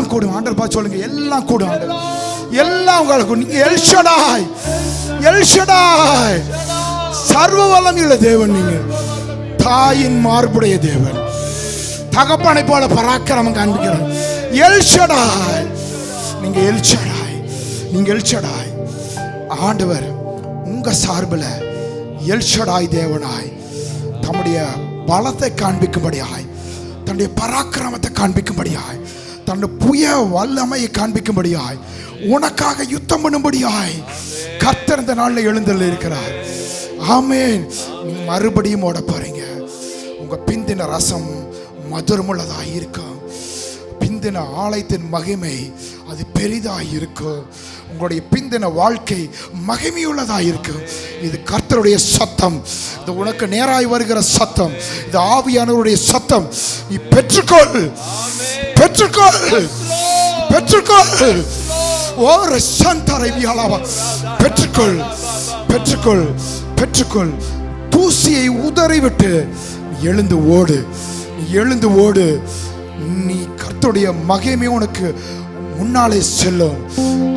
Speaker 4: கூடும். ஆண்டவர் பார்த்து சொல்லுங்க, எல்லாம் கூடும். ஆண்டவர் எல்லாம் உங்களுக்கு. நீங்க எல்ஷடாய் சர்வ வல்லமையுள்ள தேவன். நீங்க தாயின் மார்புடைய தேவன், தகப்பனை போல பராக்கிரமம் காண்பிக்கிறார். எல்ஷடாய், நீங்க எல்ஷடாய். ஆண்டவர் உங்க சார்பில் எல்ஷடாய் தேவனாய் தம்முடைய பலத்தை காண்பிக்கும்படியாய், தன்னுடைய பராக்கிரமத்தை காண்பிக்கும்படியாய், தன்னுடைய புய வல்லமையை காண்பிக்கும்படியாய், உனக்காக யுத்தம் பண்ணும்படியாய் கர்த்தர் இந்த நாளில் எழுந்தருளி இருக்கிறார். ஆமென். நீங்க மறுபடியும் ஓட போறீங்க. உங்க பிந்தின ரசம் மதுரமுள்ளதாக இருக்கும். பிந்தின ஆலயத்தின் மகிமை அது பெரிதாக இருக்கும். உங்களுடைய பிந்தின வாழ்க்கை மகிமையுள்ளதாக இருக்கும். இது கர்த்தருடைய சத்தம், இது உனக்கு நேராய் வருகிற சத்தம், இது ஆவியானவருடைய சத்தம். நீ பெற்றுக்கொள். ஓ ரசந்தரை வியாலாவா, பெற்றுக்கொள். தூசியை உதறிவிட்டு எழுந்து ஓடு. நீ கர்த்தருடைய மகிமை உனக்கு முன்னாலே செல்லும்.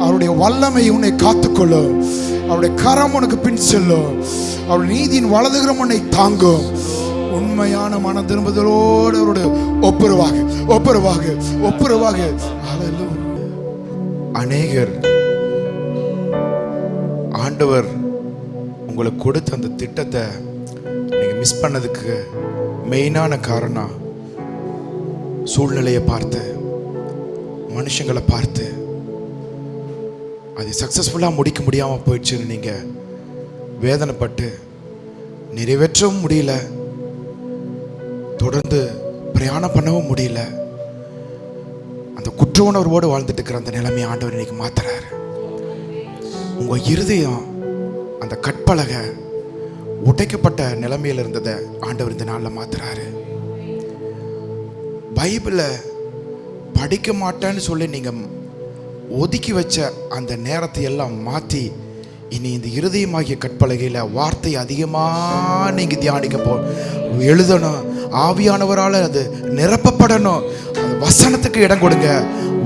Speaker 4: அவருடைய வல்லமை உன்னை காத்துக்கொள்ளும். அவருடைய கரம் உனக்கு பின் செல்லும். அவருடைய நீதியின் வலதுகரம் உன்னை தாங்கும். உண்மையான மன திரும்புதலோடு அவரோடு ஒப்புரவாக. அநேகர் ஆண்டவர் உங்களுக்கு கொடுத்த அந்த திட்டத்தை நீங்க மிஸ் பண்ணதுக்கு மெயினான காரணம் சூழ்நிலையை பார்த்து, மனுஷங்களை பார்த்து அது சக்சஸ்ஃபுல்லாக முடிக்க முடியாமல் போயிடுச்சுன்னு நீங்கள் வேதனைப்பட்டு நிறைவேற்றவும் முடியல, தொடர்ந்து பிரயாணம் பண்ணவும் முடியல. அந்த குற்ற உணர்வோடு வாழ்ந்துட்டு இருக்கிற அந்த நிலைமையை ஆண்டவர் இன்னைக்கு மாத்துறாரு. உங்கள் இருதயம், அந்த கற்பலகை உடைக்கப்பட்ட நிலைமையில் இருந்ததை ஆண்டவர் இந்த நாளில் மாத்துறாரு. பைபிளை படிக்க மாட்டேன்னு சொல்லி நீங்கள் ஒதுக்கி வச்ச அந்த நேரத்தை எல்லாம் மாற்றி இனி இந்த இருதயமாகிய கற்பலகையில் வார்த்தை அதிகமாக நீங்கள் தியானிக்க எழுதணும். ஆவியானவரால் அது நிரப்பப்படணும். அது வசனத்துக்கு இடம் கொடுங்க,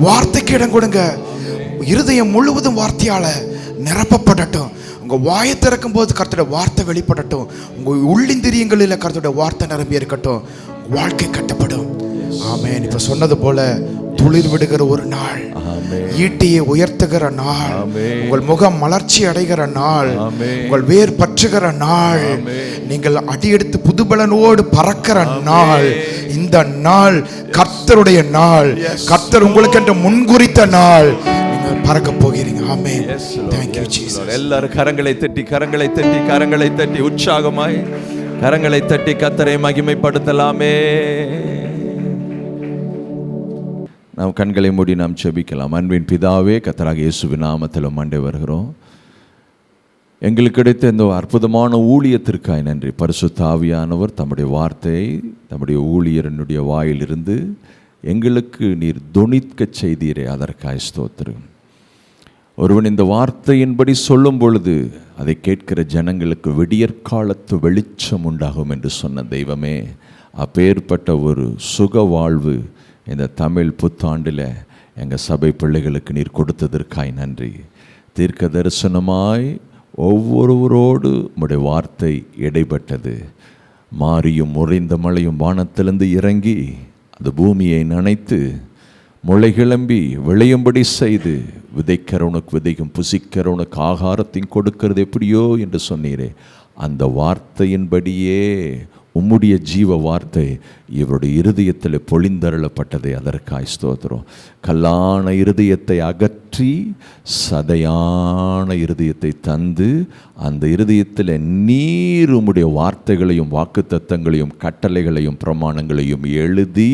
Speaker 4: வார்த்தைக்கு இடம் கொடுங்க. இருதயம் முழுவதும் வார்த்தையால் நிரப்பப்படட்டும். உங்கள் வாயை திறக்கும் போது கர்த்தருடைய வார்த்தை வெளிப்படட்டும். உங்கள் உள்ளிந்திரியங்களில் கர்த்தருடைய வார்த்தை நிரம்பி இருக்கட்டும். வாழ்க்கை கட்டப்படும். ஆமென். இப்போ சொன்னது போல துளிர் விடுகிற ஒரு நாள், ஈட்டியை உயர்த்துகிற நாள், உங்கள் முகம் மலர்ச்சி அடைகிற நாள், உங்கள் வேர் பற்றுகிற நாள், நீங்கள் அடியெடுத்து புதுபலனோடு பறக்கிற நாள். இந்த நாள் கர்த்தருடைய நாள். கர்த்தர் உங்களுக்கு என்று முன்குறித்த நாள். நீங்கள் பறக்க போகிறீங்க. ஆமென். Thank you Jesus.
Speaker 1: எல்லாரும் கரங்களை தட்டி கரங்களை தட்டி கரங்களை தட்டி உற்சாகமாய் கரங்களை தட்டி கர்த்தரை மகிமைப்படுத்தலாமே. நாம் கண்களை மூடி நாம் ஜெபிக்கலாம். அன்பின் பிதாவே, கர்த்தராகிய இயேசுவின் நாமத்தில் மண்டே வருகிறோம். எங்களுக்கு கிடைத்த இந்த அற்புதமான ஊழியத்திற்காய் நன்றி. பரிசுத்த ஆவியானவர் தம்முடைய வார்த்தையை தம்முடைய ஊழியரனுடைய வாயிலிருந்து எங்களுக்கு நீர் தொனிக்க செய்தீரே, அதற்காய் ஸ்தோத்திரம். ஒருவன் இந்த வார்த்தையின்படி சொல்லும் பொழுது அதை கேட்கிற ஜனங்களுக்கு விடியற்காலத்து வெளிச்சம் உண்டாகும் என்று சொன்ன தெய்வமே, அப்பேற்பட்ட ஒரு சுக வாழ்வு இந்த தமிழ் புத்தாண்டில் எங்கள் சபை பிள்ளைகளுக்கு நீர் கொடுத்ததற்காய் நன்றி. தீர்க்க தரிசனமாய் ஒவ்வொருவரோடு உம்முடைய வார்த்தை இடைப்பட்டது. மாரியும் உறைந்த மழையும் வானத்திலிருந்து இறங்கி அது பூமியை நனைத்து முளை கிளம்பி விளையும்படி செய்து விதைக்கிறவனுக்கு விதையும் புசிக்கிறவனுக்கு ஆகாரத்தையும் கொடுக்கிறது எப்படியோ என்று சொன்னீரே, அந்த வார்த்தையின்படியே உம்முடைய ஜீவ வார்த்தை இவருடைய இருதயத்தில் பொழிந்தருளப்பட்டதை அதற்காய் ஸ்தோத்திரம். கல்லான இருதயத்தை அகற்றி சதையான இருதயத்தை தந்து அந்த இருதயத்தில் நீர் உம்முடைய வார்த்தைகளையும் வாக்குத்தத்தங்களையும் கட்டளைகளையும் பிரமாணங்களையும் எழுதி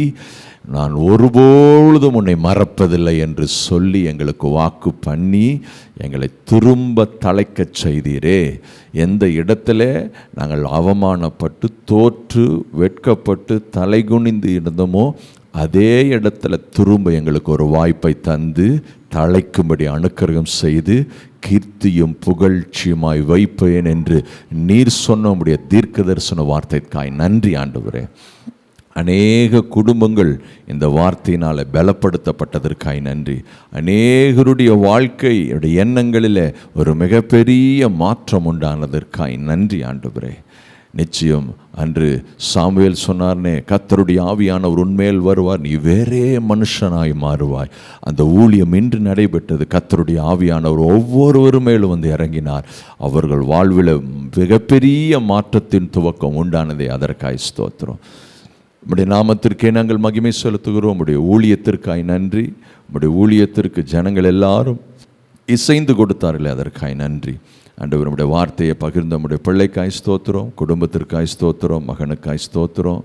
Speaker 1: நான் ஒருபொழுதும் உன்னை மறப்பதில்லை என்று சொல்லி எங்களுக்கு வாக்கு பண்ணி எங்களை திரும்ப தழைக்கச் செய்தீரே. எந்த இடத்துல நாங்கள் அவமானப்பட்டு தோற்று வெட்கப்பட்டு தலைகுனிந்து இருந்தோமோ அதே இடத்துல திரும்ப எங்களுக்கு ஒரு வாய்ப்பை தந்து தழைக்கும்படி அனுக்கிரகம் செய்து கீர்த்தியும் புகழ்ச்சியுமாய் வைப்பேன் என்று நீர் சொன்ன உம்முடைய தீர்க்க தரிசன வார்த்தைக்காய் நன்றி ஆண்டவரே. அநேக குடும்பங்கள் இந்த வார்த்தையினால் பலப்படுத்தப்பட்டதற்காய் நன்றி. அநேகருடைய வாழ்க்கையுடைய எண்ணங்களில் ஒரு மிகப்பெரிய மாற்றம் உண்டானதற்காய் நன்றி ஆண்டவரே. நிச்சயம் அன்று சாமுவேல் சொன்னார்னே, கர்த்தருடைய ஆவியானவர் உன்மேல் வருவார், நீ வேறே மனுஷனாய் மாறுவாய். அந்த ஊழியம் இன்று நடைபெற்றது. கர்த்தருடைய ஆவியானவர் ஒவ்வொருவரு மேலும் வந்து இறங்கினார். அவர்கள் வாழ்வில் மிகப்பெரிய மாற்றத்தின் துவக்கம் உண்டானதே, அதற்காய் ஸ்தோத்திரம். உம்முடைய நாமத்திற்கே நாங்கள் மகிமை செலுத்துகிறோம். உம்முடைய ஊழியத்திற்காய் நன்றி. உம்முடைய ஊழியத்திற்கு ஜனங்கள் எல்லாரும் இசைந்து கொடுத்தார்களே, அதற்காய் நன்றி ஆண்டவர். உம்முடைய வார்த்தையை பகிர்ந்த உம்முடைய பிள்ளைக்காய் ஸ்தோத்திரம், குடும்பத்திற்காய் ஸ்தோத்திரம், மகனுக்காய் ஸ்தோத்திரம்.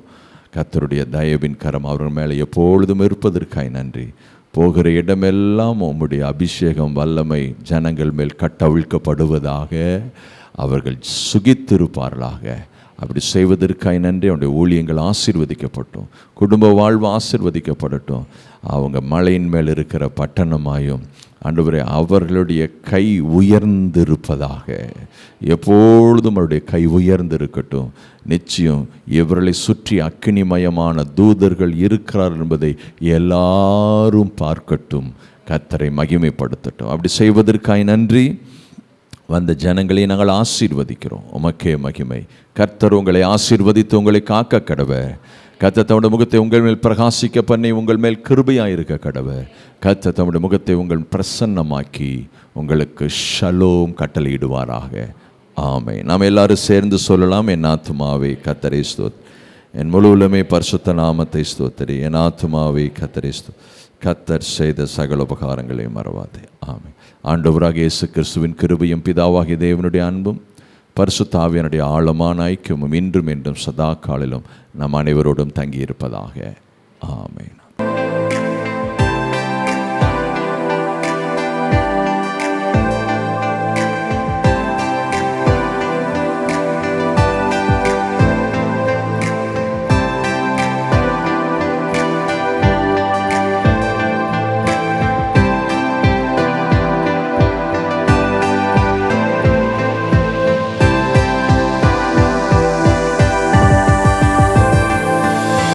Speaker 1: கர்த்தருடைய தயவின் கரம் அவர்கள் மேலே எப்பொழுதும் இருப்பதற்காய் நன்றி. போகிற இடமெல்லாம் உம்முடைய அபிஷேகம் வல்லமை ஜனங்கள் மேல் கட்டவிழ்க்கப்படுவதாக, அவர்கள் சுகித்திருப்பார்களாக. அப்படி செய்வதற்காய் நன்றி. அவனுடைய ஊழியங்கள் ஆசீர்வதிக்கப்பட்டோம், குடும்ப வாழ்வு ஆசீர்வதிக்கப்படட்டும். அவங்க மலையின் மேல் இருக்கிற பட்டணமாயும் ஆண்டவரே அவர்களுடைய கை உயர்ந்திருப்பதாக, எப்பொழுதும் அவருடைய கை உயர்ந்திருக்கட்டும். நிச்சயம் இவர்களை சுற்றி அக்கினிமயமான தூதர்கள் இருக்கிறார் என்பதை எல்லாரும் பார்க்கட்டும். கர்த்தரை மகிமைப்படுத்தட்டும். அப்படி செய்வதற்காய் நன்றி. வந்த ஜனங்களை நாங்கள் ஆசீர்வதிக்கிறோம். உமக்கே மகிமை. கர்த்தர் உங்களை ஆசீர்வதித்து உங்களை காக்க கடவை. கர்த்தர் தம்முடைய முகத்தை உங்கள் மேல் பிரகாசிக்க பண்ணி உங்கள் மேல் கிருபையாயிருக்க கடவை. கர்த்தர் தம்முடைய முகத்தை உங்கள் பிரசன்னமாக்கி உங்களுக்கு ஷலோம் கட்டளையிடுவாராக. ஆமென். நாம் எல்லாரும் சேர்ந்து சொல்லலாம். என் ஆத்துமாவே கர்த்தரை ஸ்தோத்திரி, என் முழு உள்ளமே பரிசுத்த நாமத்தை ஸ்தோத்திரி, என் ஆத்துமாவே கர்த்தரை ஸ்தோத்திரி, கர்த்தர் செய்த சகல உபகாரங்களை மறவாதே. ஆமென். ஆண்டவராக இயேசு கிறிஸ்துவின் கிருபையும் பிதாவாகிய தேவனுடைய அன்பும் பரிசுத்த ஆவியானுடைய ஆழமான ஐக்கியமும் இன்றும் என்றும் சதா காலிலும் நம் அனைவரோடும் தங்கியிருப்பதாக. ஆமென்.